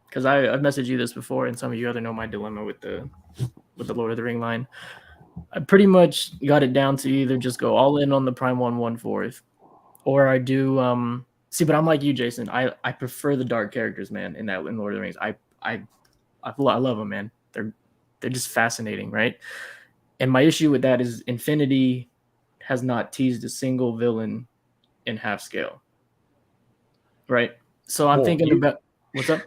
because I've messaged you this before, and some of you other know my dilemma with the Lord of the Ring line. I pretty much got it down to either just go all in on the Prime 1/4, or I do see. But I'm like you, Jason. I prefer the dark characters, man. In Lord of the Rings, I love them, man. They're just fascinating, right? And my issue with that is Infinity has not teased a single villain in half scale. right? So I'm Well, thinking you- about what's up.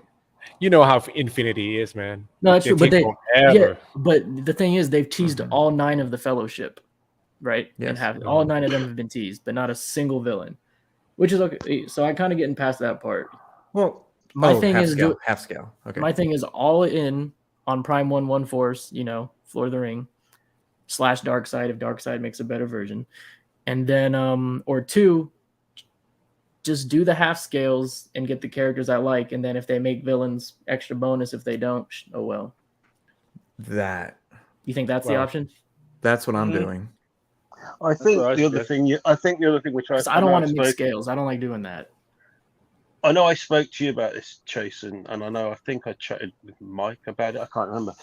You know how Infinity is, man. No, that's They true. But take forever. but the thing is, they've teased all 9 of the Fellowship, right? And Yes. all 9 of them have been teased, but not a single villain, which is okay. So I kind of getting past that part. Well, My thing half is scale. Half scale. Okay. My thing is all in on Prime 1 Force, Floor of the Ring / Dark Side if Dark Side makes a better version. And then or 2, just do the half scales and get the characters I like, and then if they make villains, extra bonus. If they don't, oh well. That. You think that's the Well, option? That's what I'm doing. I think what I the other said. thing. Which Because I I don't know want I to mix spoke- scales. I don't like doing that. I know I spoke to you about this, Chasen, and I think I chatted with Mike about it. I can't remember.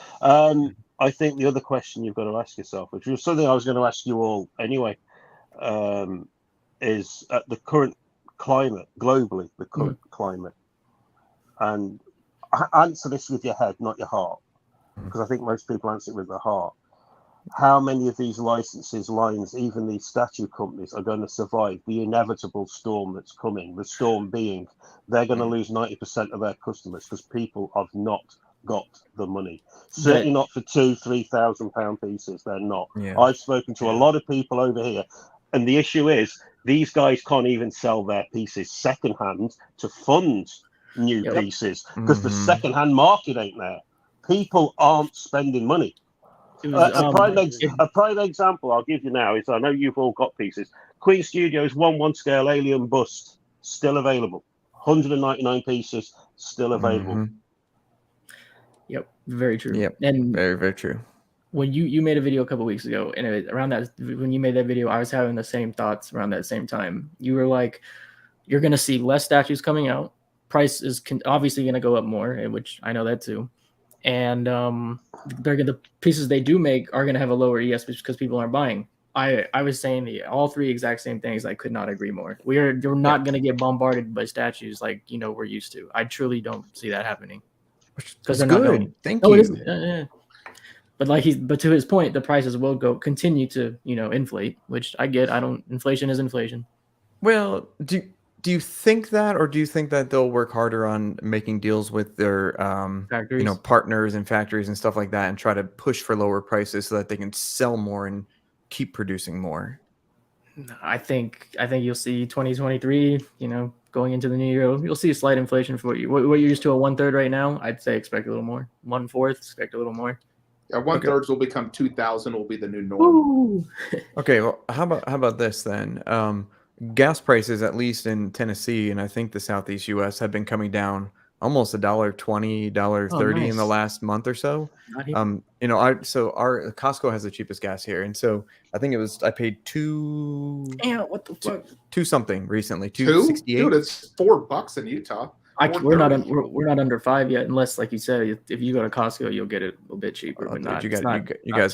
I think the other question you've got to ask yourself, which was something I was going to ask you all anyway, is at the current climate, globally, the current climate, and answer this with your head, not your heart, because I think most people answer it with their heart. How many of these licenses, lines, even these statue companies are going to survive the inevitable storm that's coming? The storm being they're going to lose 90% of their customers because people have not got the money. Certainly not for £2,000-3,000 pieces. They're not. Yeah. I've spoken to a lot of people over here, and the issue is these guys can't even sell their pieces secondhand to fund new pieces because the secondhand market ain't there. People aren't spending money. A prime example I'll give you now is, I know you've all got pieces. Queen Studios 1/1 scale alien bust still available. 199 pieces still available. Yep, very true. Yep, and very, very true. when you made a video a couple weeks ago, and around that, when you made that video, I was having the same thoughts around that same time. You were like, you're going to see less statues coming out. Price is obviously going to go up more, which I know that too. And the pieces they do make are going to have a lower ES because people aren't buying. I was saying all 3 exact same things. I could not agree more. You're not going to get bombarded by statues like we're used to. I truly don't see that happening. Because they're good. Thank you. It is. But to his point, the prices will continue to inflate, which I get. Inflation is inflation. Well, do you think that, or do you think that they'll work harder on making deals with their Factories? partners and factories and stuff like that, and try to push for lower prices so that they can sell more and keep producing more? I think you'll see 2023. Going into the new year, you'll see a slight inflation for what you're used to, a 1/3 right now. I'd say expect a little more. 1/4, expect a little more. Yeah, 1/3 will become 2,000. Will be the new norm. Ooh. Okay, well, how about this then? Gas prices, at least in Tennessee and I think the Southeast U.S., have been coming down almost $1.20, $1.30 in the last month or so. So our Costco has the cheapest gas here, and so I think I paid what the fuck? two something recently, $2.68. Dude, it's $4 in Utah. We're not under 5 yet, unless, like you said, if you go to Costco, you'll get it a little bit cheaper. But not. You guys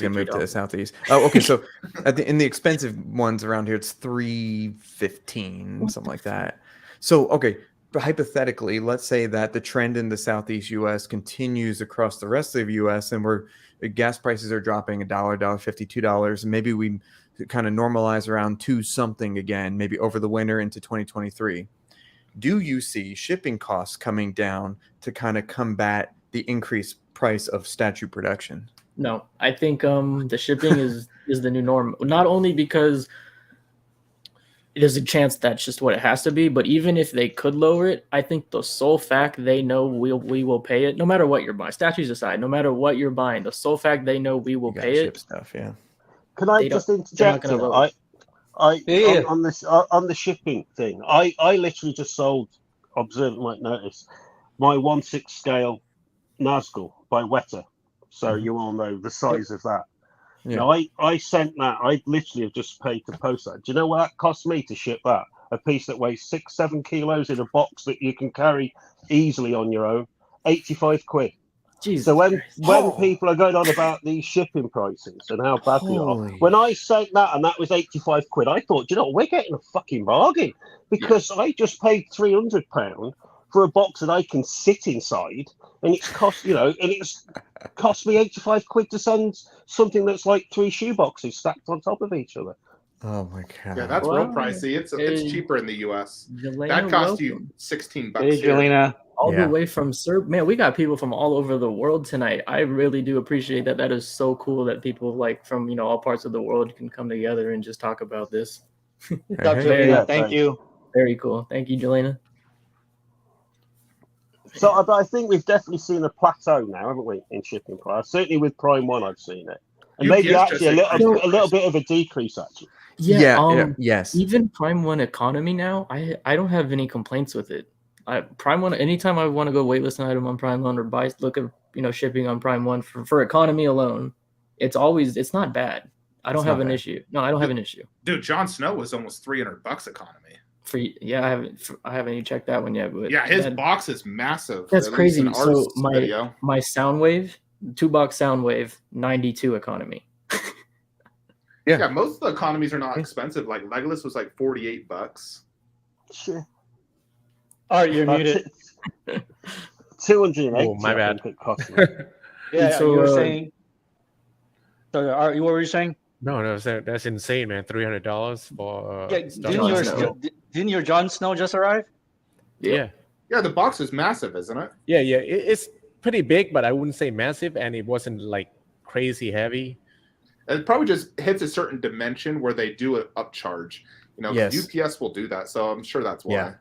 gonna move to the Southeast? Oh, okay. So in the expensive ones around here, it's $3.15, something like that. So okay, but hypothetically, let's say that the trend in the Southeast U.S. continues across the rest of the U.S. and gas prices are dropping $1, $1.50, $2, and maybe we kind of normalize around 2 something again, maybe over the winter into 2023. Do you see shipping costs coming down to kind of combat the increased price of statue production? No, I think the shipping is the new norm. Not only because there's a chance that's just what it has to be, but even if they could lower it, I think the sole fact they know we will pay it, no matter what you're buying, statues aside, no matter what you're buying, the sole fact they know we will pay it. Stuff, yeah. Can I just interject? On the shipping thing, I literally just sold, observant might notice, my 1/6 scale Nazgul by Weta. So you all know the size of that. Yeah. Now I sent that. I literally have just paid to post that. Do you know what that cost me to ship that? A piece that weighs 6-7 kilos in a box that you can carry easily on your own. 85 quid. Jesus so when people are going on about these shipping prices and how bad they are, when I sent that and that was 85 quid, I thought, we're getting a fucking bargain, because I just paid £300 for a box that I can sit inside, and it's cost me 85 quid to send something that's like 3 shoe boxes stacked on top of each other. Oh my god. Yeah, that's Wow. real pricey. It's Hey, cheaper in the US. Jelena, That cost you welcome. $16 Hey, here. Jelena. All Yeah. the way from Serbia. Man, we got people from all over the world tonight. I really do appreciate that. That is so cool that people like from all parts of the world can come together and just talk about this. What's up, Hey. Jelena? Yeah, Thank thanks. you. Very cool. Thank you, Jelena. So, but I think we've definitely seen a plateau now, haven't we, in shipping price? Certainly with Prime One, I've seen it, and maybe UPS actually just increased a their little price. bit of a decrease actually. Yes. Even Prime One economy now, I don't have any complaints with it. Prime One, anytime I want to go waitlist an item on Prime One or look at shipping on Prime One for economy alone, it's not bad. I don't It's have not an bad. issue. No, I don't have an issue. Dude, Jon Snow was almost $300 economy. I haven't even checked that one yet. But Yeah, his box is massive. That's at least crazy. in our So video. my Soundwave, 2-box Soundwave, 92 economy. Yeah, most of the economies are not expensive. Like Legolas was like $48. Sure. All right, you're muted. 280. Oh, my I bad. think it cost me. Yeah, So, you were saying. So, what were you saying? No, that's insane, man. $300 for Yeah, Star didn't Wars. Snow. your Jon Snow just arrive? Yeah. Yeah, the box is massive, isn't it? Yeah. It's pretty big, but I wouldn't say massive, and it wasn't like crazy heavy. It probably just hits a certain dimension where they do an upcharge. 'Cause Yes. UPS will do that, so I'm sure that's why. Yeah.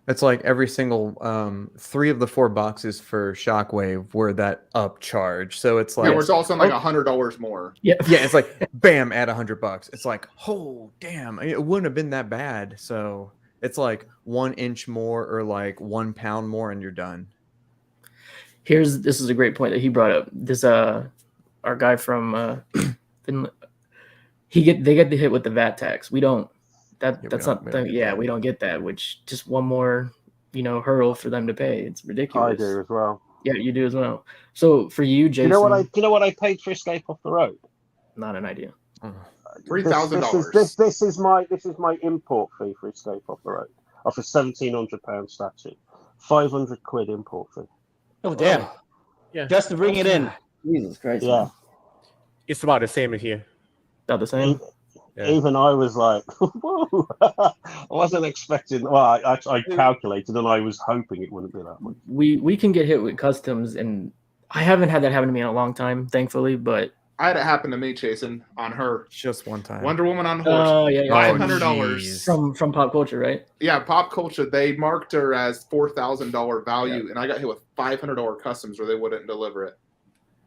It's like every single 3 of the 4 boxes for Shockwave were that upcharge. So it's Yeah, like where it's also like $100 more. Yeah. yeah, it's like bam, add $100. It's like, oh damn, it wouldn't have been that bad. So it's like 1 inch more or like 1 pound more, and you're done. This is a great point that he brought up. This our guy from Finland, they get the hit with the VAT tax. We don't. We don't get that, which just one more hurdle for them to pay. It's ridiculous. I do as well. Yeah, you do as well. So for you, Jason, Do you know what I paid for Escape Off the Road? not an idea. $3,000. This is my import fee for Escape Off the Road. Off a £1,700 statue, £500 import fee. Oh, damn. Yeah. Just to bring it in. Jesus Christ. Yeah, It's about the same as here. About the same. Yeah. even I was like, whoa! I wasn't expecting. Well, I calculated, and I was hoping it wouldn't be that much. We can get hit with customs, and I haven't had that happen to me in a long time, thankfully. But I had it happen to me, Chasen, on her. Just one time. Wonder Woman on horse. oh yeah, $500. jeez. from pop culture, right? Yeah, Pop Culture. They marked her as $4,000 value, and I got hit with $500 customs, or they wouldn't deliver it.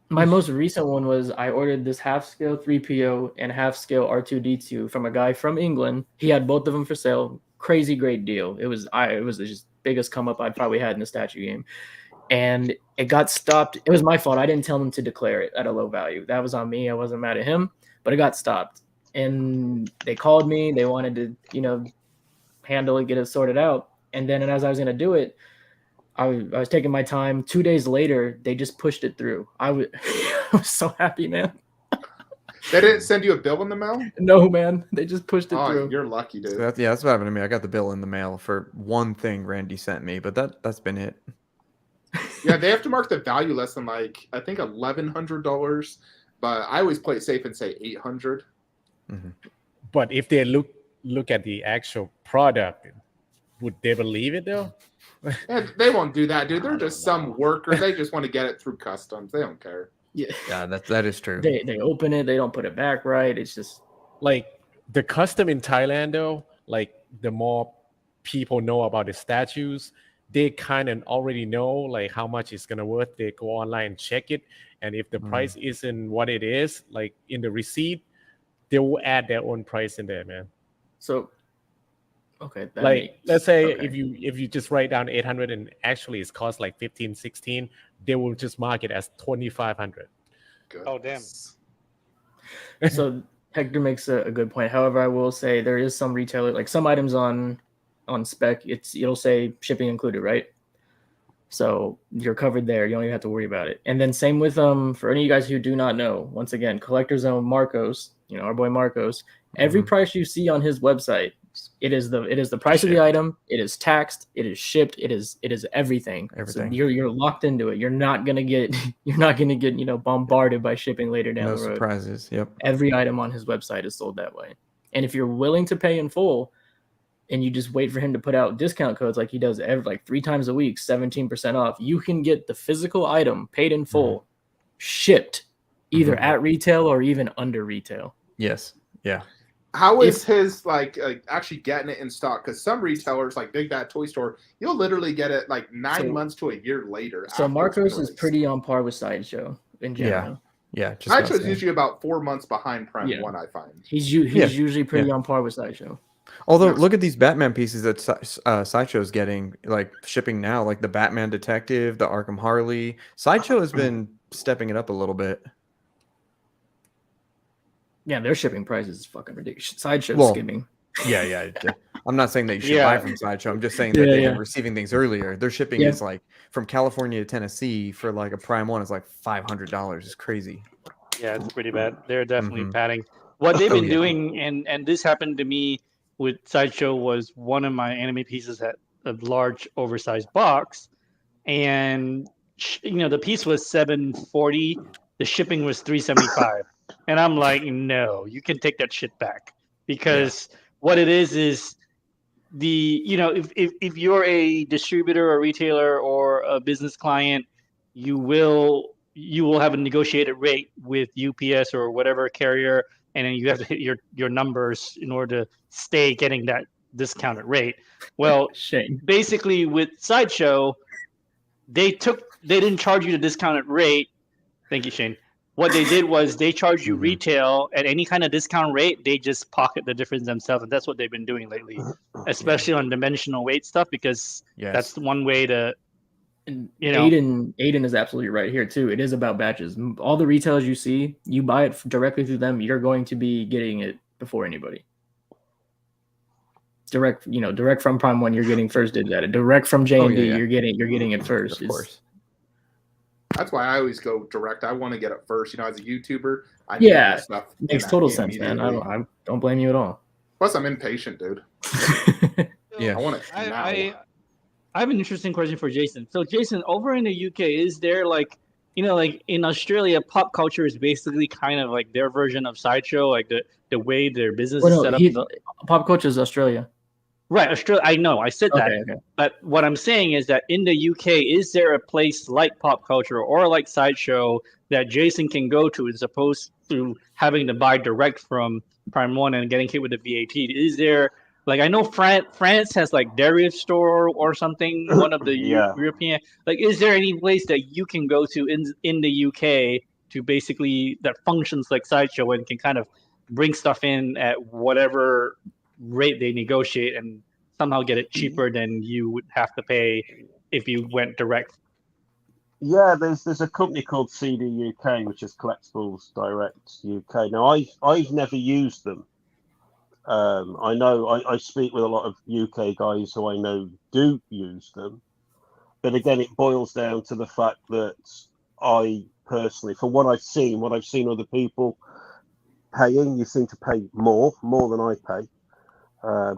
My most recent one was I ordered this half-scale 3PO and half-scale R2-D2 from a guy from England. He had both of them for sale. Crazy great deal. It was the just biggest come up I'd probably had in the statue game. And it got stopped. It was my fault. I didn't tell him to declare it at a low value. That was on me. I wasn't mad at him, but it got stopped. And they called me. They wanted to, handle it, get it sorted out. And then as I was going to do it, I was taking my time. 2 days later, they just pushed it through. I was so happy, man. They didn't send you a bill in the mail? No, man. They just pushed it Oh, through. you're lucky, dude. So that's what happened to me. I got the bill in the mail for one thing Randy sent me, but that's been it. Yeah, they have to mark the value less than I think $1,100. But I always play it safe and say $800. Mm-hmm. But if they look at the actual product, would they believe it though? Yeah, they won't do that, dude. They're just some workers. They just want to get it through customs. They don't care. Yeah, that is true. They open it. They don't put it back right. It's just Like the custom in Thailand though, like the more people know about the statues, they kind of already know like how much it's gonna worth. They go online and check it, and if the price isn't what it is, like in the receipt, they will add their own price in there, man. so. Okay. Let's say okay. if you just write down 800 and actually it's cost like 15, 16, they will just mark it as 2,500. Good. Oh, damn. So Hector makes a good point. However, I will say there is some retailer, like some items on spec, it'll say shipping included, right? So you're covered there. You don't even have to worry about it. And then same with for any of you guys who do not know, once again, Collector's Own Marcos, our boy Marcos, every price you see on his website, it is the price of the item, it is taxed, it is shipped, it is everything. So you're locked into it. You're not gonna get bombarded by shipping later down No the road. surprises. Yep. Every item on his website is sold that way. And if you're willing to pay in full, and you just wait for him to put out discount codes like he does like 3 times a week, 17% off, you can get the physical item paid in full, shipped either at retail or even under retail. Yes. Yeah. How is his like actually getting it in stock? Because some retailers, like Big Bad Toy Store, you'll literally get it like 9 months to a year later. So Marcos is pretty on par with Sideshow in general. Yeah. Sideshow is usually about 4 months behind Prime 1, I find. He's usually pretty on par with Sideshow. Although, look at these Batman pieces that Sideshow's getting, like shipping now, like the Batman Detective, the Arkham Harley. Sideshow has been stepping it up a little bit. Yeah, their shipping prices is fucking ridiculous. Sideshow's skimming. Yeah. I'm not saying that you should buy from Sideshow. I'm just saying that they've been receiving things earlier. Their shipping is like from California to Tennessee for like a Prime 1 is like $500. It's crazy. Yeah, it's pretty bad. They're definitely padding. What they've been doing, and this happened to me with Sideshow, was one of my anime pieces had a large oversized box, and the piece was $740, the shipping was $375, and I'm like, no, you can take that shit back, because what it is the if you're a distributor or retailer or a business client, you will have a negotiated rate with UPS or whatever carrier, and then you have to hit your numbers in order to stay getting that discounted rate. Well, basically with Sideshow, they didn't charge you the discounted rate. Thank you, Shane. What they did was they charged you retail at any kind of discount rate. They just pocket the difference themselves, and that's what they've been doing lately, especially on dimensional weight stuff, because that's one way to. And Aiden is absolutely right here too. It is about batches. All the retailers you see, you buy it directly through them. You're going to be getting it before anybody. Direct from Prime 1, you're getting first dibs at it. Direct from J&D, you're getting it first. Of course. That's why I always go direct. I want to get it first. As a YouTuber, I makes total sense, man. I don't blame you at all. Plus, I'm impatient, dude. Yeah, I want it now. I have an interesting question for Jason. So, Jason, over in the UK, is there like in Australia, pop culture is basically kind of like their version of Sideshow, like the way their business is set up? Pop culture is Australia. Right, Australia. I know, I said that. Okay. But what I'm saying is that in the UK, is there a place like pop culture or like Sideshow that Jason can go to as opposed to having to buy direct from Prime 1 and getting hit with the VAT? Is there... Like, I know France has like Darius store or something, one of the European. Like, is there any place that you can go to in the UK to basically that functions like Sideshow and can kind of bring stuff in at whatever rate they negotiate and somehow get it cheaper than you would have to pay if you went direct? Yeah, there's a company called CD UK, which is Collectibles Direct UK. Now, I've never used them. I know I speak with a lot of UK guys who I know do use them, but again, it boils down to the fact that I personally, for what I've seen other people paying, you seem to pay more than I pay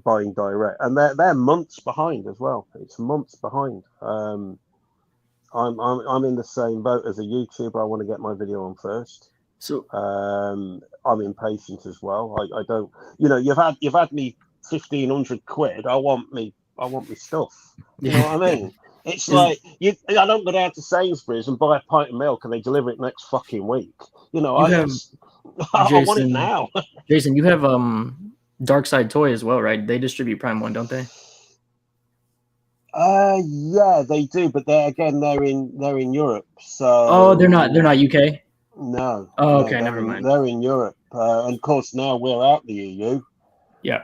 buying direct, and they're months behind as well. It's months behind. I'm in the same boat as a YouTuber. I want to get my video on first. So I'm impatient as well. I don't, you've had me £1,500. I want me stuff. You know what I mean? It's like I don't go down to Sainsbury's and buy a pint of milk and they deliver it next fucking week. I want it now. Jason, you have Dark Side Toy as well, right? They distribute Prime 1, don't they? Yeah, they do, but they're in Europe. So they're not UK. No. Oh, okay, never mind. They're in Europe, and of course now we're out the EU. Yeah.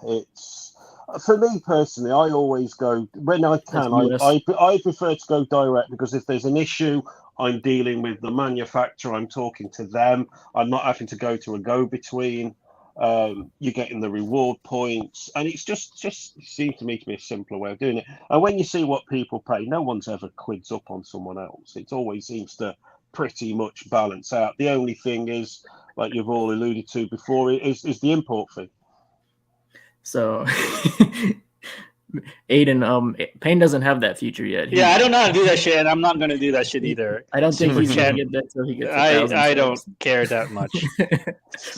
It's for me personally. I always go when I can. I prefer to go direct because if there's an issue, I'm dealing with the manufacturer. I'm talking to them. I'm not having to go to a go-between. You're getting the reward points, and it's just seems to me to be a simpler way of doing it. And when you see what people pay, no one's ever quids up on someone else. It always seems to pretty much balance out. The only thing is, like you've all alluded to before, is the import fee. So Aiden, Payne doesn't have that feature yet. Yeah, I don't know how to do that shit, and I'm not gonna do that shit either. I don't think Super he's gonna chat. get that until he gets 1,000 I don't subs. care that much.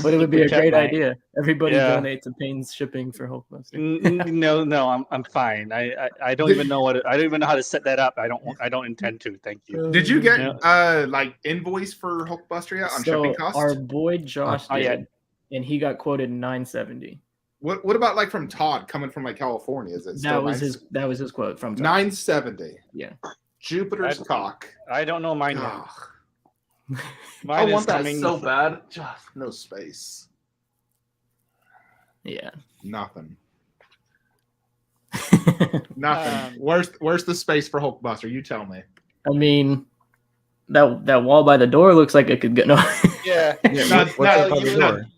But it would be Super a chat great might. idea. Everybody Yeah. donate to Payne's shipping for Hulkbuster. No, I'm fine. I don't even know I don't even know how to set that up. I don't intend to. Thank you. Did you get Yeah. like invoice for Hulkbuster yet on So shipping cost? our boy Josh Oh, yeah. did, and he got quoted $970. What about like from Todd coming from like California? Is it still That was his quote from Todd. $970? Yeah. Jupiter's cock. I don't know mine yet. Ugh. Mine I is want that coming. so bad. Just no space. Yeah. Nothing. Nothing. Where's the space for Hulkbuster? You tell me. I mean, that wall by the door looks like it could get no. Yeah.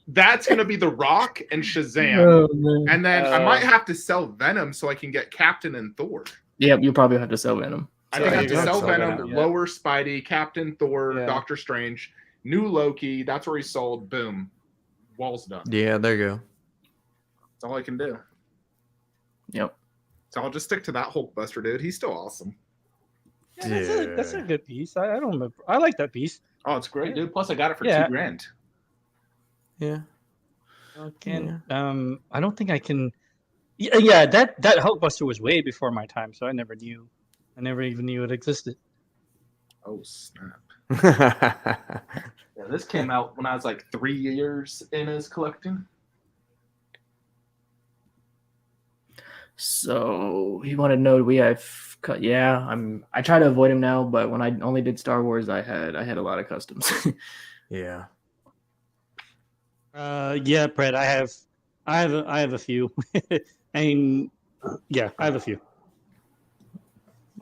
That's gonna be The Rock and Shazam, Oh, man. and then I might have to sell Venom so I can get Captain and Thor. Yep, you probably have to sell Venom. I think I have to you sell sell Venom, Venom, yeah. lower Spidey, Captain Thor, Yeah. Doctor Strange, new Loki. That's where he sold. Boom, wall's done. Yeah, there you go. That's all I can do. Yep. So I'll just stick to that Hulkbuster, dude. He's still awesome. Yeah, that's a good piece. I don't remember. I like that piece. Oh, it's great, dude. Plus, I got it for Yeah. $2,000. Yeah. I don't think I can. Yeah, that Hulkbuster was way before my time, so I never knew. I never even knew it existed. Oh snap! Yeah, this came out when I was like 3 years in his collecting. So he wanted to know, do we have cut? Yeah, I try to avoid him now, but when I only did Star Wars, I had a lot of customs. Yeah. Yeah, Brett, I have a few. I mean, yeah, I have a few.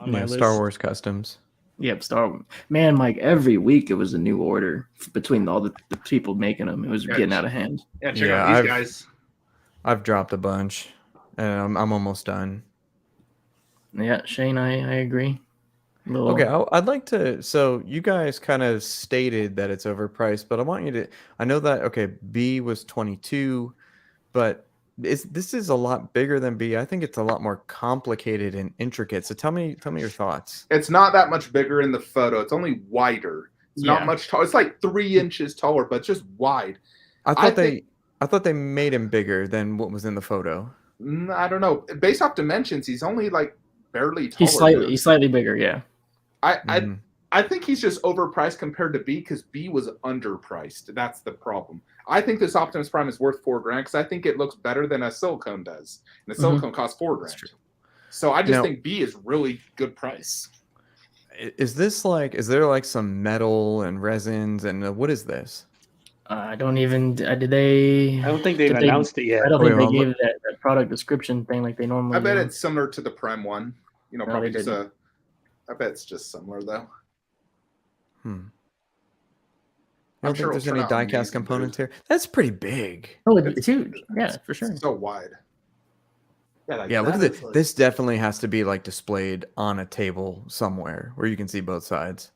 On my Yeah, list. Star Wars customs. Yep, Star Wars. Man, like every week it was a new order between all the people making them. It was getting out of hand. Yeah, check Yeah, out these guys. I've dropped a bunch, and I'm almost done. Yeah, Shane, I agree. Okay, I'd like to. So you guys kind of stated that it's overpriced, but I want you to. I know that B was 22, but this is a lot bigger than B. I think it's a lot more complicated and intricate. So tell me your thoughts. It's not that much bigger in the photo. It's only wider. It's not Yeah. much taller. It's like 3 inches taller, but just wide. I thought they made him bigger than what was in the photo. I don't know. Based off dimensions, he's only like barely taller. He's slightly bigger. Yeah. I think he's just overpriced compared to B because B was underpriced. That's the problem. I think this Optimus Prime is worth $4,000 because I think it looks better than a silicone does, and a silicone costs $4,000. So I just think B is really good price. Is there like some metal and resins and what is this? I don't even. Did they? I don't think they've announced it yet. I don't think they gave that product description thing like they normally. I bet do. it's similar to the Prime one. You know, No, probably they just didn't. I bet it's just similar though. I I'm don't sure think there's it'll any turn out diecast amazing, components here. That's pretty big. Oh, it's huge. Yeah, for sure. It's so wide. Yeah, like Yeah, look at that this. is, like- This definitely has to be like displayed on a table somewhere where you can see both sides.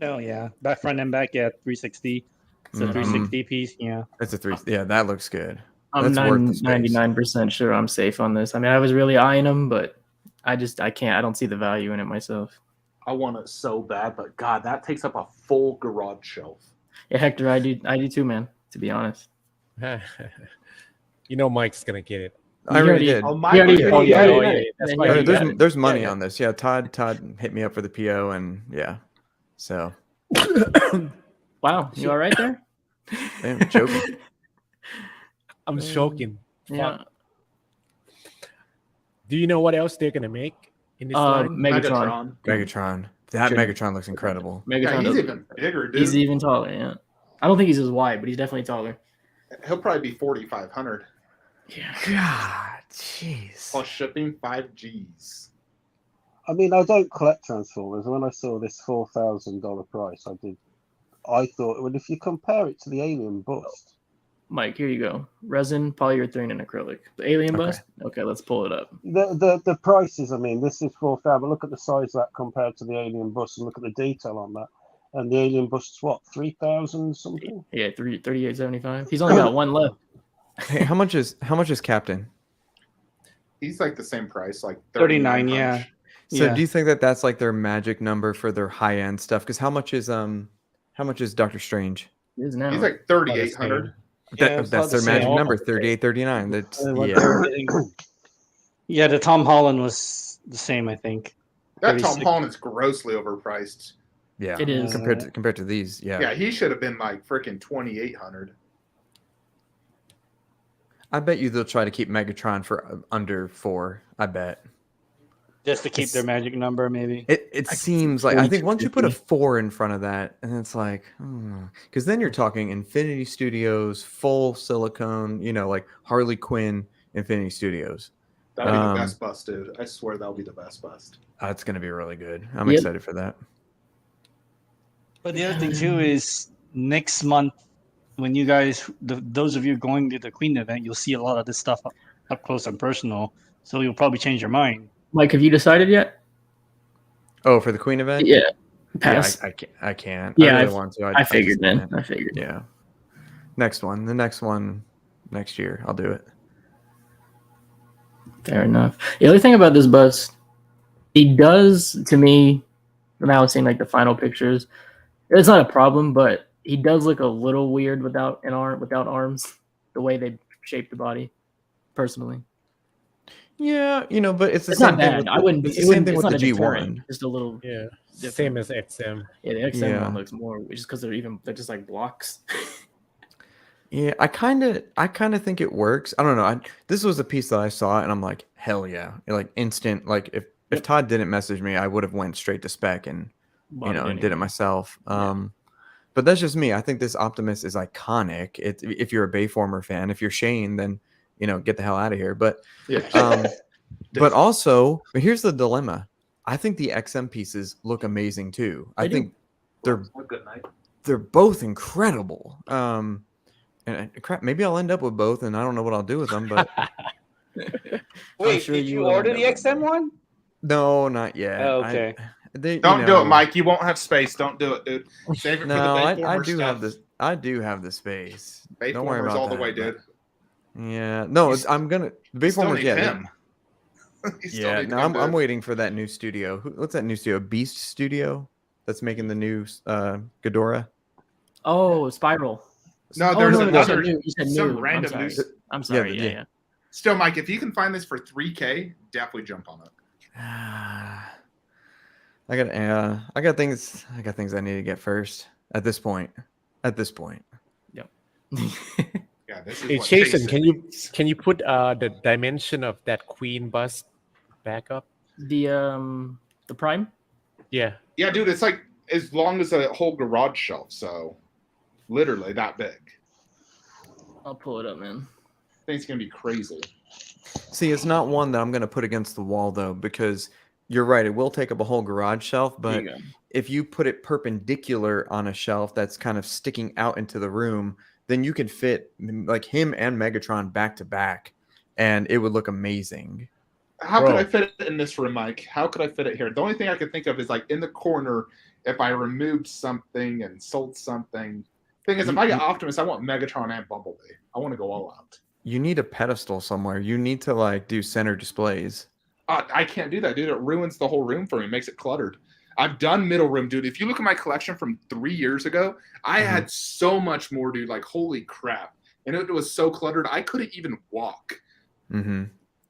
Oh yeah, back front and back. Yeah, 360. It's a 360 piece. Yeah. It's a 3. Yeah, that looks good. I'm That's worth the space. 99% sure I'm safe on this. I mean, I was really eyeing them, but I can't. I don't see the value in it myself. I want it so bad, but God, that takes up a full garage shelf. Yeah, Hector, I do too, man. To be honest. You know Mike's gonna get it. I already did. Oh, He my already- God. he already- yeah. That's yeah, why he he already got got it. There's money Yeah. on this. Yeah, Todd hit me up for the PO and yeah. So Wow, you all right there? damn, joking. I'm joking. Yeah. Do you know what else they're gonna make in this line? Megatron. Megatron. That Sure. Megatron looks incredible. Yeah, Megatron. he's does- even bigger, dude. He's even taller. Yeah. I don't think he's as wide, but he's definitely taller. He'll probably be 4,500 Yeah. God, jeez. plus shipping, 5 Gs. I mean, I don't collect Transformers. When I saw this $4,000 price, I thought, well, if you compare it to the Alien Bust, Mike, here you go. Resin, polyurethane, and acrylic. The alien bust. Okay, let's pull it up. the prices. I mean, this is 4,000. But look at the size of that compared to the Alien Bust, and look at the detail on that. And the Alien Bust's what, 3,000 something? Yeah, 38.75. He's only got one left. Hey, how much is Captain? He's like the same price, like 39, 39. yeah. So Yeah. do you think that that's like their magic number for their high end stuff? Because how much is Doctor Strange? It is now. He's like 3,800. Yeah, it's That's about their the magic same. number, 38, 39. That's What yeah. they're getting. Yeah, the Tom Holland was the same, I think. That Tom 36. Holland is grossly overpriced. Yeah. It is. compared to these, yeah. Yeah, he should have been like freaking 2,800. I bet you they'll try to keep Megatron for under 4. I bet. Just to keep their magic number, maybe. It seems like I think once you put a 4 in front of that, and it's like, because then you're talking Infinity Studios, full silicone, like Harley Quinn, Infinity Studios. That'll be the best bust, dude. I swear that'll be the best bust. It's going to be really good. I'm excited for that. But the other thing too is next month, when you guys, those of you going to the Queen event, you'll see a lot of this stuff up close and personal. So you'll probably change your mind. Mike, have you decided yet? Oh, for the Queen event? Yeah. Pass. Yeah, I can't. Yeah, I really want to. I figured, man. can't. I figured. Yeah. The next one next year. I'll do it. Fair enough. The other thing about this bus, he does, to me, now seeing like the final pictures, it's not a problem, but he does look a little weird without arms, the way they shaped the body, personally. Yeah, but it's the It's same not thing bad. with I wouldn't. it's It the same wouldn't. thing It's with not the a G1. deterrent, just a little. Yeah, different. same as XM. Yeah, the XM Yeah. one looks more just because they're just like blocks. Yeah, I kind of think it works. I don't know. This was a piece that I saw, and I'm like, hell yeah! Like instant. Like if Todd didn't message me, I would have went straight to spec and and did it myself. But that's just me. I think this Optimus is iconic. If you're a Bayformer fan, if you're Shane, then get the hell out of here. But but also, here's the dilemma. I think the XM pieces look amazing too. I think they're both incredible. And crap, maybe I'll end up with both, and I don't know what I'll do with them. But Wait, sure did you you will order end the up with XM one? no, not yet. Oh, okay. Don't do it, Mike. You won't have space. Don't do it, dude. Save it No, for the I Bayformer do stuff. have this. I do have the space. Don't worry Bayformers about all that. the way, dude. Yeah, no, I'm gonna You still Bayformers. need Yeah, him. You still yeah. need No, him, I'm dude. waiting for that new studio. What's that new studio? Beast Studio, that's making the new Ghidorah. Oh, Spiral. No, there's another. You said some new. random I'm new. sorry. I'm sorry. Yeah, Yeah. Still, Mike, if you can find this for 3K, definitely jump on it. I got things I need to get first at this point. Yep. Yeah, this is Hey, what Chasen, needs. can you put the dimension of that Queen bust back up? The Prime. Yeah. Yeah, dude, it's like as long as a whole garage shelf, so literally that big. I'll pull it up, man. I think it's gonna be crazy. See, it's not one that I'm going to put against the wall though, because you're right. It will take up a whole garage shelf, There but you go. if you put it perpendicular on a shelf that's kind of sticking out into the room, then you could fit like him and Megatron back to back, and it would look amazing. How Bro. could I fit it in this room, Mike? How could I fit it here? The only thing I could think of is like in the corner, if I removed something and sold something. Thing is, if I get Optimus, I want Megatron and Bumblebee. I want to go all out. You need a pedestal somewhere. You need to like do center displays. I can't do that, dude. It ruins the whole room for me. It makes it cluttered. I've done middle room, dude. If you look at my collection from 3 years ago, I had so much more, dude. Like, holy crap. And it was so cluttered, I couldn't even walk. Mm-hmm.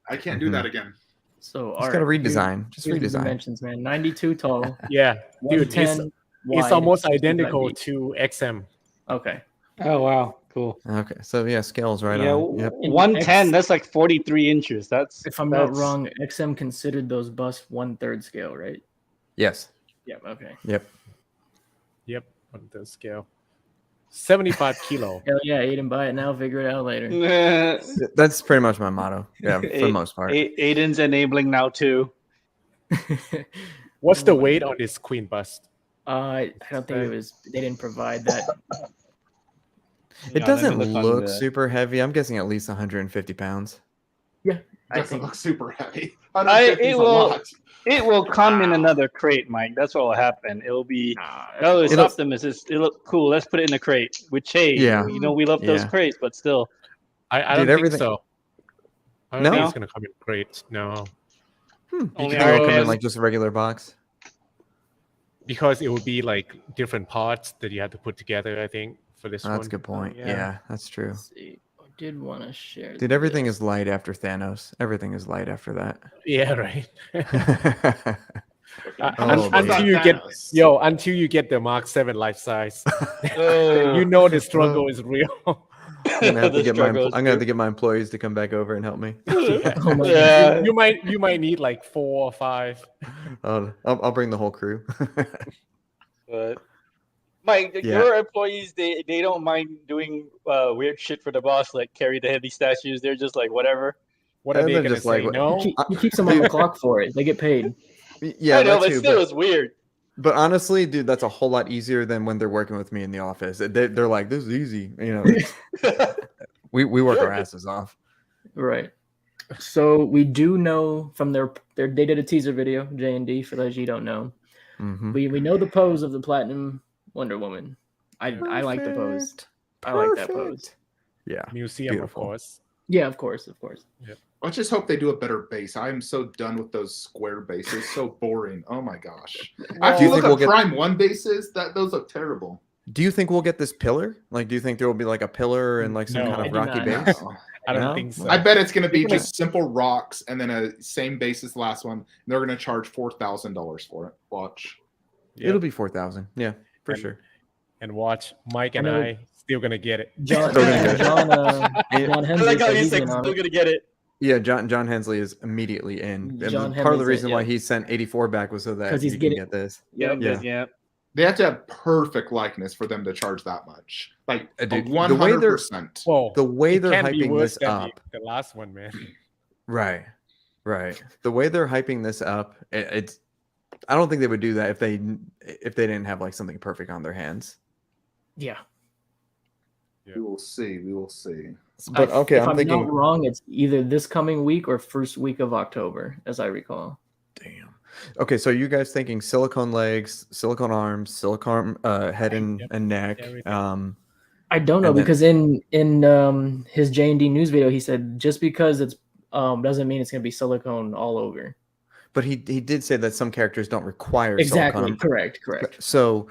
I can't do that again. So Just gotta redesign. Just here's the redesign. dimensions, man. 92 tall. Yeah, dude, 110 it's wide, almost 65 identical deep. to XM. Okay. Oh, wow. Cool. Okay, so yeah, scales right Yeah, on. Yep. 110, that's like 43 inches. That's If I'm not wrong, XM considered those busts 1/3 scale, right? Yes. Yeah. Okay. Yep. Yep, on the scale. 75 kilo. Hell yeah, Aiden, buy it now. Figure it out later. That's pretty much my motto. Yeah, for the most part. Aiden's enabling now too. What's the weight on this Queen bust? I don't think it was. They didn't provide that. It doesn't look super heavy. I'm guessing at least 150 pounds. Yeah, It doesn't look super heavy. It will come in another crate, Mike. That's what will happen. It'll be it's Optimus. It look cool. Let's put it in a crate. Which hey, Yeah. we love those crates, but still. I don't think so. I don't No? think it's gonna come in crates. No, You Only think it'll Iron come in Man. like just a regular box? because it would be like different parts that you have to put together. I think for this Oh, one. that's a good point. yeah. Yeah, that's true. Let's see. I did want to share. Dude, everything this. is light after Thanos. Everything is light after that. Yeah, right. Oh, until you get until you get the Mark 7 life size, you know the struggle is real. I'm gonna have to The get my struggle is I'm gonna have to get my employees to come back over and help me. Yeah. Oh my Yeah. You might need like 4 or 5. I'll bring the whole crew. But Mike, Yeah. your employees, they don't mind doing weird shit for the boss, like carry the heavy statues. They're just like whatever. What are And they they're gonna just say? like, No. He keeps them on the clock for it. They get paid. Yeah, I know, that but too, still, it's weird. but honestly, dude, that's a whole lot easier than when they're working with me in the office. They're like, this is easy. You know, we work our asses off. Right. So we do know from their they did a teaser video, J&D, for those you don't know. Mhm. We know the pose of the Platinum Wonder Woman. I like the pose. I like that pose. Yeah. Museum, Beautiful. of course. Yeah, of course. Let's just hope they do a better base. I am so done with those square bases. So boring. Oh my gosh. I have Do to you look think we'll up get- Prime 1 bases. Those look terrible. Do you think we'll get this pillar? Like, do you think there will be like a pillar and like some No, kind I of do rocky not. base? No. I don't No? think so. I bet it's going to be They're gonna- just simple rocks and then a same base as the last one. And they're going to charge $4,000 for it. Watch. Yeah. It'll be 4,000. Yeah, for And- sure. And watch, Mike and I know- I still gonna get it. John Still gonna get it. John I Hensley like how said he's he's like in on still it. gonna get it. Yeah, John Hensley is immediately in. And John part of the Hensley's reason in, why yeah. he sent 84 back was so that 'Cause he's he getting- can get this. Yep, Yeah. yeah. They have to have perfect likeness for them to charge that much. Like Dude, the 100%. Well, The way it they're can't be hyping worse this than up, the last one, man. right? The way they're hyping this up, it's. I don't think they would do that if they didn't have like something perfect on their hands. Yeah. We will see. We will see. But okay, if I'm thinking. not wrong, it's either this coming week or first week of October, as I recall. Damn. Okay, so you guys thinking silicone legs, silicone arms, silicone head and neck. Everything. I don't know And then- because in his J&D news video, he said just because it's doesn't mean it's gonna be silicone all over. But he did say that some characters don't require Exactly. silicone. Correct. So,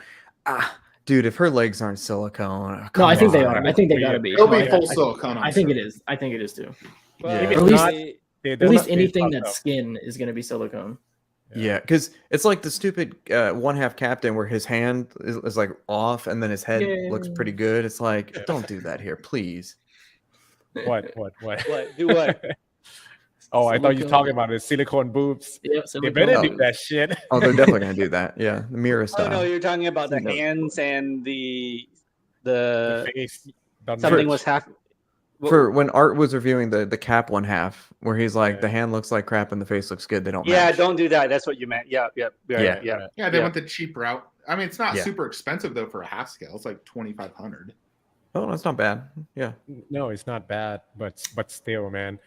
dude, if her legs aren't silicone, No, come I think they on. are. I think they gotta be. It'll No, be I- full I- silicone. I think it is. I think it is too. Well, Yeah. If At it's least- not, At least they anything fucked that's up. skin is gonna be silicone. Yeah, because it's like the stupid one half captain where his hand is like off and then his head looks Yeah. pretty good. It's like, don't do that here, please. What? What? Do what? Oh, I thought you were Silicone. talking about the silicone boobs. Yep. They silicone better do boobs. that shit. Oh, they're definitely gonna do that. Yeah, the mirror Oh style. no, you're talking about the No. hands and the The face. done something right. was half. For when Art was reviewing the cap one half, where he's like, Yeah. the hand looks like crap and the face looks good. They don't. Yeah, match. don't do that. That's what you meant. Yeah. Yeah. Yeah, they Yeah. went the cheap route. I mean, it's not Yeah. super expensive though for a half scale. It's like 2,500. Oh, that's not bad. Yeah. No, it's not bad, but still, man.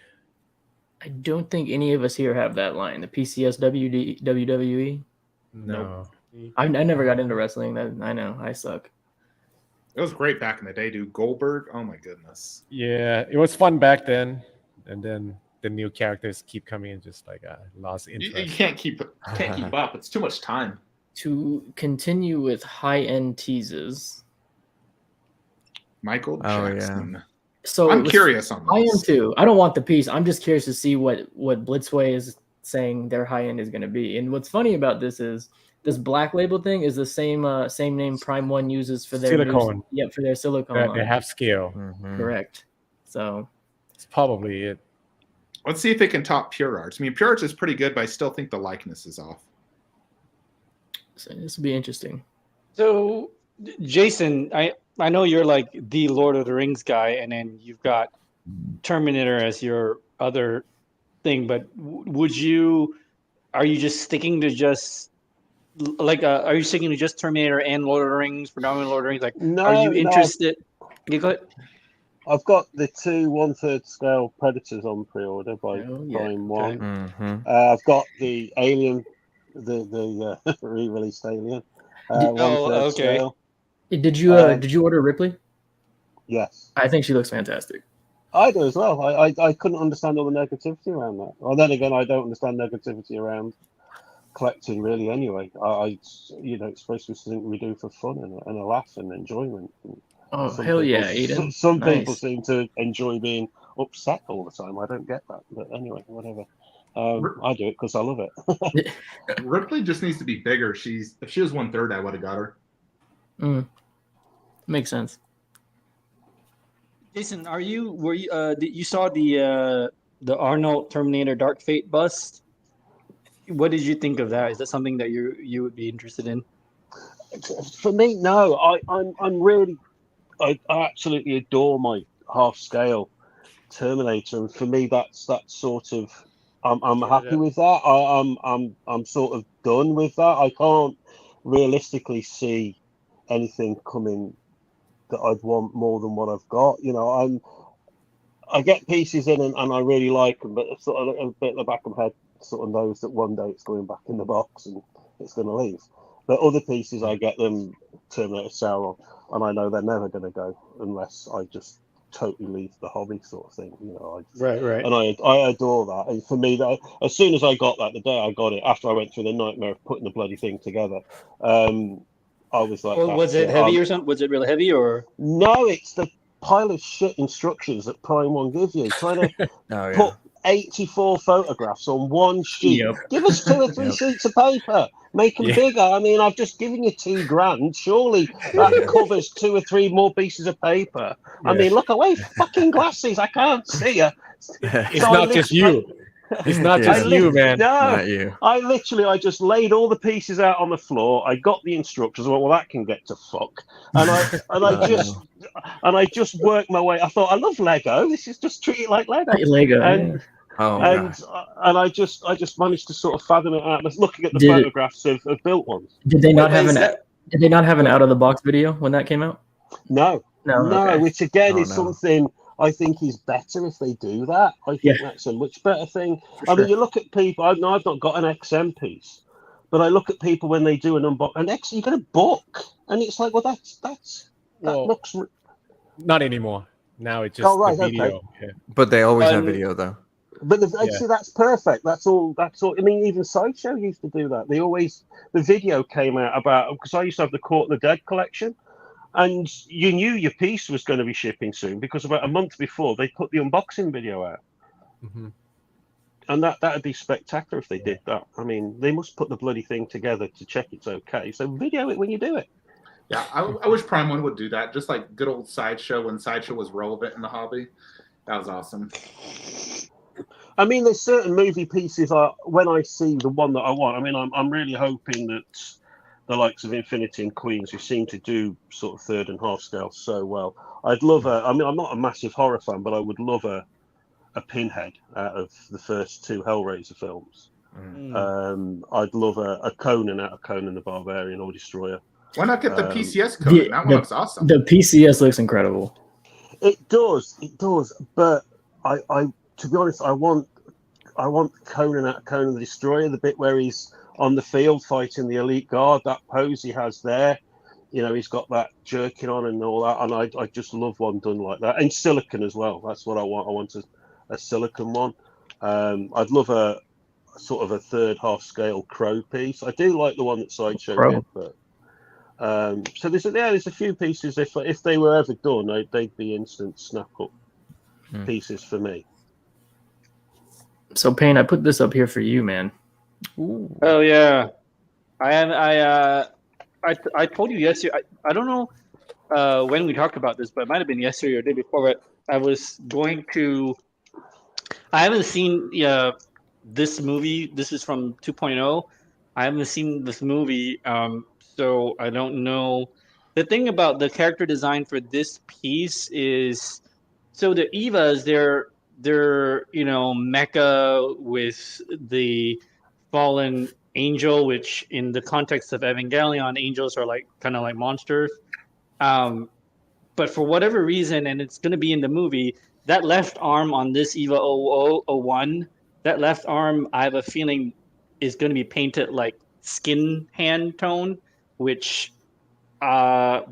I don't think any of us here have that line. The PCS WWE. No. I never got into wrestling. That I know. I suck. It was great back in the day, dude. Goldberg. Oh my goodness. Yeah, it was fun back then, and then the new characters keep coming in, just like lost You interest. can't keep up. It's too much time. To continue with high-end teases. Michael Oh, yeah. Jackson. So I'm it was- curious on this. I am too. I don't want the piece. I'm just curious to see what Blitzway is saying their high end is going to be. And what's funny about this is this black label thing is the same name Prime One uses for their Silicone. for their silicone. They line. have scale. Mhm. Correct. So It's probably it. Let's see if they can top Pure Arts. I mean, Pure Arts is pretty good, but I still think the likeness is off. this will be interesting. So, Jason, I know you're like the Lord of the Rings guy, and then you've got Terminator as your other thing. But are you just sticking to just are you sticking to just Terminator and Lord of the Rings, predominantly Lord of the Rings? Like, No, are you no. interested? You go ahead. I've got the 2 1/3 scale Predators on pre-order by Oh, yeah. Prime One. Mhm. I've got the Alien, the re-released Alien. Oh, 1/3 okay. scale. Did you order Ripley? Yes. I think she looks fantastic. I do as well. I couldn't understand all the negativity around that. Well, then again, I don't understand negativity around collecting really. Anyway, it's supposed to be something we do for fun and a laugh and enjoyment. Oh, Some hell people, yeah, Aiden. some people Nice. seem to enjoy being upset all the time. I don't get that, but anyway, whatever. I do it because I love it. Ripley just needs to be bigger. If she was 1/3, I would have got her. Makes sense. Jason, were you you saw the Arnold Terminator Dark Fate bust? What did you think of that? Is that something that you would be interested in? For me, no. I absolutely adore my half scale Terminator, and for me, that's sort of. I'm happy with that. I'm sort of done with that. I can't realistically see anything coming that I'd want more than what I've got. I get pieces in and I really like them, but sort of a bit in the back of my head sort of knows that one day it's going back in the box and it's going to leave. But other pieces, I get them Terminator sale on, and I know they're never going to go unless I just totally leave the hobby, sort of thing. Right. And I adore that. And for me, as soon as I got that, the day I got it, after I went through the nightmare of putting the bloody thing together, I was like, Well, was it heavy or something? Was it really heavy or? No, it's the pile of shit instructions that Prime One gives you. Trying to put 84 photographs on one sheet. Yep. Give us 2 or 3 sheets of paper. Make them bigger. I mean, I've just given you $2,000. Surely that covers 2 or 3 more pieces of paper. I mean, look away, fucking glasses. I can't see you. It's not just you. It's not just you, man. No, Not you. I just laid all the pieces out on the floor. I got the instructions. I went, well, that can get to fuck. And I just worked my way. I thought, I love Lego. This is just treat it like Lego. Lego. And I just managed to sort of fathom it out. I was looking at the photographs of built ones. Did they not have an out of the box video when that came out? No. Okay. Which again is something I think is better if they do that. I think that's a much better thing. I mean, you look at people. I've not got an XM piece, but I look at people when they do an unbox. And you get a book, and it's like, well, that looks. Not anymore. Now it's just the video. Okay. Yeah. But they always have video, though. But see, that's perfect. That's all. I mean, even Sideshow used to do that. The video came out about, because I used to have the Court of the Dead collection. And you knew your piece was going to be shipping soon because about a month before they put the unboxing video out. Mm-hmm. And that'd be spectacular if they did that. I mean, they must put the bloody thing together to check it's okay. So video it when you do it. Yeah, I wish Prime One would do that. Just like good old Sideshow when Sideshow was relevant in the hobby. That was awesome. I mean, there's certain movie pieces when I see the one that I want. I mean, I'm really hoping that the likes of Infinity and Queens, who seem to do sort of third and half scale so well. I'd love I'm not a massive horror fan, but I would love a Pinhead out of the first 2 Hellraiser films. I'd love a Conan out of Conan the Barbarian or Destroyer. Why not get the PCS Conan? That one looks awesome. The PCS looks incredible. It does. But I to be honest, I want Conan out of Conan the Destroyer, the bit where he's on the field fighting the elite guard, that pose he has there, he's got that jerking on and all that, and I just love one done like that. And silicon as well. That's what I want. I want a silicon one. I'd love a sort of a third half scale Crow piece. I do like the one that Sideshow did, but so there's a few pieces. If they were ever done, they'd be instant snap up pieces for me. So Payne, I put this up here for you, man. Ooh. Oh yeah, I told you yesterday. I don't know when we talked about this, but it might have been yesterday or the day before. But I was going to. I haven't seen this movie. This is from 2.0. I haven't seen this movie, so I don't know. The thing about the character design for this piece is, so the Evas, they're mecha with the fallen angel, which in the context of Evangelion, angels are kind of like monsters. But for whatever reason, and it's going to be in the movie, that left arm on this Eva 0001, that left arm, I have a feeling, is going to be painted like skin hand tone, which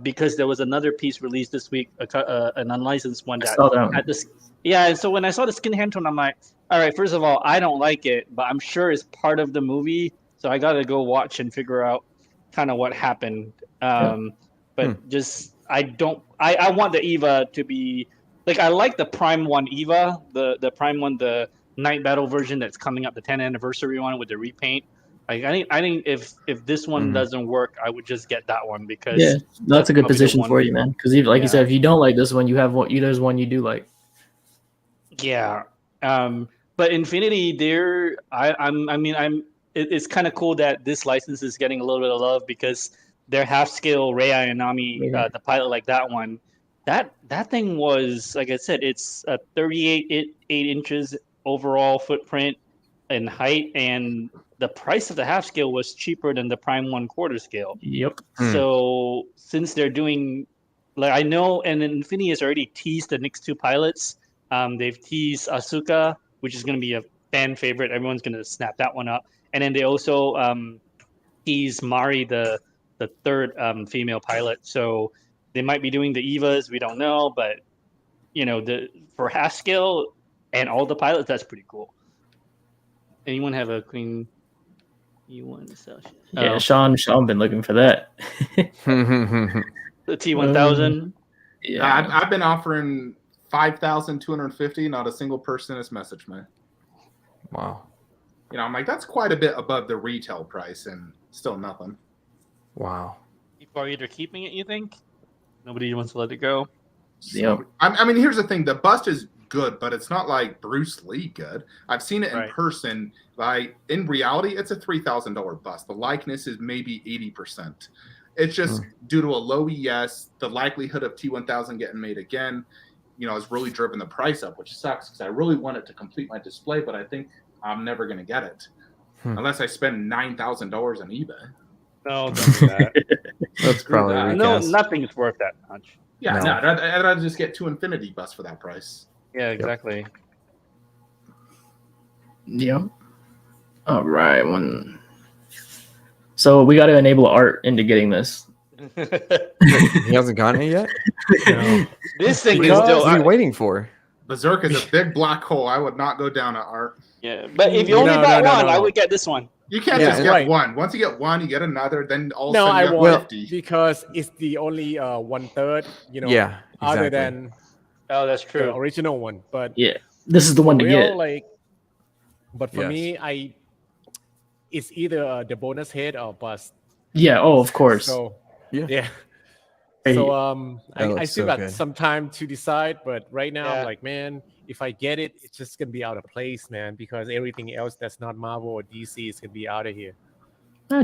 because there was another piece released this week, an unlicensed one I that saw that one. had this. Yeah, and so when I saw the skin hand tone, I'm like, all right, first of all, I don't like it, but I'm sure it's part of the movie, so I got to go watch and figure out kind of what happened. But just I want the Eva to be like, I like the Prime One Eva, the Prime One, the Night Battle version that's coming up, the 10th anniversary one with the repaint. Like, I think if this one doesn't work, I would just get that one because that's a good probably the position one- for you, man. Because like you Yeah. said, if you don't like this one, you have one. There's one you do like. Yeah. But Infinity, it's kind of cool that this license is getting a little bit of love because their half scale Rei Ayanami, the pilot like that one, that thing was, like I said, it's a 38 8 inches overall footprint and height, and the price of the half scale was cheaper than the Prime 1/4 scale. Yep. So since they're doing, like, I know, and Infinity has already teased the next two pilots. They've teased Asuka, which is going to be a fan favorite. Everyone's going to snap that one up. And then they also teased Mari, the third female pilot. So they might be doing the Evas. We don't know, but for half scale and all the pilots, that's pretty cool. Anyone have a Queen E1 session? Yeah, Sean been looking for that. The T1000. Yeah, I've been offering 5,250. Not a single person has messaged me. Wow. I'm like, that's quite a bit above the retail price, and still nothing. Wow. People are either keeping it, you think? Nobody wants to let it go. Yep. I mean, here's the thing: the bust is good, but it's not like Bruce Lee good. I've seen it in Right. person. Like, in reality, it's a $3,000 bust. The likeness is maybe 80%. It's just due to a low ES, the likelihood of T1000 getting made again, has really driven the price up, which sucks because I really want it to complete my display, but I think I'm never going to get it unless I spend $9,000 on eBay. No, don't do that. That's probably that. No, recast. nothing's worth that much. Yeah, No. no, I'd rather just get two Infinity busts for that price. Yeah, exactly. Yep. All right. So we got to enable art into getting this. He hasn't gotten it yet? No. This thing is What still. are you waiting for? Berserk is a big black hole. I would not go down at art. Yeah, but if you only No, bought no, one, no. I would get this one. You can't Yeah, just get right. one. Once you get one, you get another. Then all of a No, sudden I you have won't 50. because it's the only 1/3. Yeah, Other exactly. than Oh, that's the true. original one, but Yeah, this is the one to real, get. like. But for Yes. me, it's either the bonus hit or bust. Yeah. Oh, of course. So Yeah. Hey, So That I looks still so got good. some time to decide, but right now Yeah. I'm like, man, if I get it, it's just gonna be out of place, man, because everything else that's not Marvel or DC is gonna be out of here.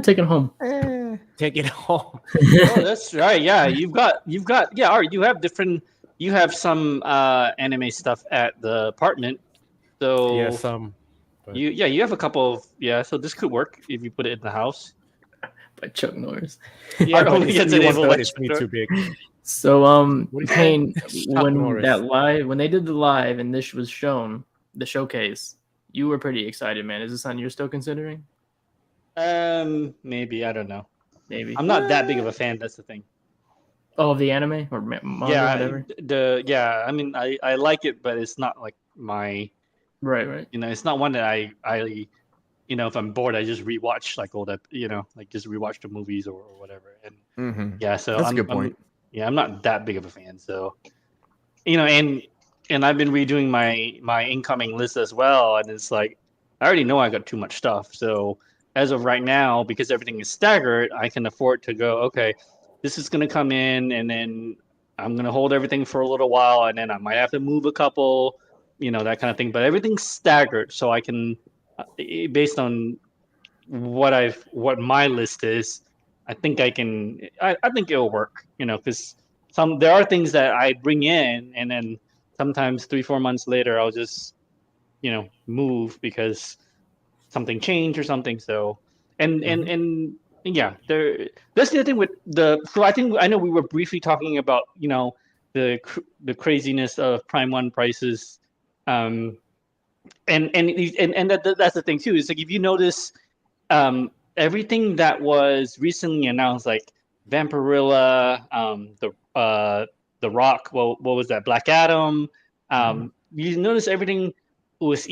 take it home. Take it home. Oh, that's right. Yeah, you've got. Yeah, Art. You have some anime stuff at the apartment. So Yeah, some. you have a couple of So this could work if you put it in the house. By Chuck Norris. Yeah, Art but only it's gets me enabled 1/3, by it's me Chuck too big. So What do you Kane, say? Chuck Norris. when they did the live and this was shown, the showcase, you were pretty excited, man. Is this something you're still considering? Maybe, I don't know. Maybe. I'm not that big of a fan. That's the thing. Oh, of the anime or manga, Yeah, whatever. I mean, I like it, but it's not like my. Right. It's not one that I if I'm bored, I just rewatch like all that. Like just rewatch the movies or whatever. And Mm-hmm. yeah, so That's a good point. I'm not that big of a fan. So, and I've been redoing my incoming list as well, and it's like I already know I got too much stuff. So as of right now, because everything is staggered, I can afford to go, okay, this is going to come in, and then I'm going to hold everything for a little while, and then I might have to move a couple, that kind of thing. But everything's staggered, so I can, based on what my list is, I think I can. I think it'll work, because there are things that I bring in, and then sometimes 3-4 months later, I'll just, move because something changed or something. So, and yeah, that's the other thing with so I know we were briefly talking about, the craziness of Prime 1 prices. And that's the thing too. Is like, if you notice, everything that was recently announced, like Vampirilla, the Rock. Well, what was that? Black Adam. You notice everything was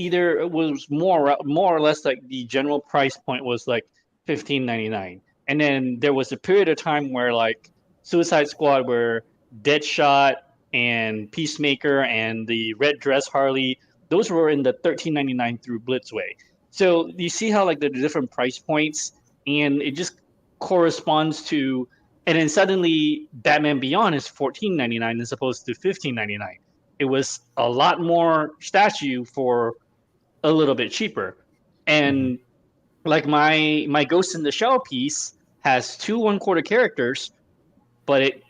more or less like the general price point was like $15.99, and then there was a period of time where like Suicide Squad, where Deadshot and Peacemaker and the Red Dress Harley, those were in the $13.99 through Blitzway. So you see how like the different price points, and it just corresponds to, and then suddenly Batman Beyond is $14.99 as opposed to $15.99. It was a lot more statue for a little bit cheaper. And like my Ghost in the Shell piece has 2 1/4 characters, but it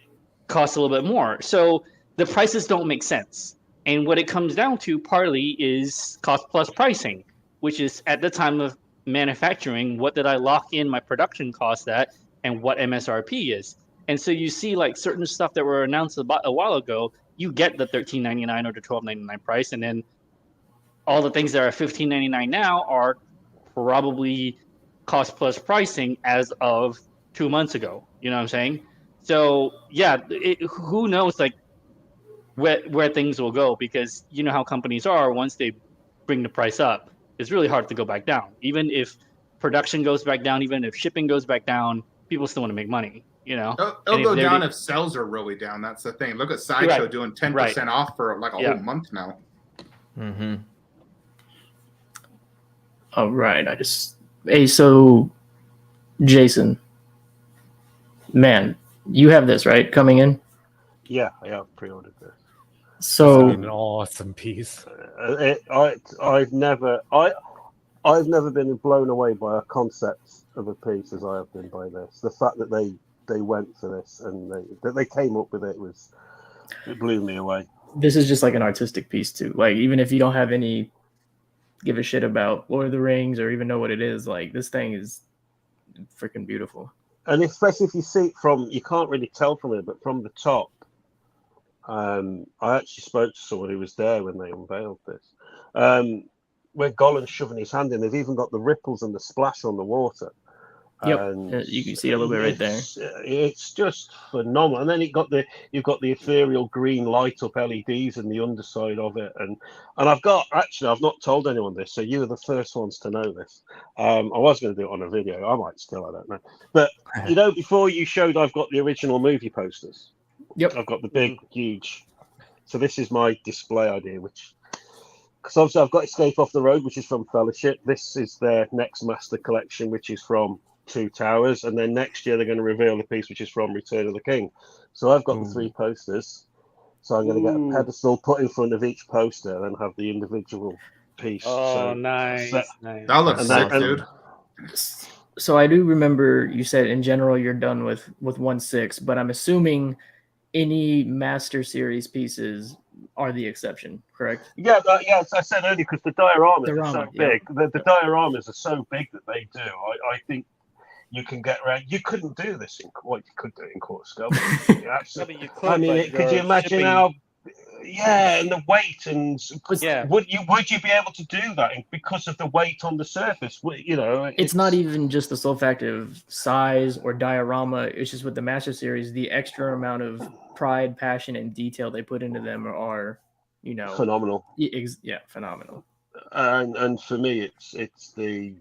costs a little bit more. So the prices don't make sense. And what it comes down to partly is cost plus pricing, which is at the time of manufacturing, what did I lock in my production cost at and what MSRP is. And so you see like certain stuff that were announced about a while ago, you get the $13.99 or the $12.99 price, and then all the things that are $15.99 now are probably cost plus pricing as of 2 months ago. You know what I'm saying? So yeah, who knows like where things will go, because you know how companies are. Once they bring the price up, it's really hard to go back down. Even if production goes back down, even if shipping goes back down, people still want to make money. You know, it'll go down if sales are really down. That's the thing. Look at Sideshow doing 10% off for like a whole month now. All right. So Jason, man, you have this right coming in. Yeah, I have pre-ordered this. So an awesome piece. I've never been blown away by a concept of a piece as I have been by this. The fact that they went for this and they came up with it blew me away. This is just like an artistic piece too. Like even if you don't have any give a shit about Lord of the Rings or even know what it is, like this thing is freaking beautiful. And especially if you see it from, you can't really tell from it, but from the top. I actually spoke to someone who was there when they unveiled this. Where Gollum's shoving his hand in, they've even got the ripples and the splash on the water. Yep, you can see it a little bit right there. It's just phenomenal. And then you've got the ethereal green light up LEDs in the underside of it. And I've not told anyone this, so you are the first ones to know this. I was going to do it on a video. I might still, I don't know. But you know, before you showed, I've got the original movie posters. Yep. I've got the big, huge. So this is my display idea, because obviously I've got Escape Off the Road, which is from Fellowship. This is their next master collection, which is from Two Towers, and then next year they're going to reveal the piece which is from Return of the King. So I've got the 3 posters, so I'm going to get a pedestal put in front of each poster and have the individual piece. Nice. That looks sick, dude. So I do remember you said in general you're done with 1/6, but I'm assuming any Master Series pieces are the exception, correct? Yeah, as I said earlier, because the dioramas are so big. Yeah. The dioramas are so big that they do. I think you can get around. You couldn't do this in you could do it in quarter scale. You could, I mean, could you imagine how? Yeah, and the weight, and would you be able to do that because of the weight on the surface? You know, it's not even just the sole factor of size or diorama. It's just with the Master Series, the extra amount of pride, passion, and detail they put into them are, you know, phenomenal. Yeah, phenomenal. And for me, it's the,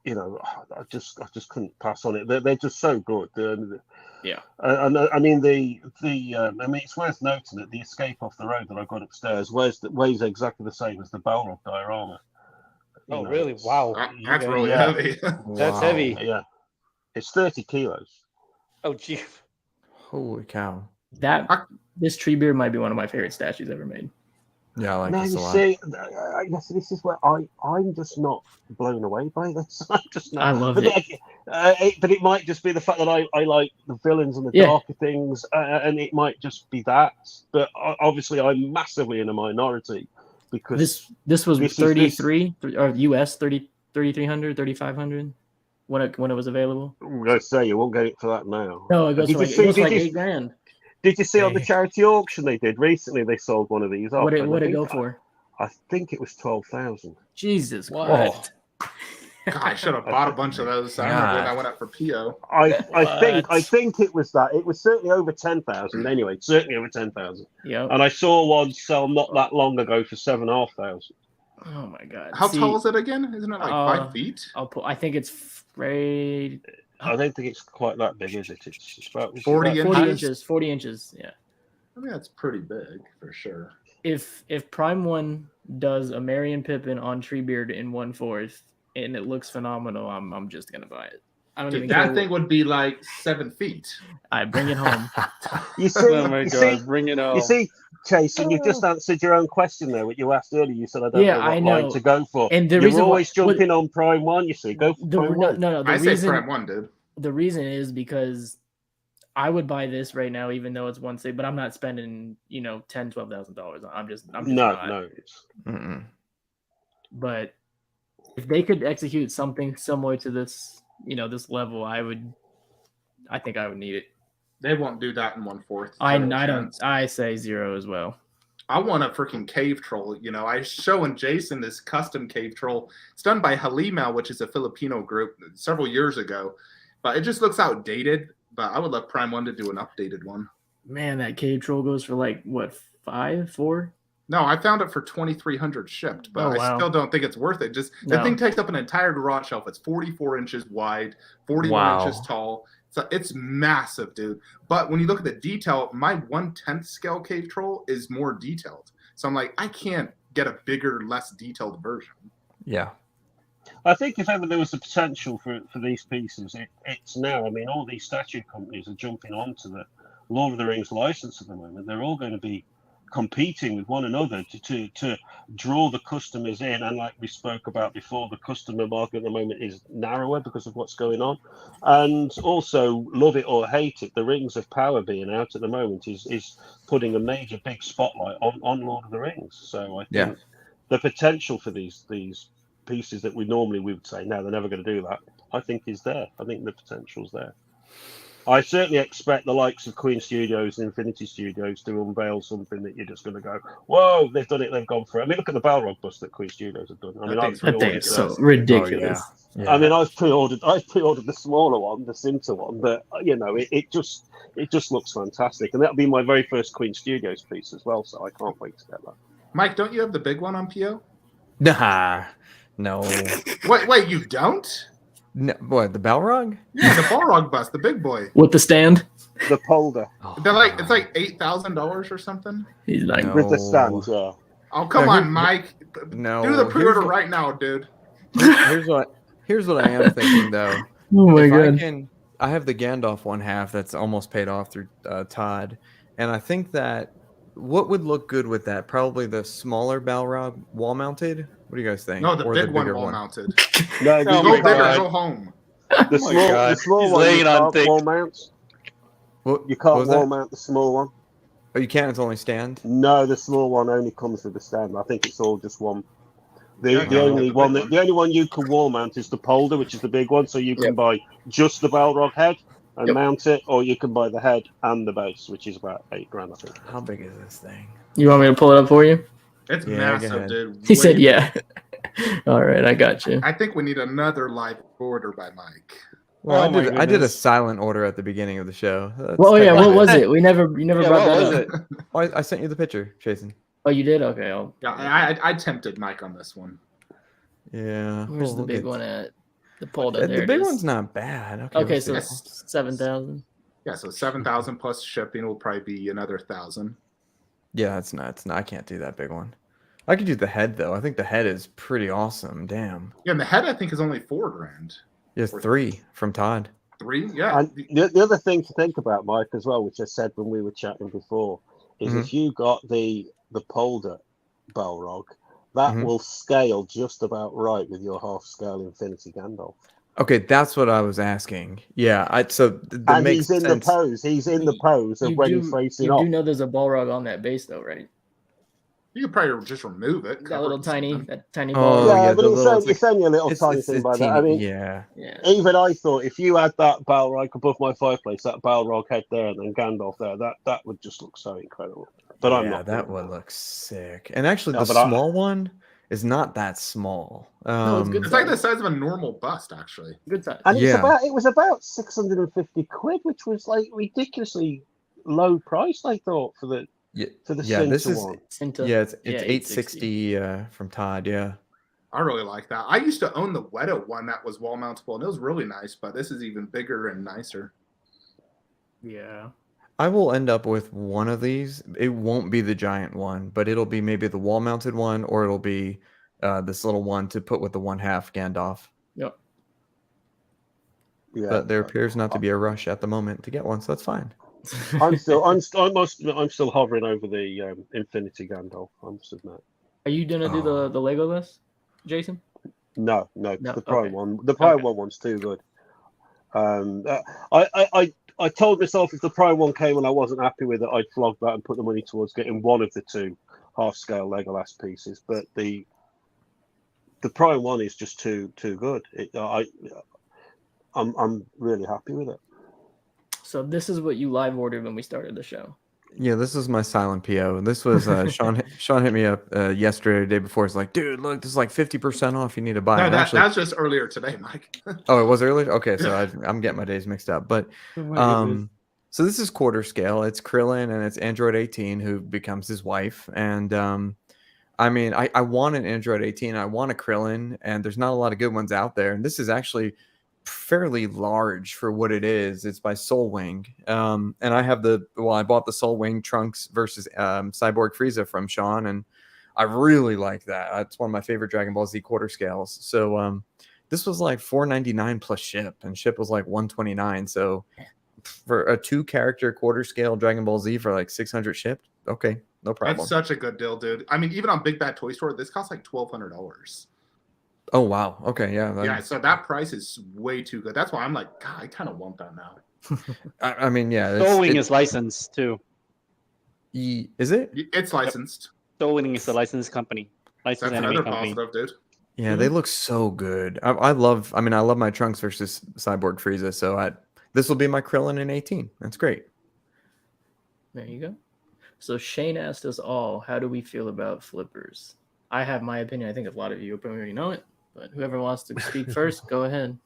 you know, I just couldn't pass on it. They're just so good. Yeah, and I mean it's worth noting that the Escape Off the Road that I got upstairs weighs exactly the same as the Balrog diorama. Really? Wow. That's really heavy. That's heavy. Yeah, it's 30 kilos. Oh, gee. Holy cow! This tree beard might be one of my favorite statues ever made. Yeah, I like this a lot. See, I guess this is where I'm just not blown away by this. I'm just not. I love it. But it might just be the fact that I like the villains and the darker things, and it might just be that. But obviously, I'm massively in a minority because this was 33 or US 3,300, 3,500 when it was available. I'm going to say you won't get it for that now. No, it goes for like $8,000. Did you see on the charity auction they did recently? They sold one of these off. What did it go for? I think it was 12,000. Jesus What? Christ! God, I should have bought a bunch of those. I remember when I went up for PO. I think it was that. It was certainly over 10,000 anyway. Certainly over 10,000. Yep. And I saw one sell not that long ago for 7,500. Oh my god. How tall is it again? Isn't it like 5 feet? I think it's frayed. I don't think it's quite that big, is it? It's about 40 inches. 40 inches. Yeah. I mean, that's pretty big for sure. If Prime 1 does a Marion Pippin on Treebeard in 1/4 and it looks phenomenal, I'm just gonna buy it. I don't even care. That thing would be like 7 feet. I bring it home. You see, Oh my god, bring it on. You see, Chasen, you've just answered your own question there. What you asked earlier, you said I don't know what line to go for. And the You're reason always jumping on Prime 1. You see, go for Prime 1. No. I say Prime 1, dude. The reason is because I would buy this right now, even though it's 1/6, but I'm not spending, $10,000-$12,000. I'm just not. No. But if they could execute something similar to this, this level, I think I would need it. They won't do that in 1/4. I say 0 as well. I want a freaking cave troll. I was showing Jason this custom cave troll. It's done by Halima, which is a Filipino group, several years ago. But it just looks outdated. But I would love Prime 1 to do an updated one. Man, that cave troll goes for like, what, 5, 4? No, I found it for 2,300 shipped, but I still don't think it's worth it. The thing takes up an entire garage shelf. It's 44 inches wide, 41 inches tall. So it's massive, dude. But when you look at the detail, my 1/10 scale cave troll is more detailed. So I'm like, I can't get a bigger, less detailed version. Yeah. I think if ever there was the potential for these pieces, it's now. I mean, all these statue companies are jumping onto the Lord of the Rings license at the moment. They're all going to be competing with one another to draw the customers in. And like we spoke about before, the customer market at the moment is narrower because of what's going on. And also, love it or hate it, the Rings of Power being out at the moment is putting a major big spotlight on Lord of the Rings. So I think the potential for these pieces that we would say, no, they're never going to do that, I think is there. I think the potential's there. I certainly expect the likes of Queen Studios and Infinity Studios to unveil something that you're just going to go, whoa, they've done it, they've gone for it. I mean, look at the Balrog bust that Queen Studios have done. I mean, I think it's so ridiculous. Oh, yeah. I mean, I've pre-ordered the smaller one, the Cinta one, but it just looks fantastic, and that'll be my very first Queen Studios piece as well. So I can't wait to get that. Mike, don't you have the big one on PO? Nah, no. Wait, you don't? No, what, the Balrog? Yeah, the Balrog bust, the big boy with the stand. The polder. It's like $8,000 or something. He's like, with the stand, yeah. Oh, come on, Mike. No. Do the pre-order right now, dude. Here's what I am thinking though. Oh my god. I have the Gandalf 1/2 that's almost paid off through Todd, and I think that what would look good with that, probably the smaller Balrog wall mounted. What do you guys think? No, the big one wall mounted. No, go big or go home. The small one, you can't wall mount. You can't wall mount the small one. Oh, you can't? It's only stand? No, the small one only comes with the stand. I think it's all just one. The only one you can wall mount is the polder, which is the big one. So you can buy just the Balrog head and mount it, or you can buy the head and the base, which is about $8,000, I think. How big is this thing? You want me to pull it up for you? It's massive, dude. He said, yeah. All right, I got you. I think we need another live order by Mike. Well, I did a silent order at the beginning of the show. What was it? You never brought that up. Oh, I sent you the picture, Chasen. Oh, you did? Okay. I tempted Mike on this one. Yeah. Where's the big one at? The polder. The big one's not bad. Okay, so it's 7,000. Yeah, so 7,000 plus shipping will probably be another 1,000. Yeah, that's nuts. No, I can't do that big one. I could do the head though. I think the head is pretty awesome. Damn. Yeah, and the head I think is only $4,000. Yes, 3 from Todd. 3, yeah. And the other thing to think about, Mike, as well, which I said when we were chatting before, is if you got the polder Balrog, that will scale just about right with your half-scale Infinity Gandalf. Okay, that's what I was asking. Yeah, and he's in the pose. He's in the pose of when he's facing off. You do know there's a Balrog on that base, though, right? You could probably just remove it. That little tiny Balrog. Yeah, but it's only a little tiny thing by that. I mean, even I thought if you had that Balrog above my fireplace, that Balrog head there, and then Gandalf there, that would just look so incredible. But I'm not. That would look sick. And actually, the small one is not that small. No, it's good It's like the size of a normal bust, actually. Good size. And Yeah. it was about 650 quid, which was like ridiculously low price, I thought, for the This Cinta is one. Cinta. it's Yeah, 860 from Todd. Yeah. I really like that. I used to own the Weta one that was wall mountable, and it was really nice, but this is even bigger and nicer. Yeah. I will end up with one of these. It won't be the giant one, but it'll be maybe the wall mounted one, or it'll be this little one to put with the 1/2 Gandalf. Yep. Yeah, But there appears not to be a rush at the moment to get one, so that's fine. I'm still hovering over the Infinity Gandalf. I must admit. Are you gonna do the Lego list, Jason? No, the Prime okay. one. The Prime Okay. one's too good. I told myself if the Prime one came and I wasn't happy with it, I'd flog that and put the money towards getting one of the 2 half-scale Legolas pieces. But the Prime one is just too good. I'm really happy with it. So this is what you live ordered when we started the show. Yeah, this is my silent PO. This was Sean. Sean hit me up yesterday, or the day before. He's like, "Dude, look, this is like 50% off. You need to buy." No, it. that's just earlier today, Mike. Oh, it was earlier. Okay, so I'm getting my days mixed up. But so this is quarter scale. It's Krillin and it's Android 18 who becomes his wife. And I mean, I want an Android 18. I want a Krillin, and there's not a lot of good ones out there. And this is actually fairly large for what it is. It's by Soulwing. And I have I bought the Soulwing Trunks versus Cyborg Frieza from Sean, and I really like that. It's one of my favorite Dragon Ball Z quarter scales. So this was like $4.99 plus ship, and ship was like $129. So for a 2-character quarter scale Dragon Ball Z for like 600 shipped, okay, no problem. That's such a good deal, dude. I mean, even on Big Bad Toy Store, this costs like $1,200. Oh wow, okay, yeah. Yeah, so that price is way too good. That's why I'm like, God, I kind of want that now. I mean, yeah. Soulwing is licensed too. Is it? It's licensed. Soulwing is a licensed company. That's Licensed anime another company. positive, dude. Yeah, they look so good. I love my Trunks versus Cyborg Frieza. So this will be my Krillin in 18. That's great. There you go. So Shane asked us all, how do we feel about flippers? I have my opinion. I think a lot of you already know it, but whoever wants to speak first, go ahead.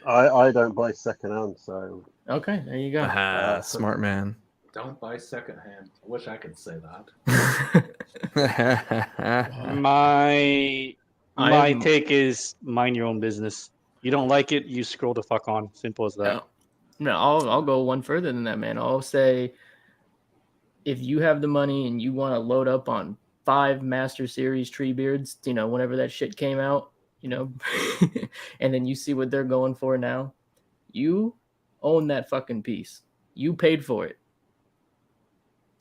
I don't buy secondhand, so Okay, there you go. Smart man. Don't buy secondhand. I wish I could say that. My take is mind your own business. You don't like it, you scroll the fuck on. Simple as that. No, I'll go one further than that, man. I'll say, if you have the money and you want to load up on 5 Master Series Treebeards, whenever that shit came out, and then you see what they're going for now, you own that fucking piece. You paid for it.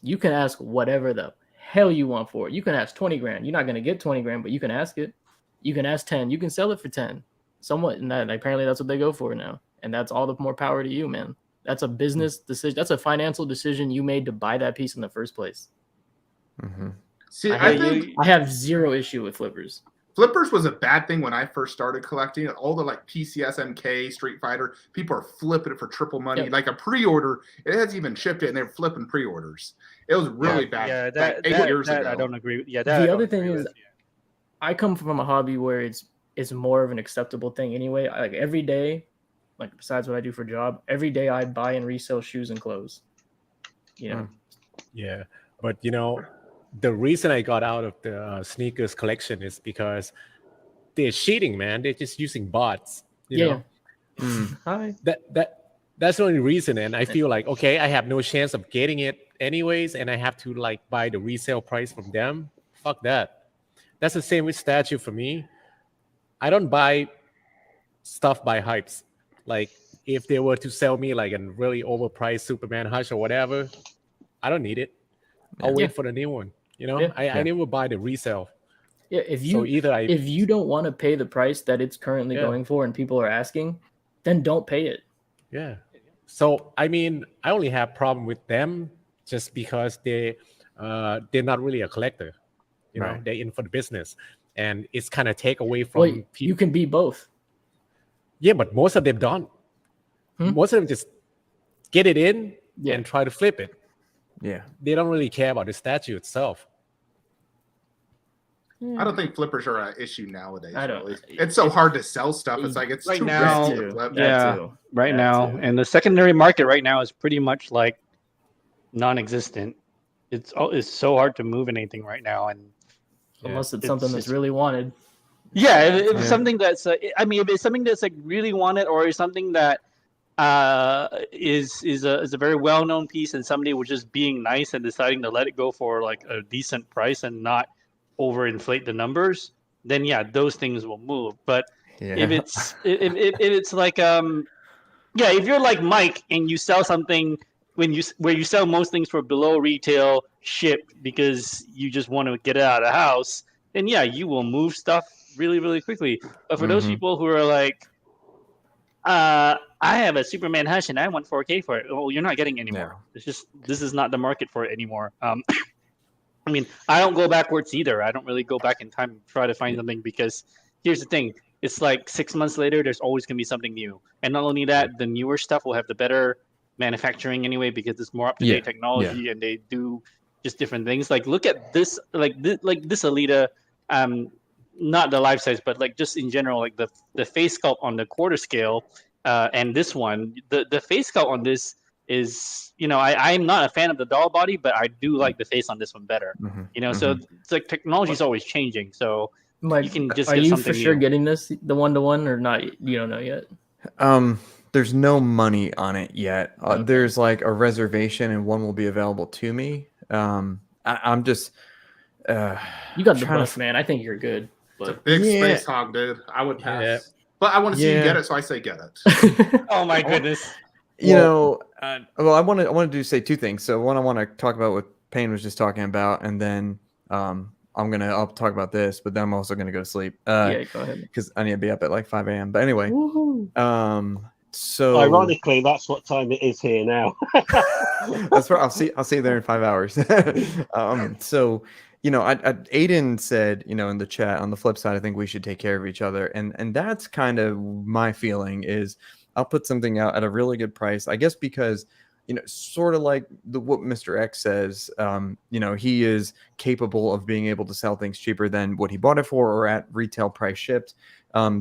You can ask whatever the hell you want for it. You can ask 20 grand. You're not going to get 20 grand, but you can ask it. You can ask 10. You can sell it for 10. Somewhat, and apparently that's what they go for now. And that's all the more power to you, man. That's a business decision. That's a financial decision you made to buy that piece in the first place. Mm-hmm. See, I have zero issue with flippers. Flippers was a bad thing when I first started collecting. All the like PCS, MK, Street Fighter, people are flipping it for triple money. Yep. Like a pre-order, it hasn't even shipped it, and they're flipping pre-orders. It was really bad. Yeah, like 8 years ago. I don't agree. Yeah, the other thing is, I come from a hobby where it's more of an acceptable thing anyway. Like every day, like besides what I do for a job, every day I buy and resell shoes and clothes. Yeah, but the reason I got out of the sneakers collection is because they're cheating, man. They're just using bots. You know? Hi. That's the only reason. And I feel like, okay, I have no chance of getting it anyways, and I have to like buy the resale price from them. Fuck that. That's the same with statue for me. I don't buy stuff by hypes. Like if they were to sell me like a really overpriced Superman Hush or whatever, I don't need it. I'll wait for the new one. I never buy the resale. Yeah, if you don't want to pay the price that it's currently going for and people are asking, then don't pay it. Yeah. So I mean, I only have problem with them just because they're not really a collector. They're in for the business, and it's kind of take away from people. You can be both. Yeah, but most of them don't. Most of them just get it in and try to flip it. Yeah, they don't really care about the statue itself. I don't think flippers are an issue nowadays. I don't- Really. It's so hard to sell stuff. It's like it's Right too now- risky to flip. That right That now, too. and the secondary market right now is pretty much like non-existent. It's so hard to move in anything right now, and Unless it's It's- something that's it's- really wanted. yeah, if it's Yeah. something that's I mean, if it's something that's like really wanted, or is something that is a very well-known piece, and somebody was just being nice and deciding to let it go for like a decent price and not overinflate the numbers, then yeah, those things will move. But if it's like if you're like Mike and you sell something where you sell most things for below retail shipped because you just want to get it out of the house, then yeah, you will move stuff really, really quickly. But for those Mhm. people who are like, I have a Superman hush and I want 4K for it. Well, you're not getting it anymore. It's just this is not the market for it anymore. I mean, I don't go backwards either. I don't really go back in time and try to find something, because here's the thing. It's like 6 months later, there's always going to be something new. And not only that, the newer stuff will have the better manufacturing anyway, because it's more up-to-date technology and they do just different things. Like, look at this, like this Alita, not the life size, but like just in general, like the face sculpt on the quarter scale, and this one, the face sculpt on this is, I'm not a fan of the doll body, but I do like the face on this one better. So it's like technology is always changing. So Mike, you can just are get you something for sure new. getting this, the 1-to-1, or not? You don't know yet. There's no money on it yet. Okay. There's like a reservation, and one will be available to me. I'm just. You got the trying to bus, man. I think you're good. It's a But big Yeah. space hog, dude. I would pass. Yeah. But I want to see you Yeah. get it, so I say get it. Oh my goodness. Well, I wanted to say two things. So one, I want to talk about what Payne was just talking about, and then I'll talk about this, but then I'm also gonna go to sleep. yeah, go ahead. Because I need to be up at like 5 a.m. But anyway, Woohoo. so Ironically, that's what time it is here now. that's right. I'll see you there in 5 hours. So Aiden said, in the chat, on the flip side, I think we should take care of each other, and that's kind of my feeling. Is I'll put something out at a really good price, I guess, because sort of like what Mr. X says, he is capable of being able to sell things cheaper than what he bought it for, or at retail price shipped,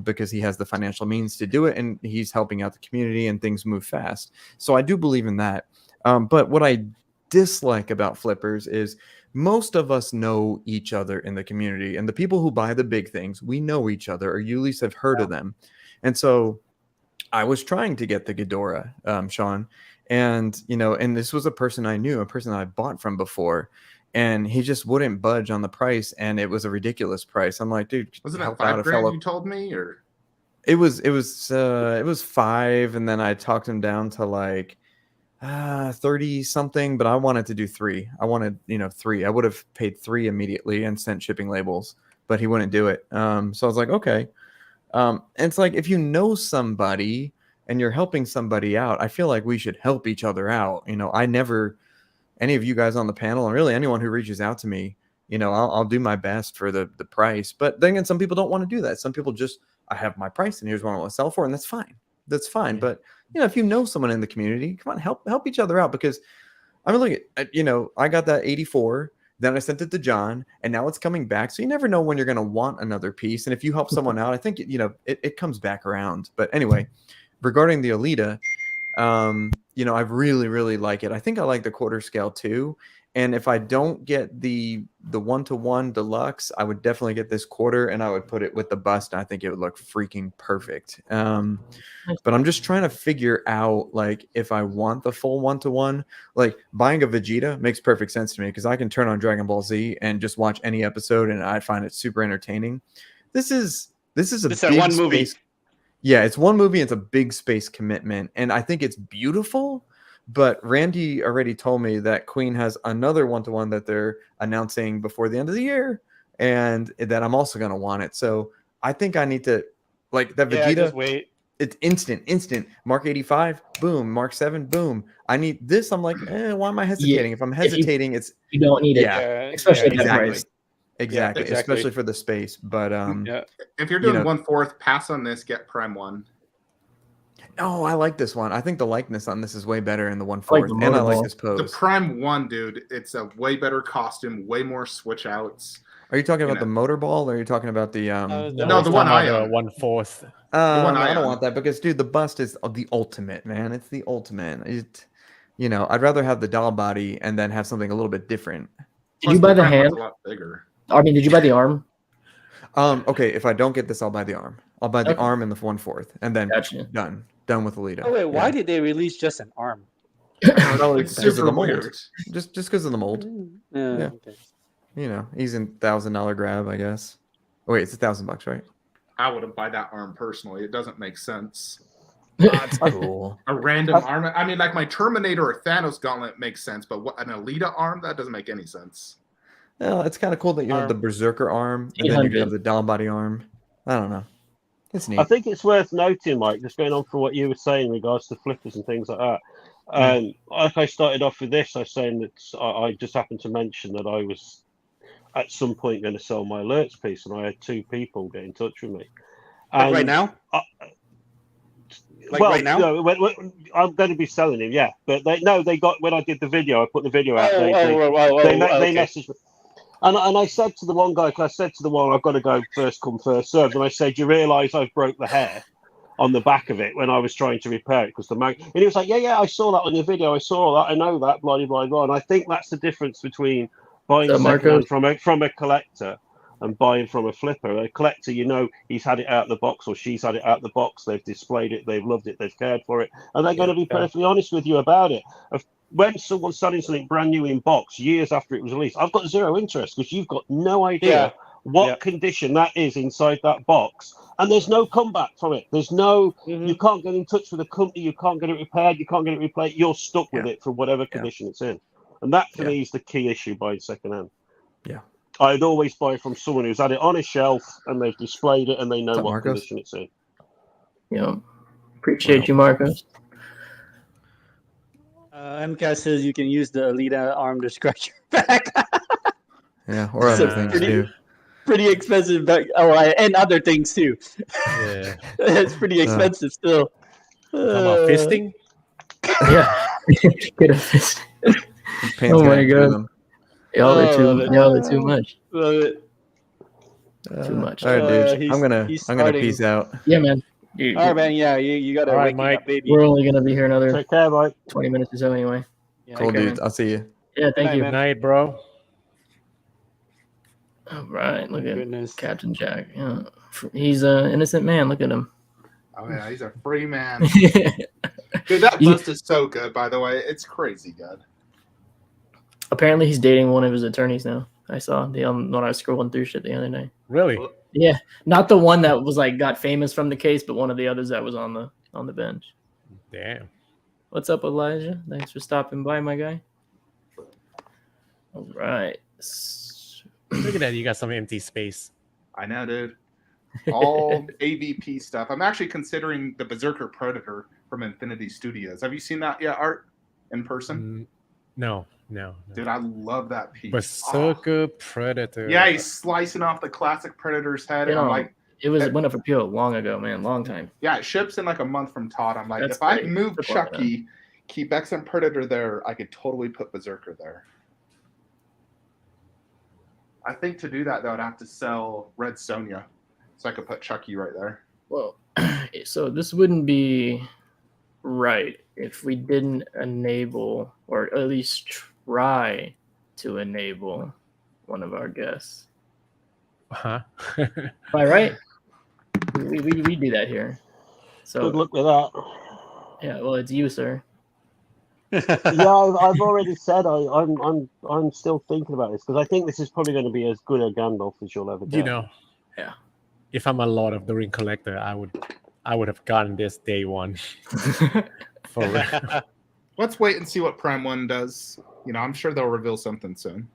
because he has the financial means to do it, and he's helping out the community, and things move fast. So I do believe in that. But what I dislike about flippers is most of us know each other in the community, and the people who buy the big things, we know each other, or you at least have heard of them. And so I was trying to get the Ghidorah, Sean, and and this was a person I knew, a person that I bought from before, and he just wouldn't budge on the price, and it was a ridiculous price. I'm like, dude, Wasn't help it out a $5,000 fellow. you told me, or It was 5, and then I talked him down to like 30 something, but I wanted to do 3. I wanted 3. I would have paid 3 immediately and sent shipping labels, but he wouldn't do it. So I was like, okay. And it's like, if you know somebody and you're helping somebody out, I feel like we should help each other out. I never, any of you guys on the panel, and really anyone who reaches out to me, I'll do my best for the price. But then again, some people don't want to do that. Some people just, I have my price and here's what I want to sell for, and that's fine. That's fine. But if you know someone in the community, come on, help each other out. Because I mean, look at, I got that 84. Then I sent it to John, and now it's coming back. So you never know when you're going to want another piece. And if you help someone out, I think, it comes back around. But anyway, regarding the Alita, I really, really like it. I think I like the quarter scale too. And if I don't get the 1-to-1 deluxe, I would definitely get this quarter, and I would put it with the bust. And I think it would look freaking perfect. But I'm just trying to figure out, like, if I want the full 1-to-1, like buying a Vegeta makes perfect sense to me, because I can turn on Dragon Ball Z and just watch any episode, and I find it super entertaining. This is a big one movie. space. Yeah, it's one movie. It's a big space commitment, and I think it's beautiful. But Randy already told me that Queen has another 1-to-1 that they're announcing before the end of the year, and that I'm also going to want it. So I think I need to, like, that Yeah, Vegeta. just wait. It's instant. Mark 85, boom. Mark 7, boom. I need this. I'm like, why am I hesitating? If I'm hesitating, it's You don't need it, yeah, especially at that exactly. price. Exactly, exactly. especially for the space. But Yeah. if you're doing 1/4, pass on this, get Prime 1. Oh, I like this one. I think the likeness on this is way better in the 1/4, like the and I like motorball. this The pose. Prime 1, dude, it's a way better costume, way more switch outs. Are you talking about You the motorball, or are you talking about the No, the one I own. 1/4. one I I don't own. want that because, dude, the bust is the ultimate, man. It's the ultimate. I'd rather have the doll body and then have something a little bit different. Did you buy the Prime hand? one's a lot bigger. I mean, did you buy the arm? Okay, if I don't get this, I'll buy the arm. I'll buy the Okay. arm and the 1/4, and then Gotcha. done with Alita. Oh wait, why Yeah. did they release just an arm? I don't know, It's because of super the mold. weird. Just because of the mold. Yeah. Okay. Easy $1,000 grab, I guess. Oh, wait, it's $1,000, right? I wouldn't buy that arm personally. It doesn't make sense. That's cool. A random arm. I mean, like my Terminator or Thanos gauntlet makes sense, but what an Alita arm? That doesn't make any sense. Well, it's kind of cool that you have the Berserker arm, and then you 800. have the doll body arm. I don't know. It's neat. I think it's worth noting, Mike, just going on from what you were saying in regards to flippers and things like that. Like I started off with this, I was saying that I just happened to mention that I was at some point going to sell my alerts piece, and I had 2 people get in touch with me. Like right now? Right now? No, I'm going to be selling him, yeah. But they got, when I did the video, I put the video out. They messaged me. And I said to the one guy, because I said to the one, I've got to go first come, first served. And I said, you realise I've broke the hair on the back of it when I was trying to repair it? Because and he was like, yeah, I saw that on your video. I saw that. I know that, blah, blah, blah. And I think that's the difference between buying secondhand from a collector and buying from a flipper. A collector, he's had it out of the box, or she's had it out of the box. They've displayed it. They've loved it. They've cared for it. And they're going to be perfectly honest with you about it. When someone's selling something brand new in box years after it was released, I've got zero interest because you've got no idea what condition that is inside that box. And there's no comeback from it. There's no, you can't get in touch with a company. You can't get it repaired. You can't get it replaced. You're stuck with it for whatever condition it's in. And that for me is the key issue buying secondhand. Yeah. I'd always buy from someone who's had it on a shelf and they've displayed it and they know what condition it's in. Yeah. Appreciate you, Marcos. MCAS says you can use the Alita arm to scratch your back. Yeah, or other things too. Pretty expensive back. Oh, and other things too. Yeah. It's pretty expensive still. Talking about fisting? Yeah. Get a fist. Oh my god. Y'all are too much. Love it. Too much. All right, dude. I'm gonna peace out. Yeah, man. All right, man. Yeah, you gotta All right, wake Mike. up, baby. We're only gonna be here another Take care, Mike. 20 minutes or so anyway. Yeah, Cool, Okay, dude. man. I'll see you. Yeah, thank you. Good night, bro. All right, look at Goodness. Captain Jack. Yeah, he's an innocent man. Look at him. Oh yeah, he's a free man. Dude, that bust is so good, by the way. It's crazy good. Apparently, he's dating one of his attorneys now. I saw when I was scrolling through shit the other night. Really? Yeah, not the one that was got famous from the case, but one of the others that was on the bench. Damn. What's up, Elijah? Thanks for stopping by, my guy. All right. Look at that. You got some empty space. I know, dude. All AVP stuff. I'm actually considering the Berserker Predator from Infinity Studios. Have you seen that yet, Art, in person? No. Dude, I love that piece. Berserker Predator. Yeah, he's slicing off the classic Predator's head. And I'm like, it went up for PO long ago, man. Long time. yeah, it ships in like a month from Todd. I'm like, That's if I great. move Good luck, Chucky, keep X and Predator there, I could totally put Berserker there. I think to do that, though, I'd have to sell Red Sonja. So I could put Chucky right there. Well, so this wouldn't be right if we didn't enable, or at least try to enable, one of our guests. Huh? Am I right? We do that here. So Good luck with that. yeah, well, it's you, sir. Yeah, I've already said I'm still thinking about this because I think this is probably going to be as good a Gandalf as you'll ever get. Yeah. If I'm a Lord of the Ring collector, I would have gotten this day one. For real. Let's wait and see what Prime 1 does. I'm sure they'll reveal something soon.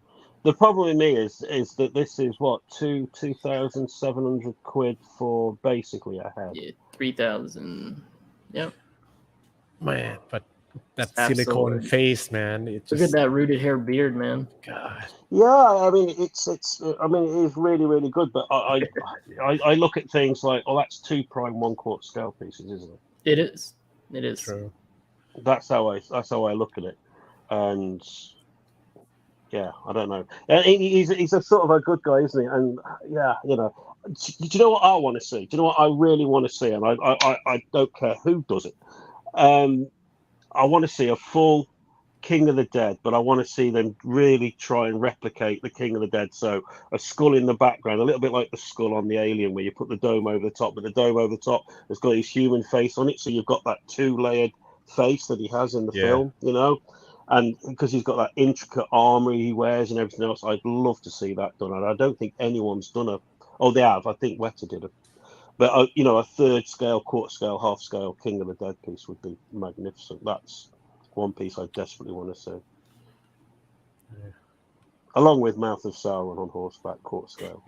The problem with me is that this is what 2,700 quid for basically a head. Yeah, 3,000. Yep. Man, but that Absolutely. silicone face, man. It just, Look at that rooted hair beard, man. God. Yeah, I mean it is really, really good. But I look at things like, that's 2 prime 1/4 scale pieces, isn't it? It is. It is. True. That's how I look at it, and yeah, I don't know. He's a sort of a good guy, isn't he? And yeah, do you know what I want to see? Do you know what I really want to see? And I don't care who does it. I want to see a full King of the Dead, but I want to see them really try and replicate the King of the Dead. So a skull in the background, a little bit like the skull on the Alien, where you put the dome over the top, but the dome over the top has got his human face on it. So you've got that 2-layered face that he has in the film, and because he's got that intricate armor he wears and everything else. I'd love to see that done, and I don't think anyone's done a. Oh, they have. I think Weta did it. But a third scale, quarter scale, half scale King of the Dead piece would be magnificent. That's one piece I desperately want to see. Yeah. Along with Mouth of Sauron on horseback, quarter scale.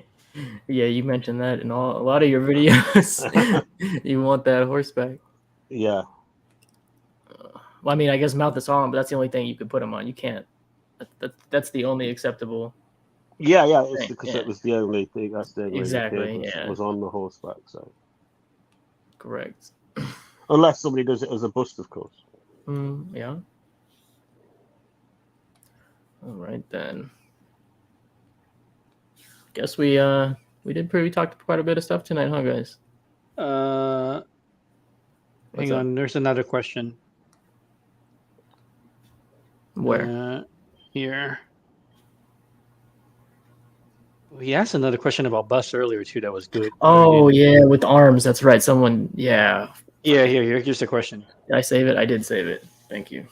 Yeah, you mentioned that in a lot of your videos. You want that horseback. Yeah. Well, I mean, I guess Mouth of Sauron, but that's the only thing you could put him on. You can't. That's the only acceptable. Yeah, it's because yeah. It was the only thing. That's the only Exactly. thing was on the horseback. So correct. Unless somebody does it as a bust, of course. Yeah. All right then. Guess we talked quite a bit of stuff tonight, huh, guys? Hang on, there's another question. Where? Here. We asked another question about bus earlier too. That was good. Oh yeah, with arms. That's right. Someone. Yeah. Yeah. Here's the question. Did I save it? I did save it. Thank you.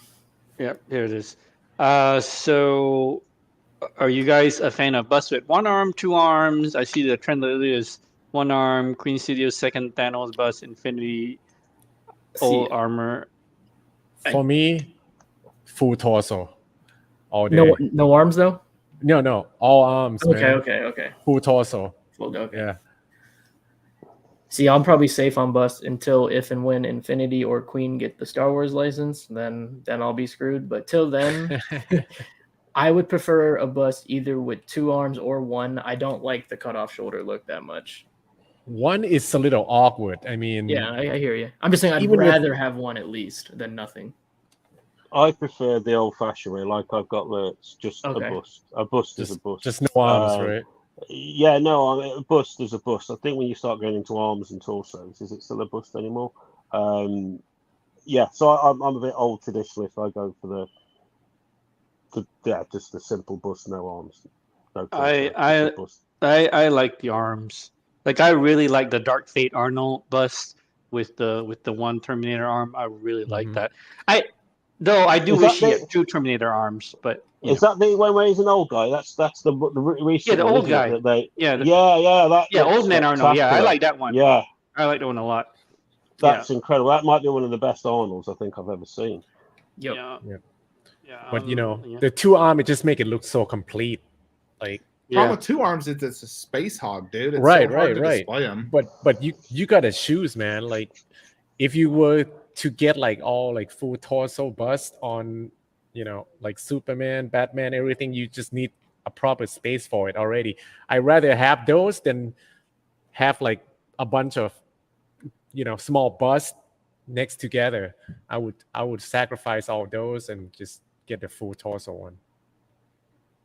Yep. Here it is. So, are you guys a fan of bus with 1 arm, 2 arms? I see the trend lately is 1 arm. Queen Studios second Thanos bus, Infinity, all armor. For me, full torso all day. No arms though. No, all arms. Okay. Full torso. Okay. Yeah. See, I'm probably safe on bust until if and when Infinity or Queen get the Star Wars license, then I'll be screwed. But till then, I would prefer a bust either with 2 arms or 1. I don't like the cut off shoulder look that much. 1 is a little awkward. I mean, yeah, I hear you. I'm just saying I'd rather have 1 at least than nothing. I prefer the old-fashioned way, like I've got the just a bust. A bust is a bust. Just no arms, right? Yeah, no, a bust is a bust. I think when you start going into arms and torsos, is it still a bust anymore? Yeah, so I'm a bit old traditionalist. I go for just the simple bust, no arms. No torso, I like the arms. Like I really like the Dark Fate Arnold bust with the 1 Terminator arm. I really like that. Though I do wish he had 2 Terminator arms, but is that the one where he's an old guy? That's the recent. Yeah, the old guy. Old man Arnold. Yeah, I like that one. Yeah, I like that one a lot. That's incredible. That might be one of the best Arnolds I think I've ever seen. Yep. Yeah. But the 2 arm, it just make it look so complete. Like problem with 2 arms is it's a space hog, dude. It's right. to display them. But you gotta choose, man. Like if you were to get like all like full torso bust on, like Superman, Batman, everything, you just need a proper space for it already. I'd rather have those than have like a bunch of, small busts next together. I would sacrifice all those and just get the full torso one.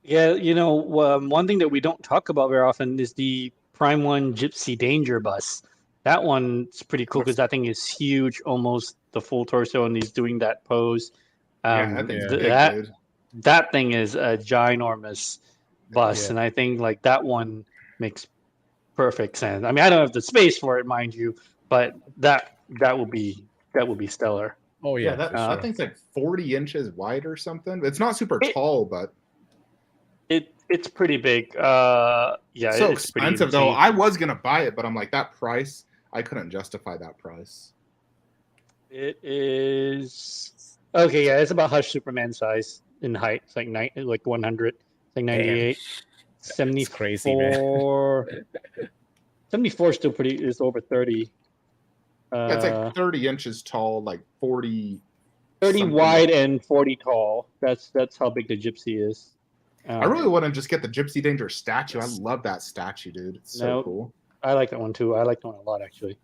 Yeah, one thing that we don't talk about very often is the Prime 1 Gypsy Danger bus. That one's pretty cool because that thing is huge, almost the full torso, and he's doing that pose. That thing is a ginormous bus, and I think like that one makes perfect sense. I mean, I don't have the space for it, mind you, but that would be stellar. Oh yeah, that thing's like 40 inches wide or something. It's not super tall, but it's pretty big. So it's expensive though. I was gonna buy it, but I'm like, that price, I couldn't justify that price. It is okay. Yeah, it's about Hush Superman size in height. It's like 100, like 98. 74. Crazy, man. 74 still is over 30. It's like 30 inches tall, like 40. 30 wide and 40 tall. That's how big the Gypsy is. I really want to just get the Gypsy Danger statue. I love that statue, dude. It's so cool. I like that one too. I like that one a lot, actually.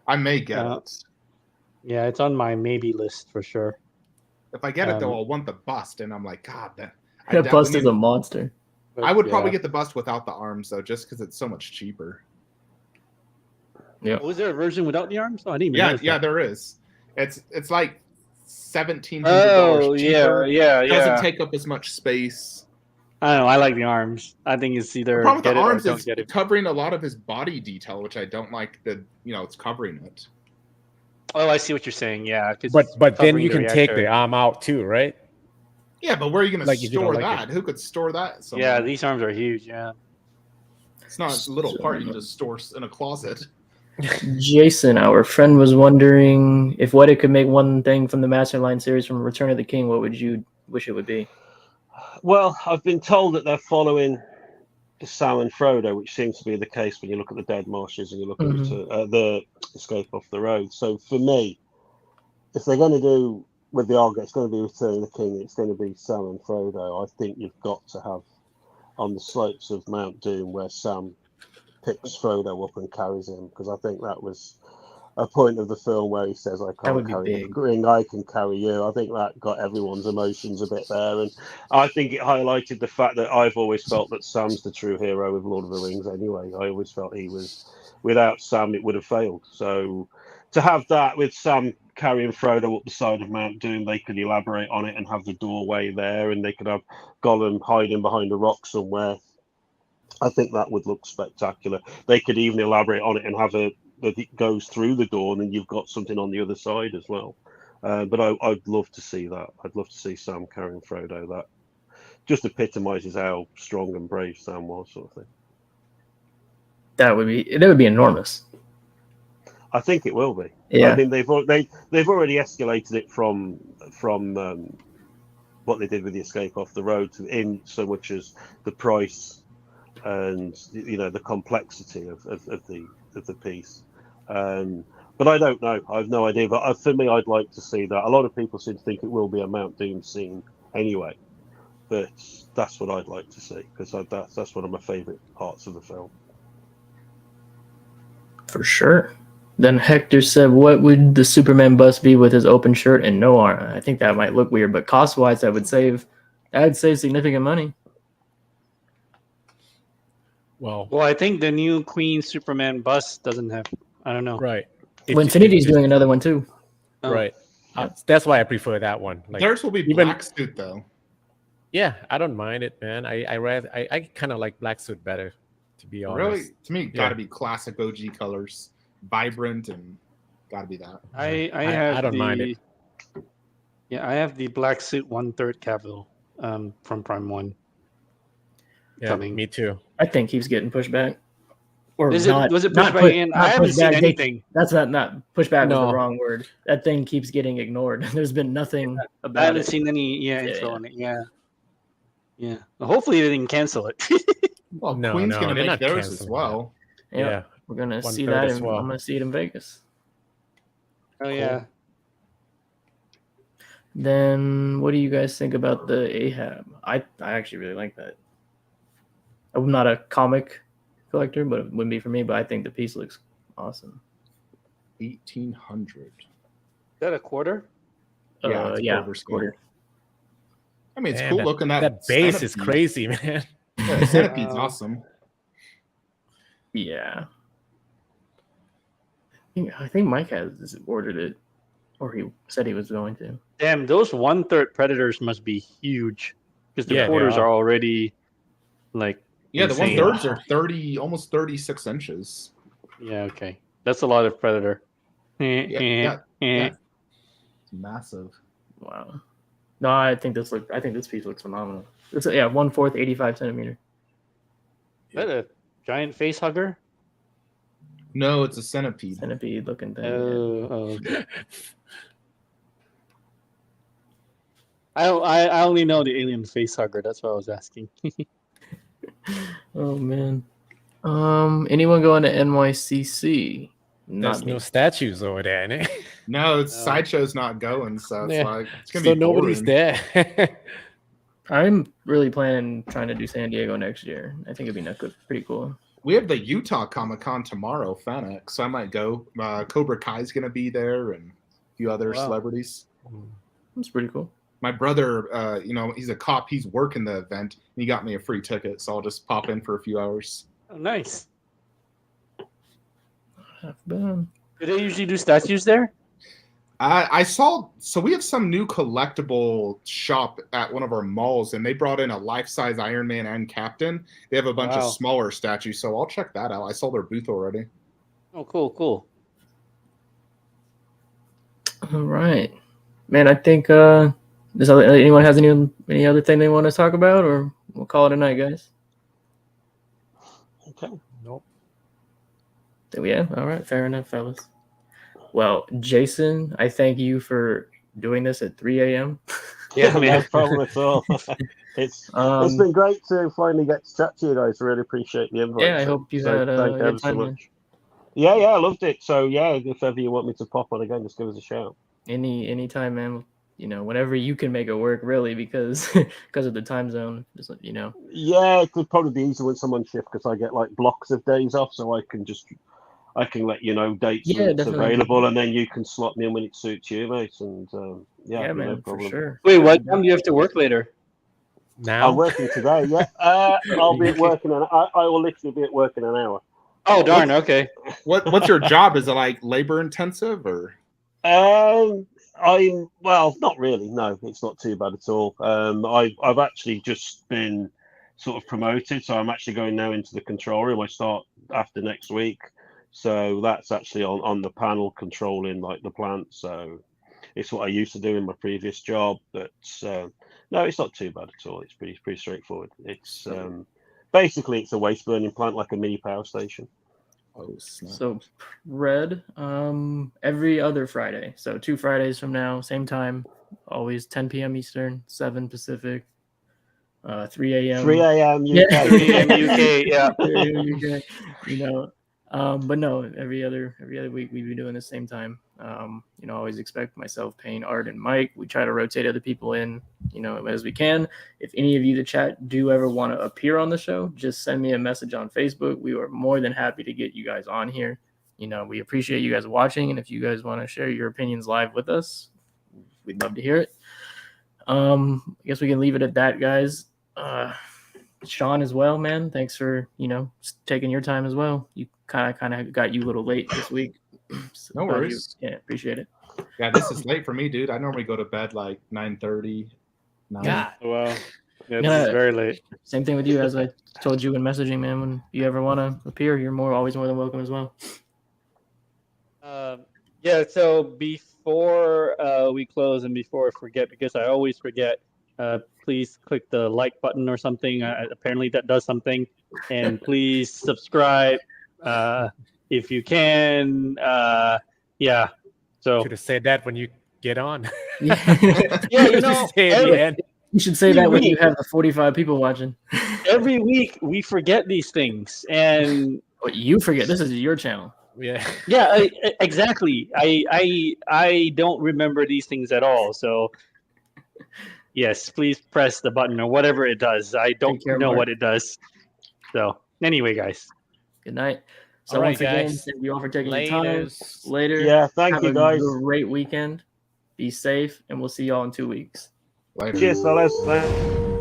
I may get it. Yeah, it's on my maybe list for sure. If I get it though, I'll want the bust, and I'm like, God, That bust is a monster. I would probably get the bust without the arms though, just because it's so much cheaper. Yeah. Was there a version without the arms? Oh, I didn't even notice that. There is. It's like $1,700 Oh, cheaper. yeah. Doesn't take up as much space. I don't know. I like the arms. I think it's either The problem with get the it or arms don't is get it. covering a lot of his body detail, which I don't like. It's covering it. Oh, I see what you're saying. Yeah, 'cause But it's then covering you the can take reactor. the arm out too, right? Yeah, but where are you going to Like, if you don't store like that? it. Who could store that? Somewhere? Yeah, these arms are huge. Yeah. It's not a little part you can just store in a closet. Jason, our friend, was wondering if Weta could make one thing from the Masterline series from Return of the King, what would you wish it would be? Well, I've been told that they're following Sam and Frodo, which seems to be the case when you look at the Dead Marshes and you look at the Escape Off the Road. So for me, if they're going to do with the Argo, it's going to be Return of the King. It's going to be Sam and Frodo. I think you've got to have on the slopes of Mount Doom where Sam picks Frodo up and carries him, because I think that was a point of the film where he says, I can't carry the ring, I can carry you. I think that got everyone's emotions a bit there, and I think it highlighted the fact that I've always felt that Sam's the true hero of Lord of the Rings anyway. I always felt he was, without Sam it would have failed. So to have that with Sam carrying Frodo up the side of Mount Doom, they could elaborate on it and have the doorway there, and they could have Gollum hiding behind a rock somewhere. I think that would look spectacular. They could even elaborate on it and have that it goes through the door and then you've got something on the other side as well. But I'd love to see that. I'd love to see Sam carrying Frodo. That just epitomises how strong and brave Sam was, sort of thing. That would be enormous. I think it will be. Yeah. I mean, they've already escalated it from what they did with the Escape Off the Road in so much as the price and the complexity of the piece. But I don't know. I have no idea. But for me, I'd like to see that. A lot of people seem to think it will be a Mount Doom scene anyway. But that's what I'd like to see, because that's one of my favourite parts of the film. For sure. Then Hector said, what would the Superman bust be with his open shirt and no arm? I think that might look weird, but cost-wise, that would save significant money. Well, I think the new Queen Superman bust doesn't have. I don't know. right. Well, Infinity's doing another one too. Oh. Right. That's why I prefer that one. Like, theirs will be black suit though. Yeah, I don't mind it, man. I kind of like black suit better, to be honest. Really, to me, got to be classic OG colors, vibrant, and got to be that. I don't mind it. Yeah, I have the black suit 1/3 capital from Prime 1. Yeah, me too. I think he's getting pushed back. Or was not, it pushed back in? I haven't seen anything. That's not pushback is the wrong word. That thing keeps getting ignored. There's been nothing about it. I haven't seen any info on it. Yeah. Well, hopefully they didn't cancel it. Well, Queen's going to make theirs as well. Yeah, we're going to see that. I'm going to see it in Vegas. Oh, yeah. Then what do you guys think about the Ahab? I actually really like that. I'm not a comic collector, but it wouldn't be for me, but I think the piece looks awesome. 1,800. Is that a quarter? Yeah, quarter. I mean, it's cool looking. That base is crazy, man. Yeah, Centipede's awesome. Yeah. I think Mike has ordered it, or he said he was going to. Damn, those 1/3 Predators must be huge, because the quarters are already like. Yeah, insane. The 1/3s are 30, almost 36 inches. Yeah, okay, that's a lot of Predator. Yeah. It's massive. Wow. No, I think this piece looks phenomenal. It's 1/4, 85 centimeter. Is that a giant face hugger? No, it's a centipede. Centipede looking thing. Okay. I only know the alien face hugger. That's what I was asking. Oh man. Anyone going to NYCC? There's no statues over there, eh? No, Sideshow's not going, so it's like it's gonna so be nobody's boring. there. I'm really trying to do San Diego next year. I think it'd be pretty cool. We have the Utah Comic Con tomorrow, Fennec, so I might go. Cobra Kai's gonna be there, and few other Wow. celebrities. That's pretty cool. My brother, he's a cop. He's working the event. And he got me a free ticket, so I'll just pop in for a few hours. Oh, nice. Bad. Do they usually do statues there? I saw. So we have some new collectible shop at one of our malls, and they brought in a life-size Iron Man and Captain. They have a bunch of Wow. smaller statues, so I'll check that out. I saw their booth already. Oh, cool. All right, man. I think anyone has any other thing they want to talk about, or we'll call it a night, guys. Okay. Nope. Yeah. All right. Fair enough, fellas. Well, Jason, I thank you for doing this at 3 a.m. Yeah, No man. problem at all. It's been great to finally get to chat to you guys. Really appreciate the invite. Yeah, I hope you had a thank you good ever so time, man. much. Yeah, I loved it. So yeah, if ever you want me to pop on again, just give us a shout. Anytime, man. Whenever you can make it work, really, because of the time zone. Just, Yeah, it could probably be easier when someone's shift because I get like blocks of days off, so I can let you know dates Yeah, when it's definitely. available, and then you can slot me in when it suits you, mate. And yeah, man, no for problem. sure. Wait, what time do you have to work later? Now I'm working today. Yeah, I'll be at work I will literally be at work in an hour. Oh, darn. Okay. What's your job? Is it like labor intensive or? Not really. No, it's not too bad at all. I've actually just been sort of promoted, so I'm actually going now into the control room. I start after next week, so that's actually on the panel controlling like the plant. So it's what I used to do in my previous job. But no, it's not too bad at all. It's pretty straightforward. It's basically it's a waste burning plant, like a mini power station. Oh, snap. So Red, every other Friday. So 2 Fridays from now, same time, always 10 p.m. Eastern, 7 Pacific, 3 a.m. 3 a.m. UK. Yeah. 3 a.m. UK, yeah. 3 a.m. UK, but no, every other week we'd be doing the same time. Always expect myself, Payne, Art, and Mike. We try to rotate other people in, as we can. If any of you, the chat, do ever want to appear on the show, just send me a message on Facebook. We are more than happy to get you guys on here. We appreciate you guys watching, and if you guys want to share your opinions live with us, we'd love to hear it. I guess we can leave it at that, guys. Sean as well, man. Thanks for taking your time as well. You kind of got you a little late this week. So No worries. Yeah, appreciate it. Yeah, this is late for me, dude. I normally go to bed like 9:30. Yeah. Wow. Yeah, Yeah. this is very late. Same thing with you, as I told you in messaging, man. When you ever want to appear, you're always more than welcome as well. Yeah, so before we close and before I forget, because I always forget, please click the like button or something. Apparently that does something. And please subscribe if you can. Yeah. So should have said that when you get on. Yeah, Just say it at the end. you should say that when you have the 45 people watching. every week we forget these things, and But you forget, this is your channel. Yeah. yeah, exactly. I don't remember these things at all. So yes, please press the button or whatever it does. I don't Take care, know Mark. what it does. So anyway, guys. Good night. So All right, once again, guys. thank you all for taking your time. Laters. Later. Yeah, thank Have you, guys. a great weekend. Be safe, and we'll see y'all in 2 weeks. Later. Cheers, fellas. Thanks.